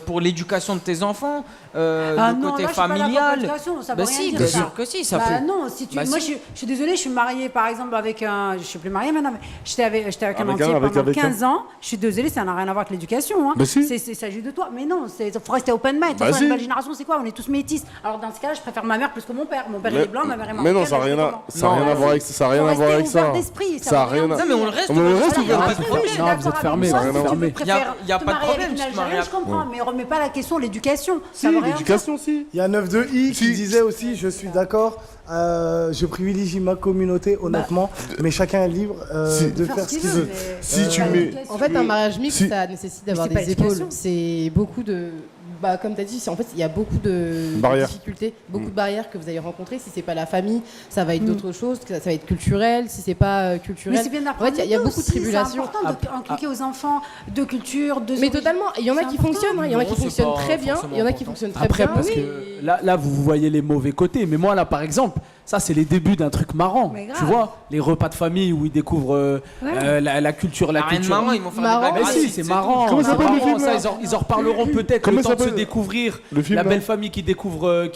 pour l'éducation de tes enfants, le côté familial. Bah si, bien bien sûr que si, ça bah fait. non, si tu... moi je suis désolée, je suis mariée par exemple avec un... Je suis plus mariée maintenant, mais j'étais avec un entier pendant 15 ans. Je suis désolée, ça n'a rien à voir avec l'éducation. Hein. Bah si. Il s'agit de toi. Mais non, il faut rester open mind. Bah La si. nouvelle génération, c'est quoi? On est tous métis. Alors dans ce cas-là, je préfère ma mère plus que mon père. Mon père il est blanc, ma mère est marocaine. Mais non, ça n'a rien à voir avec ça. Ça n'a rien à voir avec ça. Ça a rien à voir. Non, mais on le reste ouvert. Non, vous êtes fermés. Il n'y a pas de problème. Je comprends, mais remets pas la question l'éducation. Si, l'éducation, si. Il y a 92i qui disait aussi, je suis d'accord, je privilégie ma communauté, honnêtement, mais chacun est libre de faire ce qu'il veut. Si tu mets... En fait, un mariage mixte, ça nécessite d'avoir Mais c'est des pas épaules. l'éducation. C'est beaucoup de... Bah, comme tu as dit, en fait, il y a beaucoup de difficultés, beaucoup de barrières que vous allez rencontrer. Si c'est pas la famille, ça va être d'autres choses, ça va être culturel. Si c'est pas culturel, Mais c'est bien en d'apprendre. fait, il y a beaucoup de tribulations. C'est important d'inculquer aux enfants de culture, de. Mais totalement, il y en a qui fonctionnent, il y en a qui Non, c'est fonctionnent pas très bien, il y en a qui forcément fonctionnent très Après, bien. parce que là, vous voyez les mauvais côtés. Mais moi, là, par exemple, ça, c'est les débuts d'un truc marrant. Mais grave. Tu vois, les repas de famille où ils découvrent la culture. Rien de marrant, ils vont faire des blagues Mais si, racistes, c'est tout. marrant. Comment ça c'est s'appelle le marrant, film, là ça, ils en reparleront peut-être Comment le temps ça de se s'appelle découvrir. Le film, La là belle famille qui découvre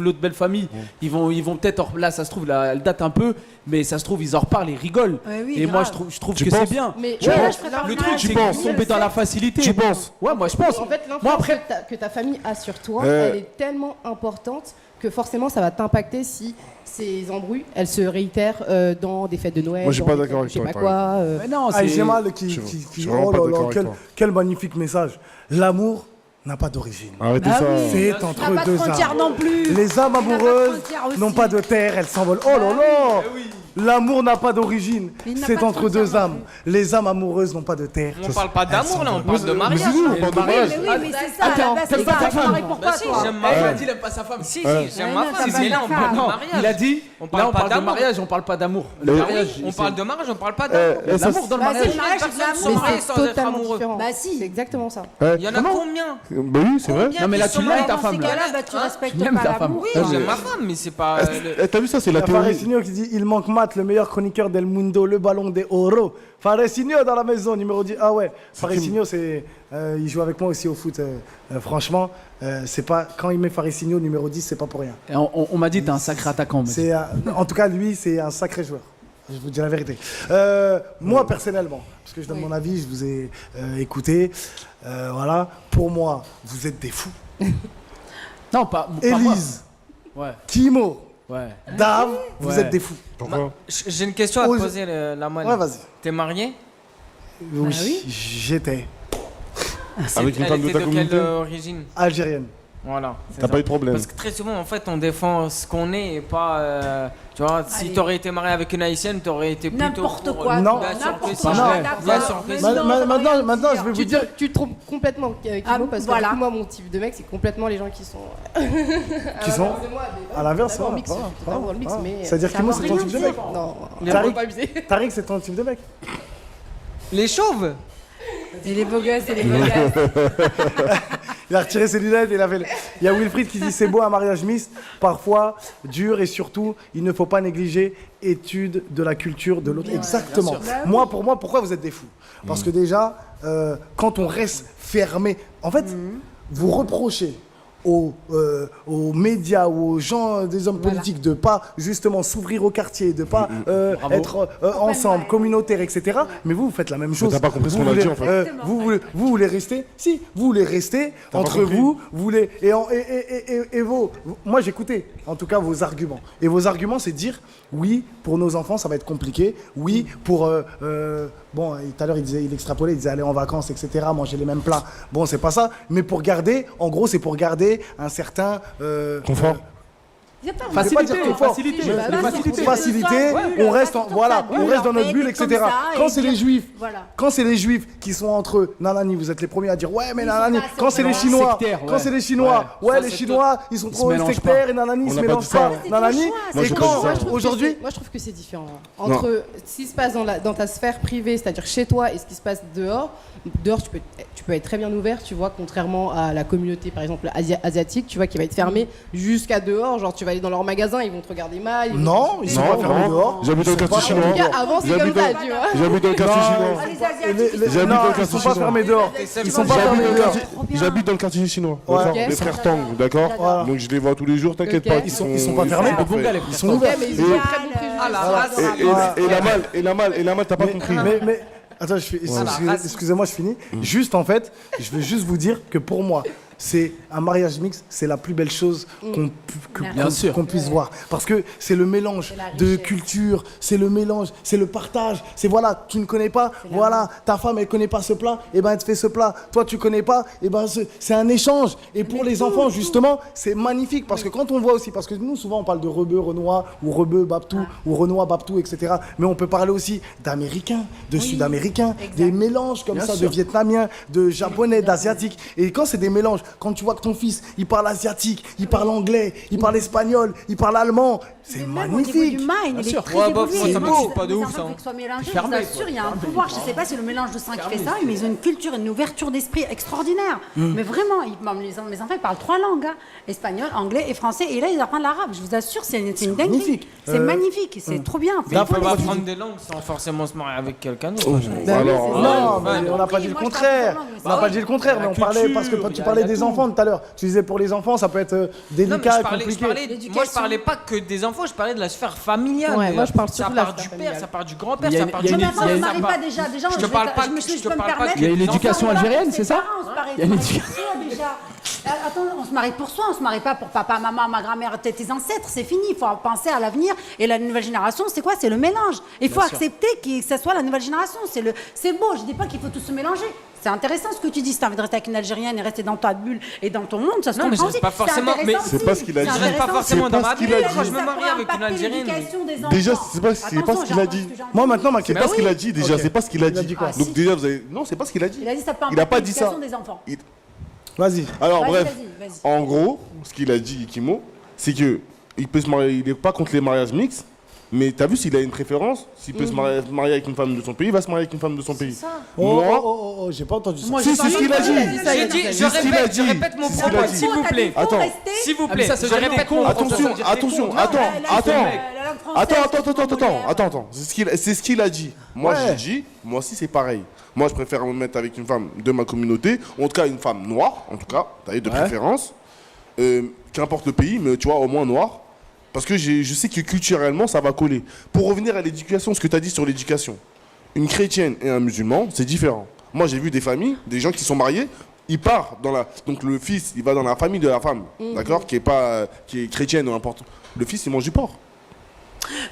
l'autre belle famille. Ils vont peut-être, là, ça se trouve, elle date un peu, mais ça se trouve, ils en reparlent, ils rigolent. Ouais, oui, Et moi, grave. je trouve Tu que penses c'est bien. Mais Tu ouais, penses je préfère Le le truc, mariage. c'est Tu qu'ils penses sont tombés dans la facilité. Tu penses Ouais, moi, je pense. En fait, Moi, l'influence après. que ta famille a sur toi, elle est tellement importante que forcément, ça va t'impacter si ces embrouilles, elles se réitèrent dans des fêtes de Noël. Moi, je suis dans pas des d'accord fêtes, avec je sais toi, pas quoi. Mais non, Ah, c'est. Gemal Je suis qui vraiment oh pas là d'accord là, avec toi. quel magnifique message. L'amour n'a pas d'origine. Arrêtez Ah ça. oui. C'est Il entre n'a pas de deux frontières âmes. non plus. Les âmes Il n'a pas de amoureuses frontières aussi. n'ont pas de terre, elles s'envolent. Oh là là. L'amour n'a pas d'origine. Mais il n'a C'est pas de entre deux frontières non âmes. Les âmes amoureuses n'ont pas de terre. On parle pas d'amour là, on parle de Mais mariage. c'est nous, on parle de mariage. Mais oui, mais c'est ça. Attends, là, t'aimes c'est pas ça. ta Tu te maries femme? pourquoi, Bah si, toi j'aime ma Il a femme. dit, il aime pas sa femme. Si, Ouais. j'aime Mais ma non, femme, t'as mais pas là de on parle de femme. mariage. Il a dit, On parle là, on pas parle de d'amour. mariage, on parle pas d'amour. Mais Le oui, mariage, On parle de mariage, on parle pas Eh, d'amour. eh, ça, l'amour dans le Bah, mariage. c'est le mariage, c'est de Personne l'amour. se marie Mais sans c'est être totalement amoureux. différent. Bah si. C'est exactement ça. Il y en a combien? Bah oui, c'est vrai. Non, mais là, Combien tu qui l'aimes, sont ta mariés femme. Dans ce cas-là, bah, tu respectes Tu l'aimes, pas ta femme. l'amour. Oui, j'aime ma femme, mais c'est pas. T'as vu ça, c'est la théorie. Faresigno qui dit il manque Matt, le meilleur chroniqueur del mundo, le ballon des oro. Faresigno dans la maison, numéro 10. Ah ouais, Faresigno, c'est, il joue avec moi aussi au foot. Franchement, c'est pas, quand il met Faresigno numéro 10, c'est pas pour rien. Et on m'a dit, t'es un sacré attaquant. on m'a dit. C'est, en tout cas, lui, c'est un sacré joueur. Je vous dis la vérité. Moi, personnellement, parce que je donne mon avis, je vous ai écouté. Voilà, pour moi, vous êtes des fous. Non, pas moi. Élise, Ouais. Timo, Ouais. Dave, vous Ouais. êtes des fous. Pourquoi J'ai une question à te poser, la moine. Ouais, vas-y. T'es marié? Oui, j'étais. Avec une femme de ta quelle communauté origine? Algérienne. Voilà. c'est T'as ça. pas eu de problème. Parce que très souvent, en fait, on défend ce qu'on est et pas. Tu vois, si t'aurais été marié avec une haïtienne, t'aurais été plutôt. N'importe pour, quoi. Non. bien sûr que N'importe si. quoi. Bien sûr que si. Maintenant, je vais vous dire. Tu te trompes complètement, Kimo, Ah, parce que voilà. du coup, moi, mon type de mec, c'est complètement les gens qui sont. Qui sont à l'inverse, D'accord, ouais, mix, voilà, je suis totalement dans le mix, mais. C'est-à-dire ça que moi, veut c'est ton rien type de dire. mec. Non, Les on va pas abuser. Tariq, c'est ton type de mec. Les chauves? Et les beaux gosses et les beaux gosses. Il a retiré ses lunettes et il a fait. Il y a Wilfried qui dit c'est beau un mariage mixte, parfois dur et surtout il ne faut pas négliger étude de la culture de l'autre. Exactement. Moi, pour moi, pourquoi vous êtes des fous? Parce que déjà, quand on reste fermé, en fait, vous reprochez aux médias ou aux gens, des hommes politiques de pas justement s'ouvrir au quartier, de pas être ensemble, communautaire, etc. Mais vous faites la même chose. t'as pas compris ce Vous qu'on a voulez- dit, en fait. vous voulez rester. Si, vous voulez rester T'as pas entre compris. vous voulez et moi j'écoutais en tout cas vos arguments et vos arguments c'est de dire oui pour nos enfants ça va être compliqué, oui pour bon tout à l'heure il extrapolait, il disait aller en vacances etc, manger les mêmes plats, bon c'est pas ça, mais pour garder en gros c'est pour garder un certain confort. Facilité, on reste voilà, on reste dans notre bulle, etc. Quand c'est les juifs, quand c'est les juifs qui sont entre eux, nanani, vous êtes les premiers à dire ouais mais nanani. Quand c'est les chinois, quand c'est les chinois, ouais les chinois, ils sont trop sectaires et nanani, ils se mélangent pas, nanani. Et quand aujourd'hui, moi je trouve que c'est différent entre ce qui se passe dans ta sphère privée, c'est-à-dire chez toi, et ce qui se passe dehors. Dehors, tu peux être très bien ouvert, tu vois, contrairement à la communauté, par exemple, asiatique, tu vois, qui va être fermée jusqu'à dehors. Genre, tu vas aller dans leur magasin, ils vont te regarder mal. Non, ils sont pas fermés dehors. J'habite dans le quartier chinois. En tout cas, avant, c'est comme ça, tu vois. J'habite dans le quartier chinois. Ils sont pas fermés dehors. Ils sont pas fermés dehors. J'habite dans le quartier chinois. D'accord. Les frères Tang, d'accord. Donc je les vois tous les jours, t'inquiète pas. Ils sont pas fermés. Ils sont ouverts. Mais ils ont très bon préjugé. Et la mal, t'as pas compris. Mais attends, excusez-moi, je finis. Juste en fait, je vais juste vous dire que pour moi, c'est un mariage mixte, c'est la plus belle chose qu'on puisse voir. Parce que c'est le mélange de culture, c'est le mélange, c'est le partage. C'est voilà, tu ne connais pas, voilà, ta femme elle connaît pas ce plat, et ben elle te fait ce plat. Toi tu connais pas, et ben c'est un échange. Et pour les enfants justement, c'est magnifique parce que quand on voit aussi, parce que nous souvent on parle de rebeu, renois ou rebeu, baptou ou renois, baptou, etc. Mais on peut parler aussi d'américains, de sud-américains, des mélanges comme ça, de vietnamiens, de japonais, d'asiatiques. Et quand c'est des mélanges, quand tu vois que ton fils, il parle asiatique, il parle anglais, il parle espagnol, il parle allemand, c'est magnifique. Au niveau du mind, il est très évolué. ça m'excite pas de ouf, Les ça. enfants, qu'ils soient mélangés, je vous assure, il y a un pouvoir. Je sais pas si c'est le mélange de sang qui fait ça, mais ils ont une culture, une ouverture d'esprit extraordinaire. Mais vraiment, mes enfants, ils parlent 3 langues, hein. Espagnol, anglais et français. Et là, ils apprennent l'arabe. Je vous assure, c'est une dinguerie. magnifique. C'est magnifique, c'est trop bien. Mais il faut pas apprendre des langues sans forcément se marier avec quelqu'un d'autre. Non, mais on n'a pas dit le contraire. On n'a pas dit le contraire, mais on parlait parce que tu parlais des enfants tout à l'heure. Tu disais pour les enfants, ça peut être délicat, compliqué. Moi, je parlais pas que des enfants, je parlais de la sphère familiale. Ouais, moi, je parle ça surtout de la part du sphère père, familiale. ça part du grand-père, Il y a ça une- part il y du a une- Mais attends, on ne marie pas déjà. Je te parle pas je que peux me permettre. Il y a une éducation algérienne, c'est ça? Il y a une éducation déjà. Attends, on se marie pour soi, on se marie pas pour papa, maman, ma grand-mère, tes ancêtres, c'est fini. Il faut penser à l'avenir. Et la nouvelle génération, c'est quoi? C'est le mélange. Il faut accepter que ce soit la nouvelle génération. C'est beau, je dis pas qu'il faut tout se mélanger. C'est intéressant ce que tu dis. Si tu as envie de rester avec une Algérienne et rester dans ta bulle et dans ton monde, ça se Non, mais comprend je reste aussi. pas forcément. Mais c'est pas ce qu'il a dit. Je reste pas forcément dans ma bulle. Quand je me marie avec une Algérienne. Déjà, c'est pas ce qu'il a dit. Moi maintenant, ma C'est question. pas ce qu'il a dit déjà, Ok. c'est pas ce qu'il a dit. quoi Donc déjà, vous avez. Non, c'est pas ce qu'il a dit. Il a dit ça peut Il a pas dit ça. des enfants. Vas-y. Alors Vas-y, bref, vas-y. en gros, ce qu'il a dit, Kimo, c'est que il peut se marier, il est pas contre les mariages mixtes, mais t'as vu s'il a une préférence, s'il peut se marier avec une femme de son pays, il va se marier avec une femme de son pays. Oh, j'ai pas entendu ça. Si, c'est ce qu'il a dit. J'ai dit, je répète mon propos, s'il vous plaît. Attends. S'il vous plaît, ça, c'est je répète mon propos. Attention, attends. C'est ce qu'il a dit. Moi, j'ai dit, moi aussi, c'est pareil. Moi, je préfère me mettre avec une femme de ma communauté, en tout cas une femme noire, en tout cas, t'as eu de préférence, qu'importe le pays, mais tu vois, au moins noire, parce que je sais que culturellement, ça va coller. Pour revenir à l'éducation, ce que tu as dit sur l'éducation, une chrétienne et un musulman, c'est différent. Moi, j'ai vu des familles, des gens qui sont mariés, ils partent dans la... Donc le fils, il va dans la famille de la femme, d'accord, qui est chrétienne ou n'importe. le fils il mange du porc.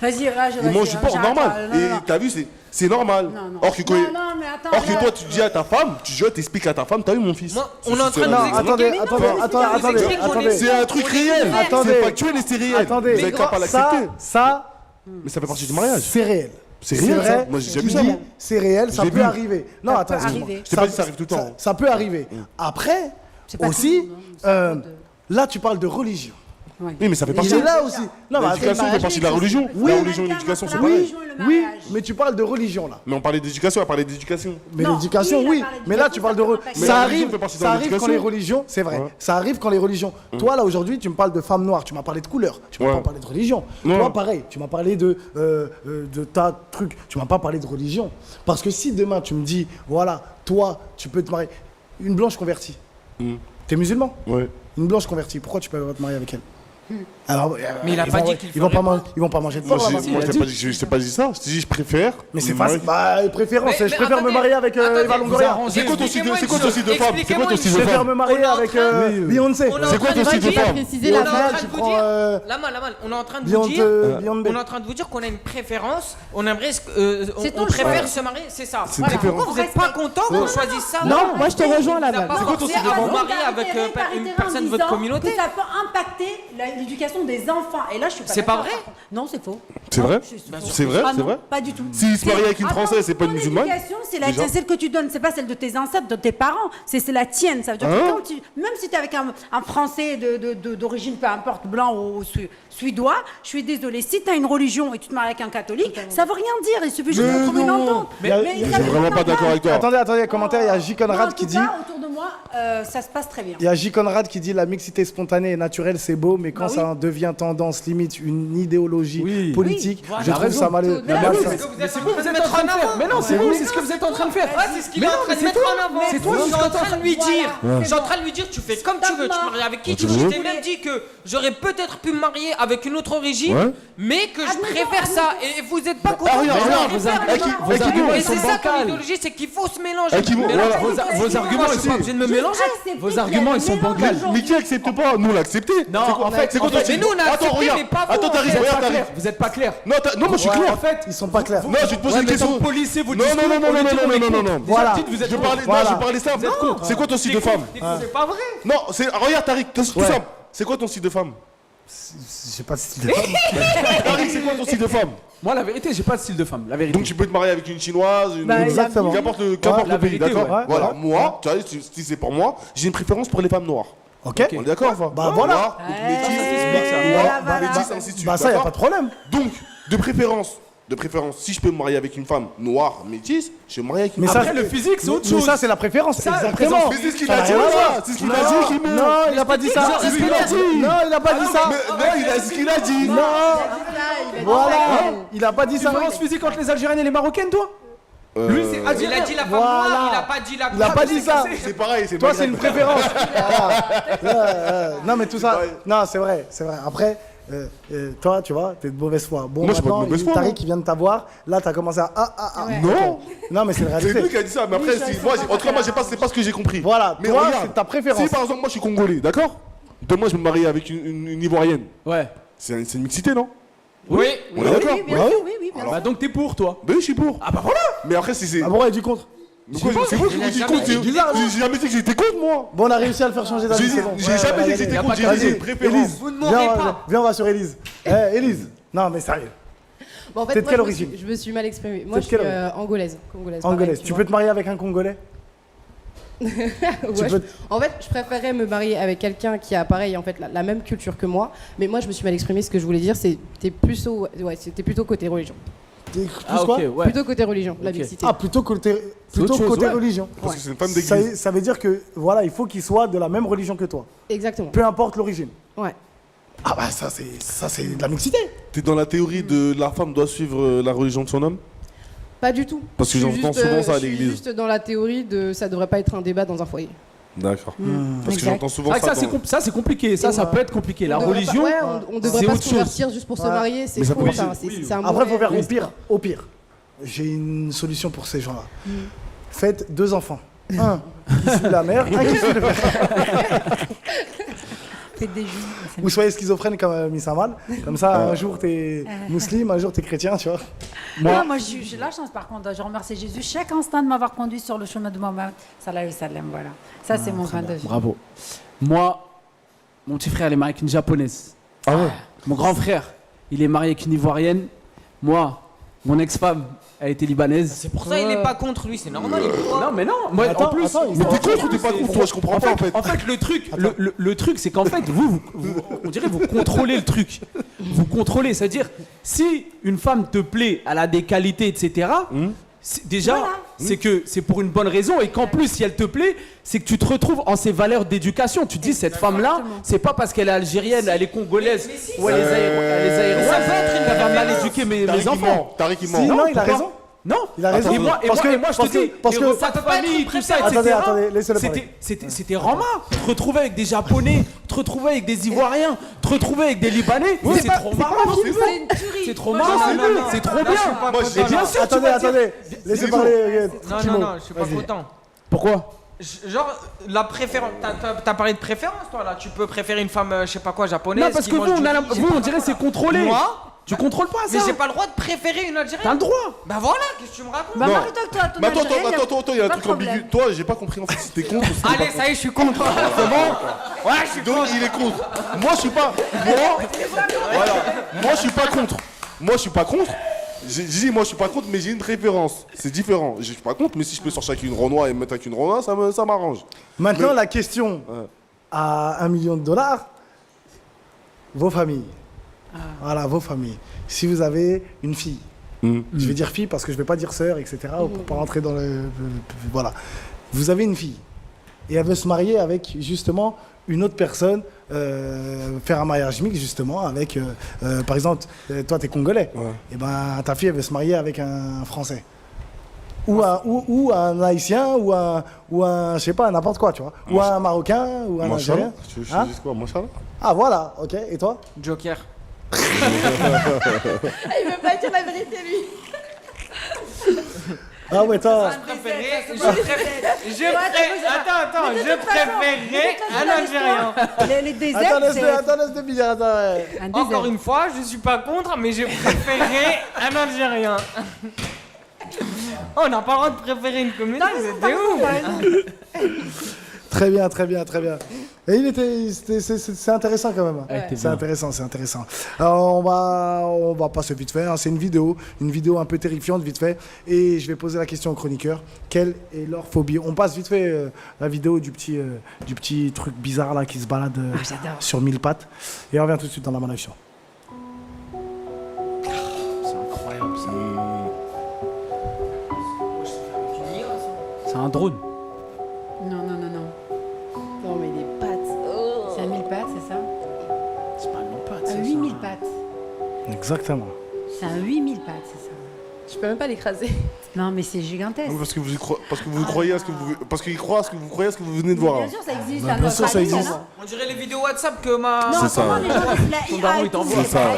Vas-y, rage. Il mange du porc normal. Et t'as vu, c'est normal. Or que toi, tu dis à ta femme, tu t'expliques à ta femme, t'as vu mon fils. On est en train de vous expliquer. Attendez. C'est un truc réel. C'est factuel et c'est réel. Attendez. Vous avez qu'à pas l'accepter. Ça. Mais ça fait partie du mariage. C'est réel. C'est réel, vrai. ça. Moi, j'ai jamais vu ça. moi. C'est réel, ça J'ai peut vu. arriver. Non, attends, excuse-moi. Je t'ai pas dit ça arrive tout le temps. Ça peut arriver. Après, aussi, là, tu parles de religion. Oui, mais ça fait partie. Il est là aussi. Non, mais l'éducation fait partie de la religion. Oui. La religion et l'éducation, c'est pareil. Oui, mais tu parles de religion là. Mais on parlait d'éducation, on parlait d'éducation. Mais l'éducation, oui. Mais là, tu parles de religion. Ça arrive quand les religions, c'est vrai. Ça arrive quand les religions. Toi, là, aujourd'hui, tu me parles de femme noire, tu m'as parlé de couleur, tu m'as pas parlé de religion. Toi, pareil, tu m'as parlé de ta truc, tu m'as pas parlé de religion. Parce que si demain, tu me dis, voilà, toi, tu peux te marier. Une blanche convertie. T'es musulman? Ouais. Une blanche convertie, pourquoi tu peux te marier avec elle? Alors, mais il a pas dit qu'ils vont pas manger de porc. Moi, je t'ai pas dit ça. Je t'ai dit, je préfère. Mais c'est facile. Bah, préférence. Je préfère me marier avec Eva Longoria. C'est quoi ton style de femme? C'est quoi ton style de Je préfère femme? me marier avec Beyoncé. C'est quoi ton style de femme? On est en train de vous dire. On est en train de vous dire qu'on a une préférence. On aimerait. On préfère se marier. C'est ça. Pourquoi vous n'êtes pas content qu'on choisisse ça? Non, moi je te rejoins là-bas. C'est quoi ton style de femme? Marier avec une personne de votre communauté. Ça peut impacter l'éducation des enfants. Et là, je suis pas. C'est pas vrai? Non, c'est faux. C'est vrai? C'est vrai? Ah C'est non, vrai? pas du tout. S'il se marie avec une Française, c'est pas une musulmane? L'éducation, c'est celle que tu donnes, c'est pas celle de tes ancêtres, de tes parents, c'est la tienne. Ça veut dire que quand même si tu es avec un Français d'origine, peu importe, blanc ou suédois, je suis désolée, si tu as une religion et tu te maries avec un catholique, ça veut rien dire, il suffit juste de trouver une entente. Je suis vraiment pas d'accord avec toi. Attendez, commentaire, il y a J. Conrad qui dit. Autour de moi, ça se passe très bien. Il y a J. Conrad qui dit la mixité spontanée et naturelle, c'est beau, mais quand ça devient tendance, limite une idéologie politique, je trouve ça malheureux. Mais c'est vous que vous êtes en train de faire. Mais non, c'est vous, c'est ce que vous êtes en train de faire. C'est ce qu'il est en train de mettre en avant. C'est toi, je suis en train de lui dire. Je suis en train de lui dire, tu fais comme tu veux, tu te maries avec qui tu veux. Je t'ai même dit que j'aurais peut-être pu me marier avec une autre origine, mais que je préfère ça. Et vous n'êtes pas content. Et c'est ça ton idéologie, c'est qu'il faut se mélanger. Vos arguments, ils sont pas obligés de me mélanger. Vos arguments, ils sont bancals. Mais qui accepte pas? Nous, on l'a accepté. Non, en fait, c'est quoi ton style? Mais nous, on a accepté, mais pas vous. Attends, t'arrives. Vous êtes pas clair. Non, moi je suis clair. En fait, ils sont pas clairs. Non, je vais te poser une question. Polissez vos Non. Voilà. Je parlais ça. C'est quoi ton style de femme? C'est pas vrai. Non, regarde Tariq, tout simple. C'est quoi ton style de femme? J'ai pas de style de femme. Tariq, c'est quoi ton style de femme? Moi, la vérité, j'ai pas de style de femme. La vérité. Donc tu peux te marier avec une chinoise, exactement. Qu'importe le pays, d'accord? Voilà. Ouais. Moi, tu vois, si c'est pour moi, j'ai une préférence pour les femmes noires. Ok. On est d'accord, enfin. Bah voilà. Métis, ainsi de suite. Bah ça, y a pas de problème. Donc, de préférence, si je peux me marier avec une femme noire, métisse, je vais me marier avec une femme. Après, le physique, c'est autre chose. Mais ça, c'est la préférence. Exactement. Mais c'est ce qu'il a dit, c'est ce qu'il a dit. Non, il a pas dit ça. C'est ce qu'il a dit. Non, il a pas dit ça. Non, il a ce qu'il a dit. Non. Voilà. Il a pas dit ça. Différence physique entre les Algériennes et les Marocaines, toi? Lui, c'est Il a dit la femme noire, il a pas dit la Il a pas dit ça. C'est pareil, c'est Toi, c'est une préférence. Non, mais tout ça. Non, c'est vrai. Après. Toi, tu vois, t'es de mauvaise foi. Bon, moi, je suis pas de maintenant, mauvaise foi. Tariq qui vient de t'avoir, là, t'as commencé à Non. Non, mais c'est la réalité. C'est lui qui a dit ça, mais après, en tout cas, moi, c'est pas ce que j'ai compris. Voilà, mais toi, regarde, c'est ta préférence. Si par exemple, moi, je suis congolais, d'accord? Demain, je me marie avec une ivoirienne. Ouais. C'est une mixité, non? Oui. On est d'accord? Oui, Bah donc t'es pour, toi? Ben oui, je suis pour. Ah bah voilà. Mais après, c'est. Ah bon, elle dit contre. C'est vous qui me dites contre. J'ai jamais dit que j'étais contre, moi. Bon, on a réussi à le faire changer d'avis, c'est bon. J'ai jamais dit que j'étais contre, j'ai dit une préférence. Vous ne m'aurez pas. Viens, on va sur Élise. Élise. Non, mais sérieux. Bon, en fait, T'es de quelle origine? Je me suis mal exprimée. Moi, je suis angolaise. Angolaise. Tu peux te marier avec un Congolais? En fait, je préférerais me marier avec quelqu'un qui a pareil en fait la même culture que moi, mais moi je me suis mal exprimée. Ce que je voulais dire, c'était plutôt côté religion. Plutôt côté religion, la mixité. Ah, plutôt côté religion. Parce que c'est une femme d'église. Ça veut dire que voilà, il faut qu'il soit de la même religion que toi. Exactement. Peu importe l'origine. Ouais. Ah bah ça c'est de la mixité. T'es dans la théorie de la femme doit suivre la religion de son homme? Pas du tout. Parce que j'entends souvent ça à l'église. Je suis juste dans la théorie de ça devrait pas être un débat dans un foyer. D'accord. Parce que j'entends souvent ça. Ça c'est compliqué. Ça peut être compliqué. La religion, on devrait pas se convertir juste pour se marier. C'est faux. Après, il faut faire au pire. J'ai une solution pour ces gens-là. Faites 2 enfants. Un qui suit la mère, un qui suit le père. Faites des jeux. Ou soyez schizophrène comme Miss Amal. Comme ça, un jour t'es musulman, un jour t'es chrétien, tu vois. Moi, j'ai la chance par contre. Je remercie Jésus chaque instant de m'avoir conduit sur le chemin de Mohammed. Salam salam, voilà. Ça, c'est mon point de vue. Bravo. Moi, mon petit frère, il est marié avec une japonaise. Ah ouais. Mon grand frère, il est marié avec une ivoirienne. Moi, mon ex-femme, elle était libanaise. C'est pour ça qu'il n'est pas contre lui, c'est normal. Non, mais non. Moi, en plus, mais t'es contre ou t'es pas contre? Toi, je comprends pas en fait. En fait, le truc, c'est qu'en fait, on dirait vous contrôlez le truc. Vous contrôlez, c'est-à-dire, si une femme te plaît, elle a des qualités, etc. Déjà, c'est que c'est pour une bonne raison et qu'en plus, si elle te plaît, c'est que tu te retrouves en ses valeurs d'éducation. Tu te dis, cette femme-là, c'est pas parce qu'elle est algérienne, elle est congolaise ou elle est aéroïenne. Ça peut être une va mal éduquer mes enfants. Tariq, il ment. Si, non, il a raison. Non, il a raison. Et moi, je te dis, parce que sa famille, tout ça, etc. Attendez, laissez-le parler. C'était Rama. Te retrouver avec des Japonais, te retrouver avec des Ivoiriens, te retrouver avec des Libanais, c'est trop marrant. C'est trop marrant, c'est trop bien. Et bien sûr, attendez, laissez parler. Non, je suis pas content. Pourquoi? Genre, la préférence. T'as parlé de préférence, toi, là. Tu peux préférer une femme, je sais pas quoi, japonaise. Non, parce que vous, on dirait c'est contrôlé. Moi? Tu contrôles pas ça. Mais j'ai pas le droit de préférer une Algérienne. T'as le droit. Bah voilà, qu'est-ce que tu me racontes? Bah, marie-toi avec toi, ton Algérienne, attends, il y a un truc ambigu. Toi, j'ai pas compris en fait si t'es contre ou si t'es Allez, ça y est, je suis contre. C'est bon? Ouais, je suis Donc contre. il est contre. Moi, je suis pas. Voilà. Moi, je suis pas contre. Moi, je suis pas contre. J'ai dit, moi, je suis pas contre, mais j'ai une préférence. C'est différent. Je suis pas contre, mais si je peux sortir avec une Renoir et me mettre avec une Renoir, ça m'arrange. Maintenant, la question à $1 million. Vos familles. Voilà, vos familles. Si vous avez une fille, je vais dire fille parce que je vais pas dire sœur, etc. Pour pas rentrer dans le. Voilà. Vous avez une fille et elle veut se marier avec justement une autre personne, faire un mariage mixte justement avec, par exemple, toi t'es congolais, et ben ta fille elle veut se marier avec un français. Ou un haïtien, ou un je sais pas, n'importe quoi, tu vois. Ou un marocain, ou un algérien. Tu dis quoi, moi ça? Ah voilà, ok. Et toi? Joker. Il veut pas dire la vérité, lui. Ah ouais, toi. Je préférerais un Algérien. Les déserts, Attends, laisse-le finir, attends. Encore une fois, je suis pas contre, mais je préférerais un Algérien. Oh, on n'a pas le droit de préférer une communauté, vous êtes ouf. Très bien. Et c'est intéressant quand même. C'est intéressant. Alors on va passer vite fait. Hein. C'est une vidéo un peu terrifiante vite fait. Et je vais poser la question aux chroniqueurs. Quelle est leur phobie? On passe vite fait la vidéo du petit truc bizarre là qui se balade sur 1000 pattes. Et on revient tout de suite dans la Live Show. C'est incroyable ça. C'est un drone. Non. Non, mais les pattes. Oh. C'est à 1000 pattes, c'est ça? C'est pas 1000 pattes. À 8000 pattes. Exactement. C'est à 8000 pattes, c'est ça? Je peux même pas l'écraser. Non, mais c'est gigantesque. Parce que vous croyez à ce que vous, parce qu'ils croient à ce que vous croyez à ce que vous venez de voir. Bien sûr, ça existe. Bien sûr, ça existe. On dirait les vidéos WhatsApp que ma. Non, C'est ça. comment les gens Ton daron, il t'envoie. C'est ça.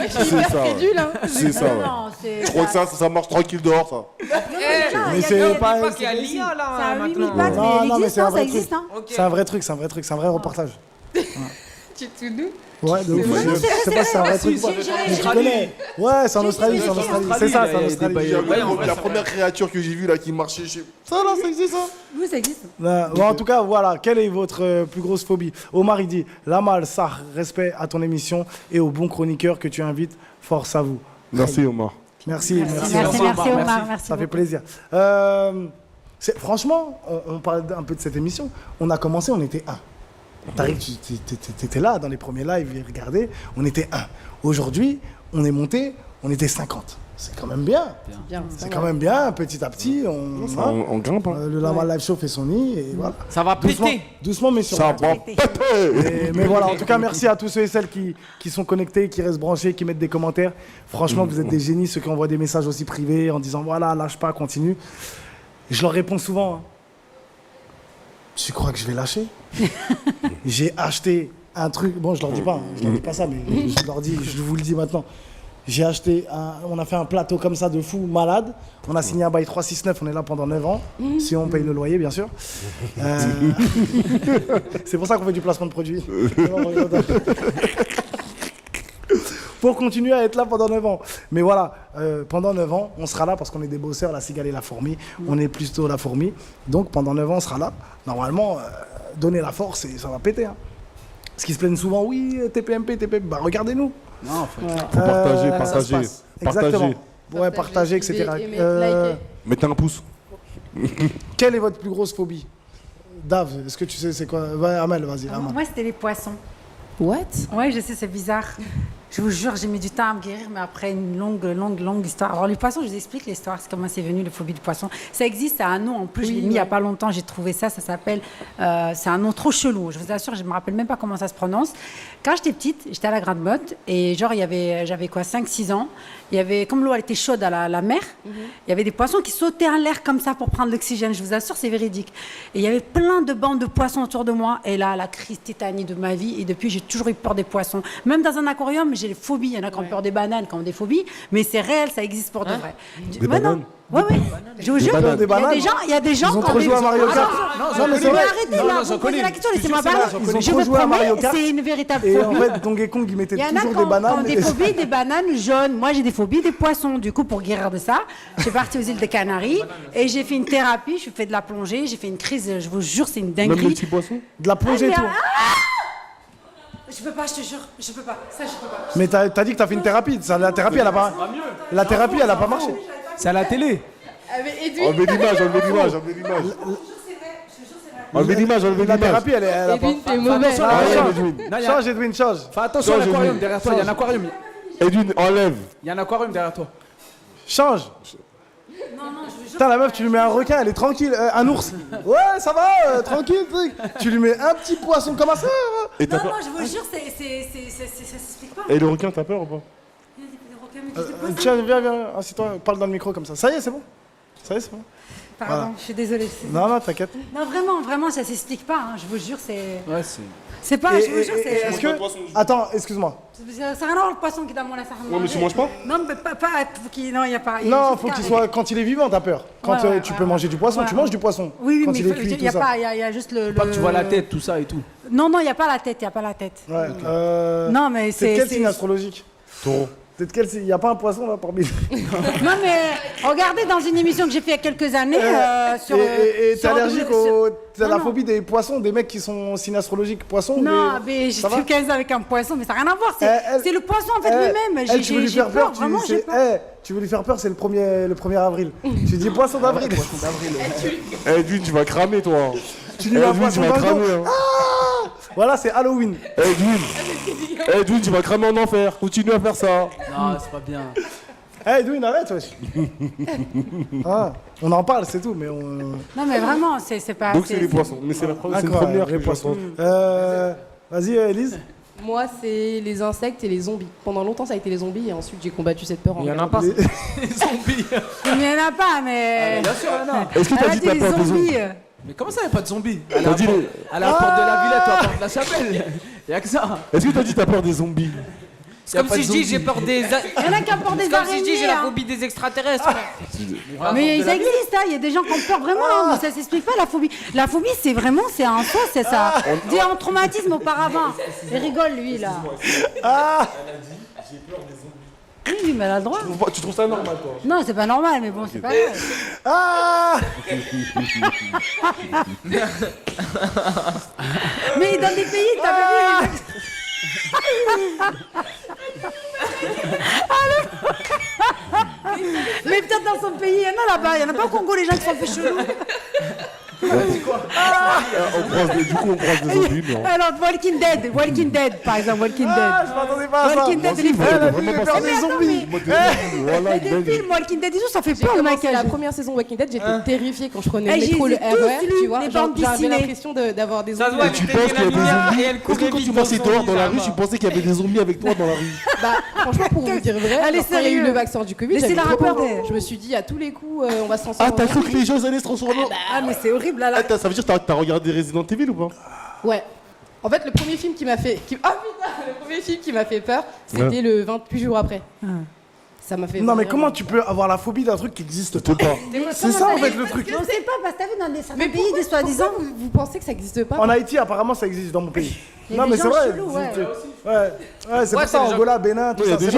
C'est hyper crédule, hein. C'est ça. Non, c'est. Je crois que ça marche tranquille dehors, ça. Mais c'est pas. pas qu'il y a l'IA là. C'est à 8000 maintenant. pattes, Non, mais non, mais elle c'est un existe, ça vrai existe, truc. hein? Ok. C'est un vrai truc, c'est un vrai reportage. Tu te doutes? Ouais, de ouf. vrai, Je sais pas si c'est un vrai truc. Mais tu connais. Ouais, c'est en Australie, c'est en Australie. C'est ça, c'est en Australie. La première créature que j'ai vue là qui marchait chez. Ça là, ça existe ça? Oui, ça existe. Bon, en tout cas, voilà. Quelle est votre plus grosse phobie? Omar, il dit Lamal, Sar, respect à ton émission et aux bons chroniqueurs que tu invites. Force à vous. Merci Omar. Merci Omar. Merci. Ça fait plaisir. Franchement, on parle un peu de cette émission. On a commencé, on était 1. Tariq, tu étais là dans les premiers lives et regardez, on était 1. Aujourd'hui, on est monté, on était 50. C'est quand même bien. C'est quand même bien, petit à petit. On grimpe. Le Lamal Live Show fait son nid et voilà. Ça va péter. Doucement mais sûrement. Ça va péter. Mais voilà, en tout cas, merci à tous ceux et celles qui sont connectés, qui restent branchés, qui mettent des commentaires. Franchement, vous êtes des génies, ceux qui envoient des messages aussi privés en disant voilà, lâche pas, continue. Je leur réponds souvent. Tu crois que je vais lâcher? J'ai acheté un truc. Bon, je leur dis pas ça, mais je vous le dis maintenant. J'ai acheté, on a fait un plateau comme ça de fou, malade. On a signé un bail 369, on est là pendant 9 ans. Si on paye le loyer, bien sûr. C'est pour ça qu'on fait du placement de produits. Pour continuer à être là pendant 9 ans. Mais voilà, pendant 9 ans, on sera là parce qu'on est des bosseurs, la cigale et la fourmi. On est plutôt la fourmi. Donc pendant 9 ans, on sera là. Normalement, donner la force et ça va péter. Hein. Parce qu'ils se plaignent souvent, oui, TPMP. Bah regardez-nous. Non, faut partager. Exactement. Ouais, partager, etc. Mettez un pouce. Quelle est votre plus grosse phobie? Dave, est-ce que tu sais c'est quoi? Amel, vas-y. Moi, c'était les poissons. What? Ouais, je sais, c'est bizarre. Je vous jure, j'ai mis du temps à me guérir, mais après une longue histoire. Alors, les poissons, je vous explique l'histoire, c'est comment c'est venu, la phobie du poisson. Ça existe, ça a un nom, en plus, je l'ai mis il n'y a pas longtemps, j'ai trouvé ça s'appelle... c'est un nom trop chelou, je vous assure, je ne me rappelle même pas comment ça se prononce. Quand j'étais petite, j'étais à la Grande Motte, et genre, j'avais quoi, 5-6 ans, il y avait, comme l'eau elle était chaude à la mer, il y avait des poissons qui sautaient en l'air comme ça pour prendre l'oxygène, je vous assure, c'est véridique. Et il y avait plein de bandes de poissons autour de moi, et là, la crise tétanie de ma vie, et depuis, j'ai toujours eu peur des poissons. Même dans un aquarium, j'ai des phobies, il y en a qui ont peur des bananes, qui ont des phobies, mais c'est réel, ça existe pour de vrai. Des bananes? Ouais. Je vous jure, il y a des gens qui ont trop joué à Mario Kart. Non, mais arrêtez là, vous posez la question, laissez-moi parler. Ils ont trop joué à Mario Kart. C'est une véritable phobie. Et phobie. en fait, Donkey Kong, il mettait toujours des bananes. Il y en a qui ont des phobies des bananes jaunes. Moi, j'ai des phobies des poissons. Du coup, pour guérir de ça, je suis partie aux îles des Canaries et j'ai fait une thérapie, je fais de la plongée, j'ai fait une crise, je vous jure, c'est une dinguerie. Même les petits poissons? De la plongée et tout. Je peux pas, je te jure, je peux pas. Ça, je peux pas. Mais t'as dit que t'as fait une thérapie. La thérapie, elle a pas. La thérapie, elle a pas marché. C'est à la télé. Enlevez l'image. Enlevez l'image. La thérapie, elle a pas. Edwin, t'es mauvais. Change, Edwin, change. Fais attention à l'aquarium derrière toi, il y a un aquarium. Edwin, enlève. Il y a un aquarium derrière toi. Change. Non, je veux Putain, la meuf, tu lui mets un requin, elle est tranquille. Un ours. Ouais, ça va, tranquille, truc. Tu lui mets un petit poisson comme ça. Et non, je vous jure, ça s'explique pas. Et le requin, t'as peur ou pas? Tiens, viens, assieds-toi, parle dans le micro comme ça. Ça y est, c'est bon. Pardon, Voilà. je suis désolée. Non, t'inquiète. Non, vraiment, ça s'explique pas. Hein. Je vous jure, c'est. Ouais, c'est pas. Je vous jure, c'est. Est-ce que. Attends, excuse-moi. Ça n'a rien à voir le poisson qui est dans mon assiette. Ouais, mais tu manges pas? Non, mais pas. Non, il n'y a pas. Non, faut qu'il soit. Quand il est vivant, t'as peur. Quand tu peux manger du poisson, tu manges du poisson. Oui, quand mais il est cuit, il y a juste le. Pas que tu vois la tête, tout ça et tout. Non, il n'y a pas la tête, Ouais. Non, mais c'est. Quel signe astrologique? Taureau. Il n'y a pas un poisson là parmi. Non, mais regardez dans une émission que j'ai fait il y a quelques années. Et t'es allergique t'as la phobie des poissons, des mecs qui sont signes astrologiques poissons? Non, mais j'ai fait 15 ans avec un poisson, mais ça n'a rien à voir. C'est le poisson en fait lui-même. Tu veux lui faire peur, tu veux lui faire peur, c'est le 1er avril. Tu dis poisson d'avril. Edwin, tu vas cramer toi. Tu dis un poisson d'avril. Voilà, c'est Halloween. Edwin, tu vas cramer en enfer. Continue à faire ça. Non, c'est pas bien. Edwin, arrête, wesh. On en parle, c'est tout, mais on. Non, mais vraiment, c'est pas. Donc c'est les poissons. Mais c'est la première les poissons. Vas-y, Elise. Moi, c'est les insectes et les zombies. Pendant longtemps, ça a été les zombies et ensuite j'ai combattu cette peur. Il y en a pas. Les zombies. Il n'y en a pas, mais. Bien sûr, non. Est-ce que t'as dit t'as peur des zombies? Mais comment ça, il n'y a pas de zombies? À la porte de la Villette ou à la porte de la Chapelle. Il n'y a que ça. Est-ce que t'as dit t'as peur des zombies? C'est comme si je dis j'ai peur des. Il y en a qui ont peur des araignées. C'est comme si je dis j'ai la phobie des extraterrestres. Mais ils existent, il y a des gens qui ont peur vraiment, mais ça s'explique pas la phobie. La phobie, c'est vraiment, c'est un soi, c'est ça. Dit un traumatisme auparavant. Il rigole lui là. Elle a dit j'ai peur des zombies. Oui, mais elle a le droit. Tu trouves ça normal, toi? Non, c'est pas normal, mais bon, c'est pas grave. Mais dans des pays, t'as pas vu. Mais peut-être dans son pays, il y en a là-bas. Il y en a pas au Congo, les gens qui sont fait chelous. Du coup, on croise des zombies, mais alors, Walking Dead, par exemple, Walking Dead. Je m'attendais pas à ça. Walking Dead, les vraiment peur des zombies. Voilà, des films, Walking Dead et tout, ça fait peur, le mec. La première saison Walking Dead, j'étais terrifiée quand je prenais le métro, le RER, tu vois. J'avais l'impression d'avoir des zombies. Tu penses qu'il y a des zombies? Est-ce que quand tu passais dehors dans la rue, tu pensais qu'il y avait des zombies avec toi dans la rue? Bah, franchement, pour vous dire vrai, quand il y a eu le vaccin du Covid, j'avais trop peur. Je me suis dit, à tous les coups, on va se transformer. Ah, t'as cru que les gens allaient se transformer? Ah, mais c'est horrible là. Ça veut dire que t'as regardé Resident Evil ou pas? Ouais. En fait, le premier film qui m'a fait... le premier film qui m'a fait peur, c'était le 28 jours après. Ça m'a fait... Non, mais comment tu peux avoir la phobie d'un truc qui n'existe pas? C'est ça, en fait, le truc. On sait pas, parce que t'as vu dans certains pays, pourquoi des soi-disant... vous pensez que ça n'existe pas? En Haïti, apparemment, ça existe dans mon pays. Il y a Non, des mais c'est gens vrai. chelous, ouais. C'est pour ça, Angola, Bénin, tout ça. Il y a des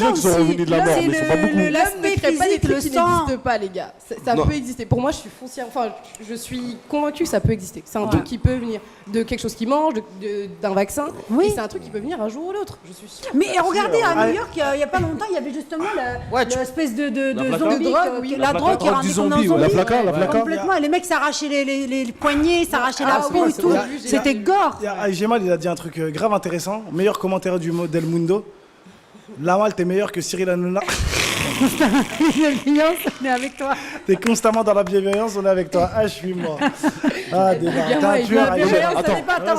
gens qui sont revenus de la mort, mais ils sont pas beaucoup. L'aspect physique, le qui sang. n'existe pas, les gars. Ça peut exister. Pour moi, je suis foncière. Enfin, je suis convaincue que ça peut exister. C'est un truc qui peut venir de quelque chose qui mange, d'un vaccin. Oui. Et c'est un truc qui peut venir un jour ou l'autre. Je suis sûre. Mais regardez, à New York, il y a pas longtemps, il y avait justement l'espèce de zombie, la drogue qui rendait comme un zombie. La placa. Complètement. Et les mecs s'arrachaient les poignets, s'arrachaient la peau et tout. C'était gore. Gemal, il a dit un truc grave intéressant. Meilleur commentaire du modèle Mundo. Lamal, t'es meilleur que Cyril Hanouna. Bienveillance, on est avec toi. T'es constamment dans la bienveillance, on est avec toi. Ah, je suis mort. Ah, t'es un tueur. Attends,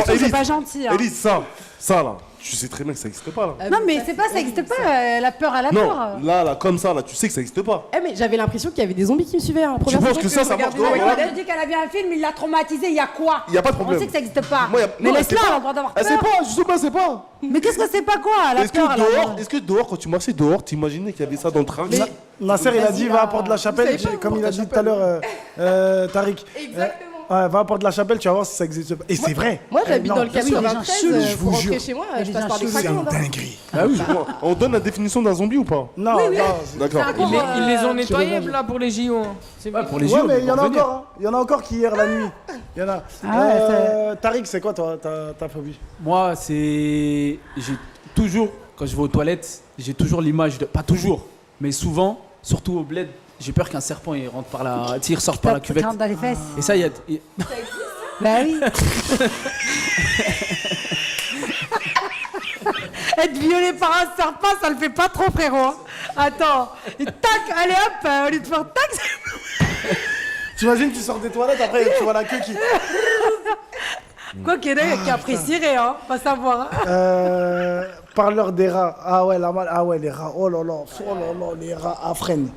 c'est pas gentil. Élise, ça là, tu sais très bien que ça n'existe pas là. Non, mais c'est pas, ça existe pas. La peur à la peur. Non, là, comme ça, là, tu sais que ça n'existe pas. Mais j'avais l'impression qu'il y avait des zombies qui me suivaient. Tu penses que ça marche pas? Elle dit qu'elle a vu un film, il l'a traumatisé, il y a quoi? Il y a pas de problème. On sait que ça n'existe pas. Moi, mais laisse-la, on a le droit d'avoir peur. Elle sait pas, justement, c'est pas. Mais qu'est-ce que c'est pas quoi? La peur, Est-ce que dehors, quand tu marchais dehors, t'imaginais qu'il y avait ça dans le train? Nasser, il a dit va à Porte de la Chapelle, comme il a dit tout à l'heure, Tariq. Exactement. Ouais, va à Porte de la Chapelle, tu vas voir si ça existe pas. Et c'est vrai. Moi, j'habite dans le 93, je vous pour jure. rentrer chez moi, je passe par des C'est craquants. une dinguerie. Ah oui, on donne la définition d'un zombie ou pas? Non, d'accord. Ils les ont nettoyés là pour les JO. C'est vrai, pour les Ouais, JO. mais il y en a encore. Il y en a encore qui hier la nuit. Il y en a. Tariq, c'est quoi ta phobie? Moi, j'ai toujours, quand je vais aux toilettes, j'ai toujours l'image de. Pas toujours, mais souvent, surtout au bled, j'ai peur qu'un serpent il rentre par la. Il ressorte par la cuvette. Dans les fesses. Et ça, il y a. Bah oui. Être violé par un serpent, ça le fait pas trop, frérot. Attends. Et tac, allez hop, au lieu de faire tac. T'imagines, tu sors des toilettes, après tu vois la queue qui. Quoi qu'il y en ait qui apprécierait, hein, pas savoir. Parleur des rats. Ah ouais, les rats. Oh là là, les rats à freine.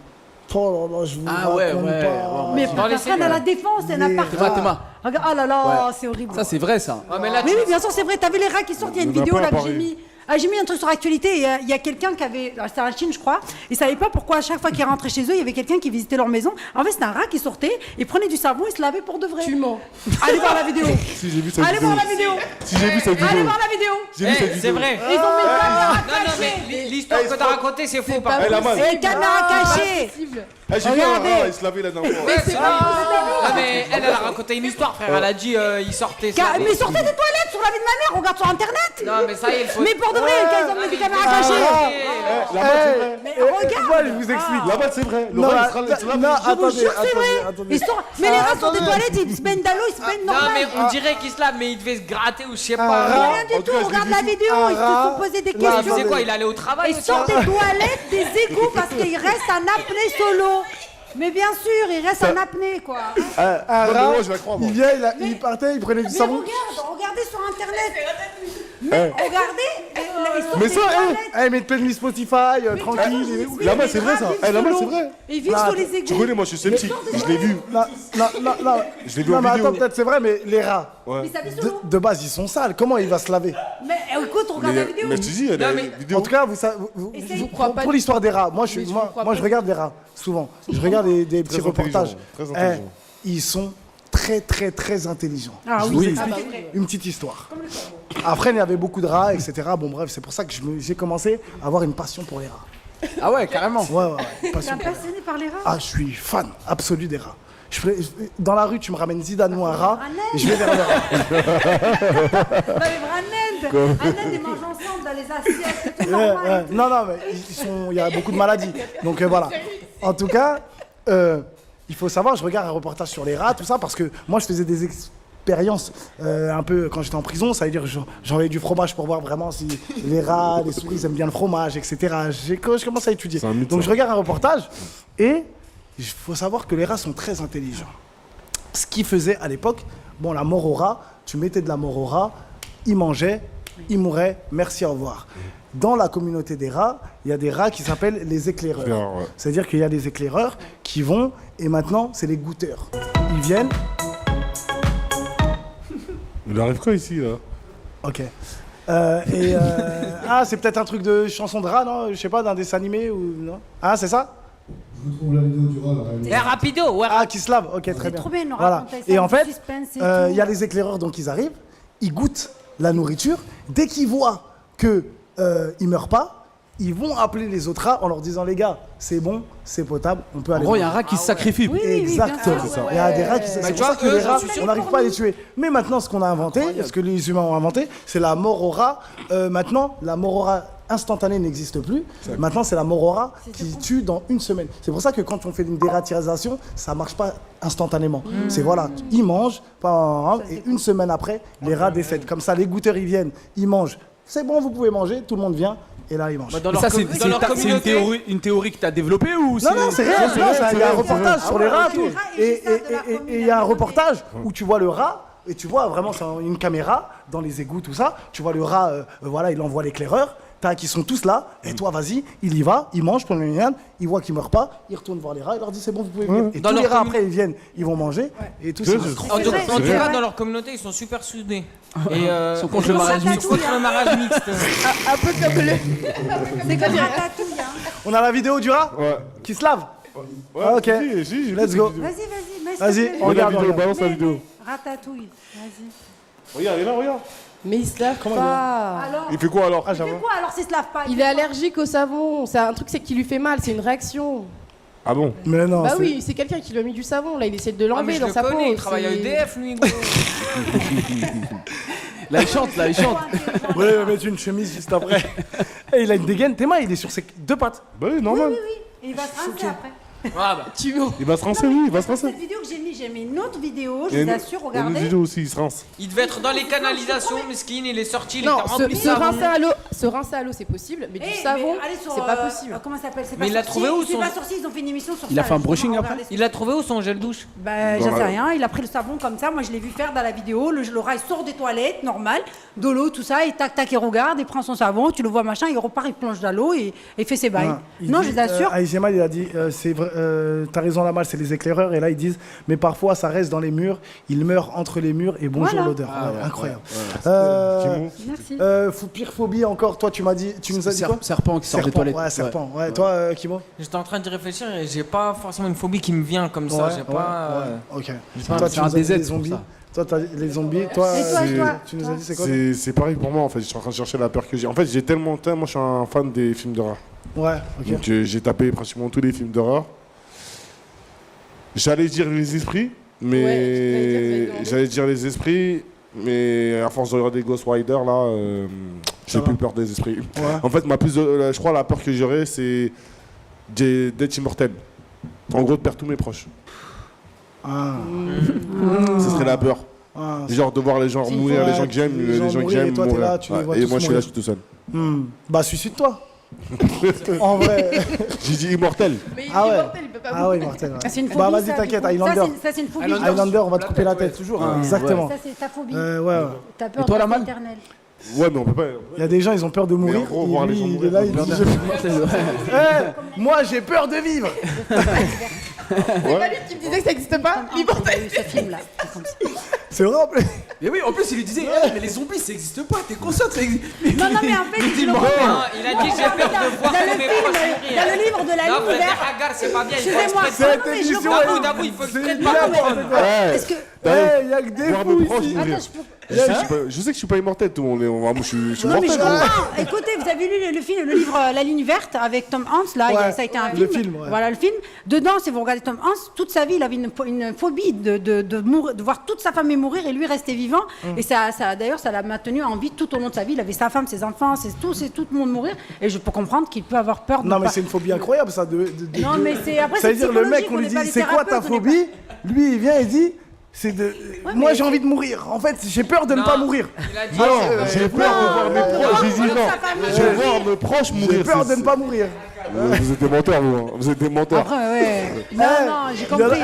Oh là là, je vous raconte pas. Mais personne à la défense, il y en a partout. Regarde, oh là là, c'est horrible. Ça, c'est vrai, ça. Mais oui, bien sûr, c'est vrai. T'as vu les rats qui sortent? Il y a une vidéo là que j'ai mis. J'ai mis un truc sur l'actualité. Il y a quelqu'un qui avait. C'était en Chine, je crois. Ils savaient pas pourquoi, à chaque fois qu'ils rentraient chez eux, il y avait quelqu'un qui visitait leur maison. En fait, c'était un rat qui sortait, il prenait du savon, il se lavait pour de vrai. Tu mens. Allez voir la vidéo. Si j'ai vu cette Allez vidéo. voir la vidéo. Si j'ai vu cette vidéo. Allez voir la vidéo. J'ai vu cette vidéo. C'est vrai. Ils ont mis une caméra Non, mais l'histoire que t'as racontée, c'est faux. Par contre. Et caméra cachée. J'ai vu un rat, il se lavait la dernière fois. Ah, mais elle a raconté une histoire, frère. Elle a dit il sortait. Mais sortez des toilettes sur la vie de ma mère, regarde sur internet. Non, mais ça y est, il faut. Mais pour de vrai, ils ont mis des caméras cachées. Là-bas, c'est vrai. Mais regarde. Moi, je vous explique. Là-bas, c'est vrai. Non, attendez. Mais les rats sur des toilettes, ils se baignent dans l'eau, ils se baignent normal. Non, mais on dirait qu'ils se lavent, mais ils devaient se gratter ou je sais pas. Rien du tout, regarde la vidéo, ils se sont posé des questions. Tu sais quoi, il allait au travail. Ils sortent des toilettes, des égouts parce qu'ils restent en apnée solo. Mais bien sûr, il reste en apnée, quoi. Un rat, il vient, il partait, il prenait du Mais savon. regardez sur internet. Mais regardez, ils sortent Mais des ça, toilettes. mais plein de Spotify, tranquille. Là-bas, c'est vrai ça. Là-bas, c'est vrai. Ils vivent sur les égouts. Tu connais, moi, je suis sceptique. Je l'ai vu. Non. Je l'ai vu Non, en mais vidéo. attends, peut-être c'est vrai, mais les rats, Mais ça vit sur l'eau. de base, ils sont sales. Comment il va se laver? Mais écoute, regarde la vidéo. Mais je te dis, il y a des vidéos. En tout cas, pour l'histoire des rats, moi, je regarde les rats, souvent. Je regarde des petits reportages. Très intelligent. Ils sont très, très, très intelligents. Ah Je oui, vous c'est explique une petite histoire. Après, il y avait beaucoup de rats, etc. Bon, bref, c'est pour ça que j'ai commencé à avoir une passion pour les rats. Ah ouais, carrément. Ouais. T'es Passion pour les rats. passionné par les rats? Ah, je suis fan absolu des rats. Dans la rue, tu me ramènes Zidane ou un rat, et je vais vers le rat. Non, mais Raned, ils mangent ensemble dans les assiettes, c'est tout normal. Non, mais il y a beaucoup de maladies. Donc voilà. En tout cas, il faut savoir, je regarde un reportage sur les rats, tout ça, parce que moi, je faisais des expériences un peu quand j'étais en prison. Ça veut dire que j'enlevais du fromage pour voir vraiment si les rats, les souris, ils aiment bien le fromage, etc. Je commence à étudier. Donc je regarde un reportage et il faut savoir que les rats sont très intelligents. Ce qu'ils faisaient à l'époque, bon, la mort au rat, tu mettais de la mort au rat, il mangeait, il mourait, merci, au revoir. Dans la communauté des rats, il y a des rats qui s'appellent les éclaireurs. C'est-à-dire qu'il y a des éclaireurs qui vont, et maintenant, c'est les goûteurs. Ils viennent, Il arrive quoi ici, là? Ok. Ah, c'est peut-être un truc de chanson de rat, non? Je sais pas, d'un dessin animé ou non? Ah, c'est ça? Je vous trouve la vidéo du rat là. Rapido, ouais. Ah, qui se lave, ok, très bien. trop bien, il nous Voilà. racontait ça, Et en le fait, suspense et il tout. y a les éclaireurs, donc ils arrivent, ils goûtent la nourriture. Dès qu'ils voient qu'ils ne meurent pas, ils vont appeler les autres rats en leur disant les gars, c'est bon, c'est potable, on peut aller. En gros, il y a un manger. rat qui se sacrifie. Oui, Exactement. bien sûr. Il y a des rats qui Bah, c'est tu pour ça vois, que les eux, rats, j'en suis on n'arrive pas à les tuer. Mais maintenant, ce qu'on a inventé, ce que les humains ont inventé, c'est la mort au rat. Maintenant, la mort au rat instantanée n'existe plus. Maintenant, c'est la mort au rat qui tue dans une semaine. C'est pour ça que quand on fait une dératisation, ça marche pas instantanément. C'est voilà, ils mangent, et une semaine après, les rats décèdent. Comme ça, les goûteurs, ils viennent, ils mangent. C'est bon, vous pouvez manger, tout le monde vient. Et là, ils mangent. Bah, dans Mais leur ça, c'est dans leur communauté. une théorie que tu as développée ou Non, non, c'est réel, il y a un reportage sur les rats. c'est vrai. Et il y a un reportage où tu vois le rat, et tu vois vraiment, c'est une caméra dans les égouts, tout ça. Tu vois le rat, voilà, il envoie l'éclaireur. Tac, ils sont tous là, et toi, vas-y, il y va, il mange, il voit qu'ils meurent pas, il retourne voir les rats, il leur dit c'est bon, vous pouvez venir. Et Dans tous les leur rats, après, ils viennent, ils vont manger, et tout ça. En tout cas, dans leur communauté, ils sont super soudés. Et Ils sont contre le mariage mixte. contre le mariage mixte. Un peu comme le. C'est comme Ratatouille. On a la vidéo du rat Ouais. qui se lave. Ouais, Ok, si, let's go. Vas-y, On regarde, on regarde. balance la vidéo. Ratatouille, vas-y. Regarde, il est là, regarde. Mais il se lave pas. Alors, Il fait quoi alors? il fait quoi alors s'il se lave pas? Il est allergique au savon. C'est un truc, c'est qui lui fait mal. C'est une réaction. Ah bon? Mais non, Bah c'est- oui, c'est quelqu'un qui lui a mis du savon. Là, il essaie de Ah, mais l'enlever je dans le sa peau. connais, il travaille à c'est- EDF, lui, gros. Là, il chante, là, il chante. Ouais, il va mettre une chemise juste après. Et il a une dégaine, tes mains, il est sur ses deux pattes. Bah oui, normal. Et il va se rincer après. Ah bah. Il va se rincer, oui, il va se rincer. Cette vidéo que j'ai mis une autre vidéo, je Il y a vous une- assure, il y a une regardez. vidéo aussi, il se rince. Il devait être dans les canalisations, mesquine, il est sorti, il Non, était rempli de se savon. rincer à l'eau, c'est possible, mais du Eh, savon, mais allez sur, c'est pas possible. Comment ça s'appelle? C'est Mais pas il l'a sorcier. trouvé où, C'est son- pas sorcier, ils ont fait une émission sur ça. Il a fait un justement, brushing après regardez. Il a trouvé où son gel douche? Bah, j'en sais rien, il a pris le savon comme ça, moi je l'ai vu faire dans la vidéo, le rat il sort des toilettes, normal, de l'eau, tout ça, et tac tac, il regarde, il prend son savon, tu le vois machin, il repart, il plonge dans l'eau et il fait ses bails. Ah, il Non, dit, je vous assure. Aïgemal, il a dit, c'est vrai, t'as raison la malle, c'est les éclaireurs. Et là, ils disent, mais parfois, ça reste dans les murs. Il meurt entre les murs et bonjour Voilà. l'odeur. Ah, Ouais, ouais, incroyable. Merci. Pire phobie encore, toi, tu nous as dit quoi? Serpent qui sort des toilettes. Ouais, serpent. Ouais. Toi, Kimo? J'étais en train d'y réfléchir et j'ai pas forcément une phobie qui me vient comme ça. J'ai pas. Ok. pas, Toi, c'est tu un nous as dit DZ, les c'est pour zombies. ça. Toi, t'as dit les zombies. Toi, Et toi, tu nous as dit c'est quoi? C'est pareil pour moi en fait, je suis en train de chercher la peur que j'ai. En fait, j'ai tellement, moi je suis un fan des films d'horreur. Ouais, ok. Donc j'ai tapé pratiquement tous les films d'horreur. J'allais dire les esprits, mais Ouais, j'allais dire les esprits, mais à force de regarder Ghost Rider là, j'ai plus peur des esprits. Ouais. En fait, je crois la peur que j'aurais, c'est d'être immortel. En gros, de perdre tous mes proches. Ah. Ce serait la peur. Ah. Genre de voir les gens mourir, les gens que j'aime, les gens que mourir, et j'aime toi, t'es mourir. là, tu les Ouais, vois et tous moi, je suis là, mourir. je suis tout seul. Bah, suicide-toi. En vrai. J'ai dit immortel. Mais il est Ah ouais. immortel, il peut pas Ah mourir. ouais, immortel. ouais. Ah, c'est une phobie, Bah, vas-y, ça, t'inquiète, du coup. Highlander. Ça, c'est une phobie. Highlander, on va te couper la tête. Toujours. Exactement. Ça, c'est ta phobie. Ouais. T'as peur Et toi, de la la malle éternelle. Ouais, mais on peut pas. Il y a des gens, ils ont peur de mourir. en gros, et voir lui, les gens il est mourir, là, on il peut dit moi, j'ai peur de vivre. C'est pas lui qui me disait que ça n'existe pas. L'immortalité. Ce film-là. c'est comme ça. C'est vrai, en plus. Mais oui, en plus, il lui disait, mais les zombies, ça existe pas, t'es conscient que ça existe. Non, mais en fait, je le Non, comprends. il a dit j'ai peur de voir Dans tous le mes film, proches mourir. dans le livre de la Non, ligne vous êtes verte. des hagards, c'est pas bien. Il faut Excusez-moi, exprès de non, mais je émission, comprends. D'avoue, d'avoue, il faut exprès de C'est pas n'importe comprendre. quoi. Est-ce que. Il y a que des Voir fous mes proches ici. mourir. Attends, je peux. Je sais que je suis pas immortel, tout le monde. Moi, je suis Non, mais mortel. je comprends. Écoutez, vous avez lu le film, le livre La ligne verte avec Tom Hanks, là, Ouais, ça a été un le film. film, ouais. Voilà le film. Dedans, si vous regardez Tom Hanks, toute sa vie, il avait une phobie de mourir, de voir toute sa famille mourir et lui rester vivant. Et d'ailleurs, ça l'a maintenu en vie tout au long de sa vie. Il avait sa femme, ses enfants, tout le monde mourir. Et je peux comprendre qu'il peut avoir peur de Non, mais pas- c'est une phobie incroyable, ça. Non, mais c'est après, Ça c'est veut dire, le mec, psychologique, on lui n'est dit, pas les c'est quoi ta thérapeutes, on n'est phobie? Lui, il vient et dit, c'est de. Moi, mais- j'ai envie de mourir. En fait, j'ai peur de ne Non. pas mourir. Il a dit. Non, j'ai peur de voir mes proches. J'ai dit non. sa famille. Je veux voir mes proches J'ai mourir. peur de ne pas mourir. Vous êtes des menteurs, vous. hein. Vous êtes des menteurs. Après, ouais. Non, non, j'ai compris.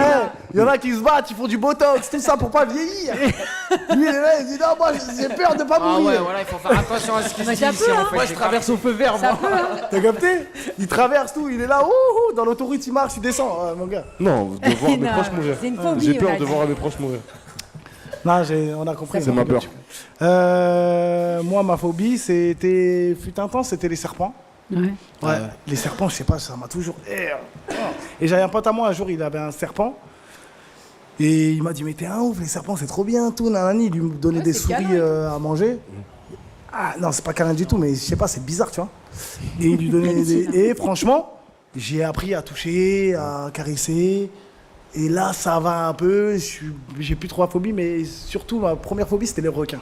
Il y en a qui se battent, ils font du botox, tout ça pour pas vieillir. Lui, il est là, il dit non, moi, j'ai peur de pas Ah ouais, mourir. voilà, il faut faire attention à ce qu'il Mais dit ça ici. peut, en hein. fait. Moi, je traverse au feu vert, Ça moi. peut, hein. T'as capté? Il traverse tout, il est là, ouh, dans l'autoroute, il marche, il descend, mon gars. Non, de voir mes Non, proches mourir. c'est une phobie, J'ai on a peur de dit. voir mes proches mourir. Non, on a compris. C'est ma peur. Moi, ma phobie, fut un temps, c'était les serpents. Ouais. Les serpents, je sais pas, ça m'a toujours... Et j'avais un pote à moi, un jour, il avait un serpent. Et il m'a dit, mais t'es un ouf, les serpents, c'est trop bien, tout, nanani. Il lui donnait des souris à manger. Ah non, c'est pas câlin du tout, mais je sais pas, c'est bizarre, tu vois. Et il lui donnait Et franchement, j'ai appris à toucher, à caresser. Et là, ça va un peu. J'ai plus trop la phobie, mais surtout, ma première phobie, c'était les requins.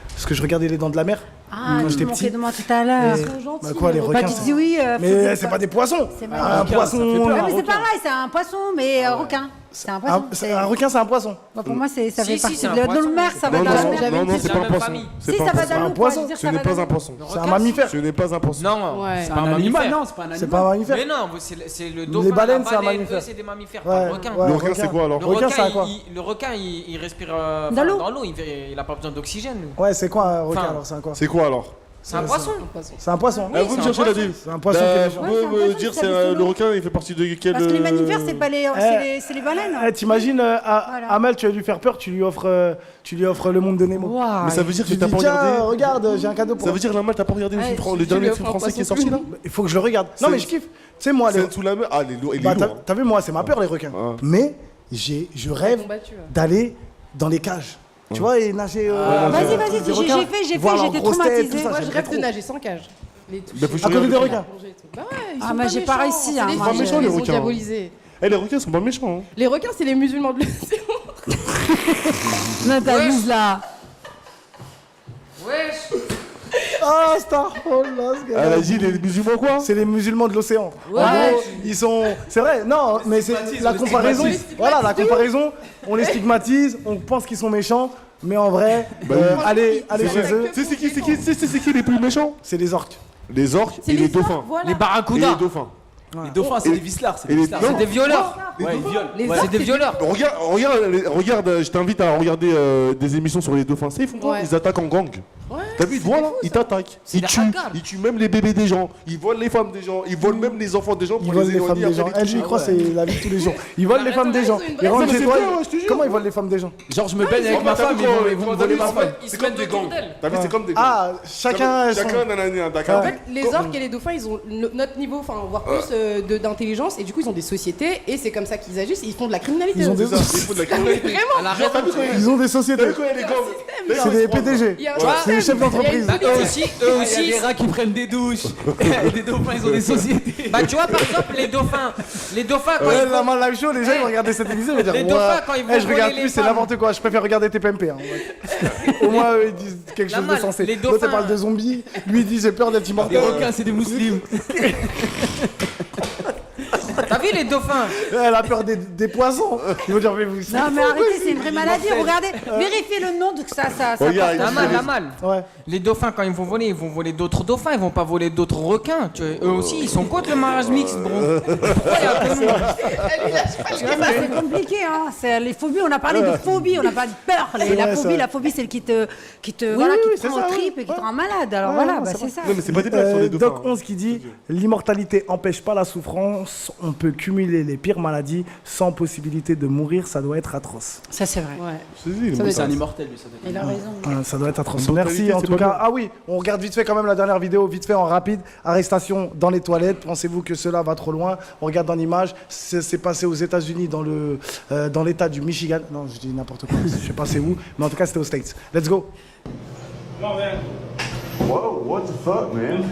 Parce que je regardais Les Dents de la Mer. Ah, quand tu j'étais m'en petit. fais de moi tout à l'heure. Bah quoi, les requins tu dis oui. Mais c'est pas des poissons. Un poisson. Mais c'est pareil, c'est un poisson, mais requin. C'est un poisson. Un requin, c'est un poisson. Bah, pour moi, ça fait partie c'est un de dans poisson. le mer, ça va dans la mer. Non, c'est pas un poisson. Si, ça va dans l'eau. poisson. Ce n'est pas un poisson. C'est un mammifère. Ce n'est pas un poisson. Non, Ouais. c'est pas un animal. Non, c'est pas un animal. C'est pas un mammifère. Mais non, c'est le dauphin. Les baleines, la c'est un baleine, mammifère. eux, c'est des mammifères, pas le requin. Le requin, c'est quoi alors? Le requin, c'est à quoi? le requin, il respire Dans l'eau. dans l'eau. Il a pas besoin d'oxygène. lui. Ouais, c'est quoi un requin Enfin, alors? C'est un quoi? C'est quoi alors? C'est un poisson. C'est un poisson. Vous me c'est un cherchez la poisson. vie. C'est un poisson qui est méchant. Vous Ouais, c'est un pouvez me poisson dire, qui s'habite sous le l'eau. requin, il fait partie de quel. Parce que les mammifères, c'est pas les baleines. T'imagines, Amel, tu vas lui faire peur, tu lui offres le monde de Nemo. Mais ça veut dire que Tu t'as dis, pas tiens, regardé. regarde, j'ai un cadeau pour Ça toi. veut dire, Lamal, t'as pas regardé Ouais, le tu dernier lui film offres un français qui est poisson sorti là? Il faut que je le regarde. Non, mais je kiffe. Tu sais, moi, Scène sous la mer. Ah, il est lourd. Bah, hein. t'as vu, moi, c'est ma peur, les requins. Ouais. Mais je rêve d'aller dans les cages. Tu vois, et nager. Vas-y, des requins, j'ai fait, voir leurs j'étais grosses têtes, traumatisée. tout ça, Moi, je j'aimerais rêve de trop. nager sans cage. Bah, faut que je À côté regarde des le requins. Bah ouais, ils Ah, sont moi, pas j'ai pas méchants, réussi, c'est hein, les moi, femmes, j'ai- ils les ont requins. diabolisé. Eh, les requins sont pas méchants. Hein. Les requins, c'est les musulmans de l'océan. Non, t'abuses là. Wesh. Ah, Starfall, Elle a dit les musulmans quoi? c'est les musulmans de l'océan. Ouais. En gros, ils sont. C'est vrai, non, mais c'est la comparaison. Voilà, la comparaison, on les stigmatise, on pense qu'ils sont méchants, mais en vrai, allez chez eux. C'est qui les plus méchants? C'est les orques. Les orques et les dauphins. Les Et barracudas. les dauphins. Les dauphins, c'est des vislards. C'est Et des les- vislards. non. C'est des violeurs. Ouais, ils violent. C'est des violeurs. Regarde, je t'invite à regarder des émissions sur les dauphins. Ils font quoi? Ouais. Ils attaquent en gang. T'as vu, voilà, ils t'attaquent. Ils des tuent. racailles. Ils tuent même les bébés des gens. Ils volent les femmes des gens. Ils volent même les enfants des gens Ils pour volent les les femmes éloigner des gens. après les Elle, lui, tuer. il croit que c'est la vie de tous les jours. Ils volent les femmes des gens. Ils rentrent mais chez c'est toi. vrai, ouais, je te jure. Comment ils volent les femmes des gens? Genre, je me baigne avec Oh, ma mais t'as femme, vu ils quand- vont me quand voler t'as ma vu, femme. c'est comme des gangs. T'as vu, c'est comme des gangs. Ah, chacun. Chacun, nanana, d'accord. En fait, les orques et les dauphins, ils ont notre niveau, enfin, voire plus d'intelligence, et du coup, ils ont des sociétés, et c'est comme ça qu'ils agissent, et ils font de la criminalité. Ils ont des- C'est ça, il faut de la criminalité. Elle a Genre, t'as vu raison. quand Ils ont des sociétés. T'as vu quand il y a les gangs? C'est des PDG. Il y a un C'est des chefs d'entreprise. Bah, eux aussi, Il y a des rats qui prennent des douches. Et des dauphins, ils ont des sociétés. Bah, tu vois, par exemple, les dauphins, quand Ouais, ils la vont- main live show, les gens ils vont regarder cette émission et vont dire Les ouais, dauphins, quand ils vont je regarde voler plus, les c'est femmes. n'importe quoi, je préfère regarder TPMP. Hein, ouais. Au moins, eux, ils disent quelque La chose de malle, sensé. les L'autre, dauphins. il parle de zombies, lui, il dit j'ai peur d'être Les immortel. requins, c'est des musulmans. T'as vu les dauphins? Elle a peur des poissons. Ils vont dire, mais vous. Non, mais arrêtez, c'est une vraie maladie. Regardez, vérifiez le nom de ça. Regarde, La malle, la malle. Ouais. Les dauphins, quand ils vont voler d'autres dauphins, ils vont pas voler d'autres requins. Eux aussi, ils sont contre le mariage mixte, bro. Pourquoi il y a que nous C'est compliqué, hein. Les phobies, on a parlé de phobie, on a pas de peur. C'est La vrai, phobie, ça. la phobie, c'est le qui te oui, prend ça, au trip oui. et qui te rend malade. Alors Ouais, voilà, non, bah, c'est c'est ça. Non, mais c'est pas des blagues sur les dauphins. Doc 11 qui dit l'immortalité empêche pas la souffrance, on peut cumuler les pires maladies sans possibilité de mourir, ça doit être atroce. Ça, c'est vrai. C'est un immortel, lui, ça doit être. Il a raison. Ouais, ça doit être atroce. L'immortalité, Merci en c'est tout pas cas. bien. Ah oui, on regarde vite fait quand même la dernière vidéo, vite fait en rapide. Arrestation dans les toilettes. Pensez-vous que cela va trop loin? On regarde dans l'image. C'est passé aux États-Unis dans l'État du Michigan. Non, je dis n'importe quoi. Je sais pas c'est où, mais en tout cas c'était aux States. Let's go. Whoa, what the fuck, man?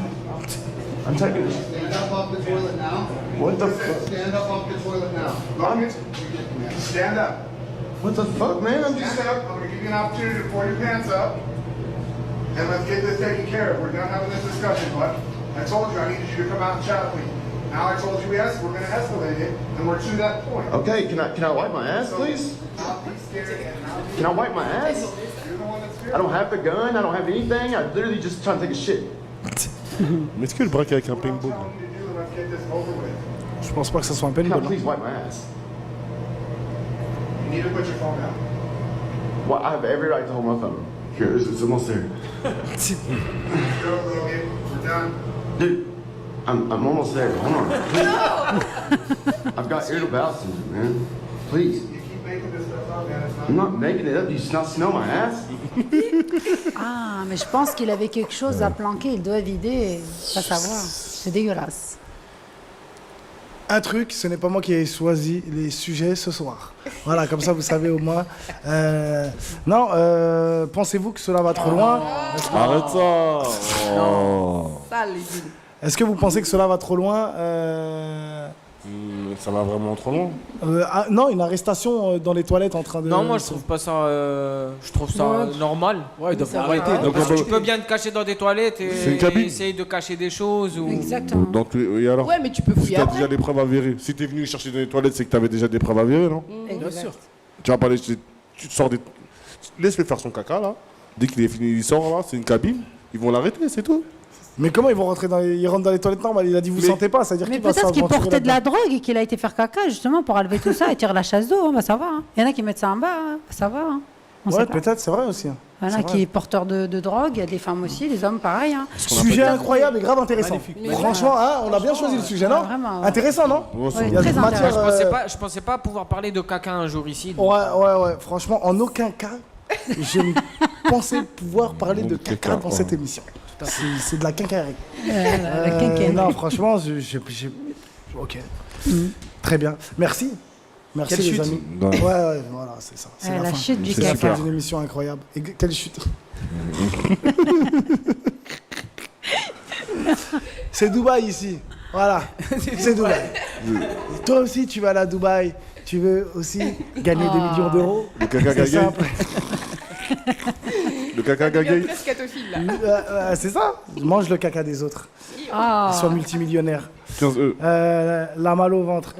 I'm taking this. Stand up off the toilet now. What the fuck? Stand up off the toilet now. Stand up. What the fuck, man? I'm just. Stand up. I'm going to give you an opportunity to pull your pants up. And let's get this taken care of. We're done having this discussion, but I told you I needed you to come out and chat with me. Now I told you yes, we're going to escalate it, and we're to that point. Okay, can I wipe my ass, please? Not be scared. Can I wipe my ass? You're the one that's scared. I don't have the gun. I don't have anything. I literally just trying to take a shit. Mais est-ce que le braque avec un paintball? What I'm telling you to do, let's get this over with. Je pense pas que ça soit un Can I paintball. please wipe my ass? You need to put your phone down. Well, I have every right to hold my phone. Here, it's almost there. Go, little kid. We're done. Dude, I'm almost there. Hold on. Please. I've got irritable bowel syndrome, man. Please. You keep making this stuff up, man. It's not- I'm not making it up. Do you not smell my ass? Ah, mais je pense qu'il avait quelque chose à planquer. Il doit vider. Pas savoir. C'est dégueulasse. Un truc, ce n'est pas moi qui ai choisi les sujets ce soir. Voilà, comme ça vous savez au moins. Non, pensez-vous que cela va trop loin? Arrête ça. Oh. Est-ce que vous pensez que cela va trop loin? Ça va vraiment trop loin. Non, une arrestation dans les toilettes en train de... Non, moi je trouve pas ça. Je trouve ça Ouais. normal. Ouais, ils doivent arrêter. Donc, Parce que tu peux bien te cacher dans des toilettes C'est une et cabine. essayer de cacher des choses. Ou... Exactement. Donc, et alors? Ouais, mais tu peux Si fouiller t'as après. déjà des preuves avérées. Si t'es venu chercher dans les toilettes, c'est que t'avais déjà des preuves avérées, non? Bien sûr. Tu vas pas aller, tu te sors des... Laisse-le faire son caca, là. Dès qu'il est fini, il sort, là, c'est une cabine. Ils vont l'arrêter, c'est tout. Mais comment ils vont rentrer dans les... Ils rentrent dans les toilettes normales? Il a dit vous sentez pas, c'est-à-dire Mais qu'il va peut-être qu'il s'aventurer portait de la là-dedans. drogue et qu'il a été faire caca justement pour enlever tout ça et tirer la chasse d'eau. Hein, bah, ça va. Hein. Il y en a qui mettent ça en bas. Hein. Ça va. Hein. On Ouais, sait pas. peut-être, c'est vrai aussi. Il y en a C'est qui vrai. est porteur de drogue. Il y a des femmes aussi, des hommes pareil. Hein. Sujet incroyable et grave intéressant. Magnifique. Franchement, hein, on a bien choisi le sujet, non? Vraiment, ouais. Intéressant, non? Ouais, Il y a très des matières... intéressant. Je pensais pas pouvoir parler de caca un jour ici. donc, Ouais. Franchement, en aucun cas, je ne pensais pouvoir parler de caca dans cette émission. C'est de la quincaillerie. La quincaillerie. Non, franchement, ok. Très bien. Merci. Merci Quelle les chute. amis. Ouais. Ouais, voilà, c'est ça. C'est La fin. chute du C'est caca. super. C'est une émission incroyable. Et quelle chute. C'est Dubaï ici. Voilà. C'est Dubaï. Toi aussi, tu vas aller à Dubaï. Tu veux aussi gagner des millions d'euros. Le caca C'est gagné. simple. Le caca gagné. C'est ça. Mange le caca des autres. Ah. Sois multimillionnaire. 15 La mal au ventre.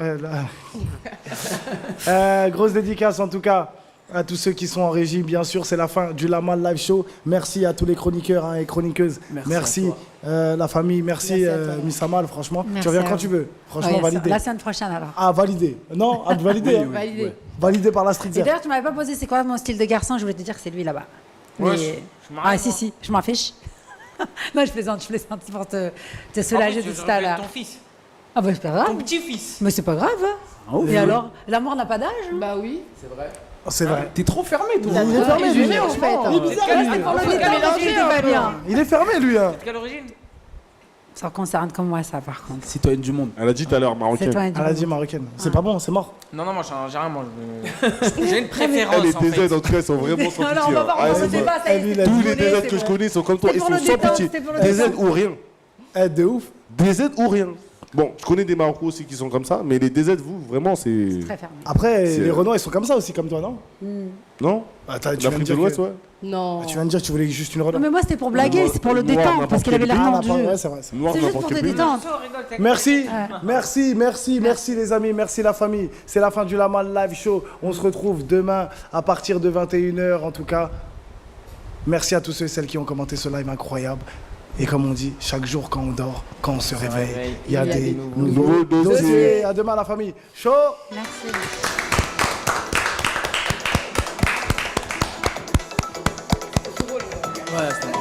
Grosse dédicace en tout cas à tous ceux qui sont en régie. Bien sûr, c'est la fin du Lamal Live Show. Merci à tous les chroniqueurs et chroniqueuses. Merci La famille. Merci, Merci à toi. Miss Amal. Franchement, Merci tu reviens à quand vous. tu veux. Franchement, Ouais, validé. la semaine prochaine alors. Ah, validé. Non, validé. hein. Validé. Validé par la street Et Zone. d'ailleurs, tu m'avais pas posé c'est quoi mon style de garçon. Je voulais te dire que c'est lui là-bas. Ouais, Mais- je m'arrête, Ah, si, je m'en fiche. Non, je plaisante pour te soulager En plus, tout je à rappelle l'heure. ton fils. Ah, bah, c'est pas grave. Ton petit-fils. Mais c'est pas grave. Hein. Oh, Et alors, l'amour n'a pas d'âge. Hein. Bah oui. C'est vrai. T'es trop fermé, toi. Il est fermé, lui. en fait. Il est bizarre, Là, lui. c'est pour le Faut détendre parce mélanger qu'il était un pas peu. bien. Il est fermé, lui. Hein. Quelle origine? Ça concerne comme moi, ça, par contre. Citoyenne du monde. Elle a dit tout à l'heure, C'est marocaine. toi, Elle a dit marocaine. C'est pas bon, c'est mort. Non, moi j'ai rien. Moi, j'ai une préférence. Elle, les en fait. DZ, en tout cas, ils sont vraiment sans Non, pitié. on va hein. pas Ah, reprendre c'est le débat, bon. ça y est, c'est Tous les désolé, DZ c'est que je bon. connais sont comme toi, C'est ils pour sont le sans détendre, pitié. c'est pour le DZ détendre. ou rien. De ouf. DZ ou rien. Bon, je connais des Marocains aussi qui sont comme ça, mais les DZ, vous, vraiment, c'est. Très fermé. Après, C'est- les Renois, ils sont comme ça aussi, comme toi, non? Non Attends, tu viens de L'Afrique de dire l'Ouest, que- ouais. Non. Tu viens de dire que tu voulais juste une Non, Renault. mais moi, c'était pour blaguer, c'est pour le Noir, détendre, n'importe parce qu'il avait quel l'air pays. tendu. Ouais, c'est vrai. Noir, C'est juste n'importe pour te quel pays. détendre. Merci, Ouais. merci les amis, merci la famille. C'est la fin du Lamal Live Show. On se retrouve demain à partir de 21h en tout cas. Merci à tous ceux et celles qui ont commenté ce live incroyable. Et comme on dit, chaque jour quand on dort, quand on se réveille, il y a des nouveaux dossiers. À demain la famille. Chaud. Merci. Ouais, c'est bon.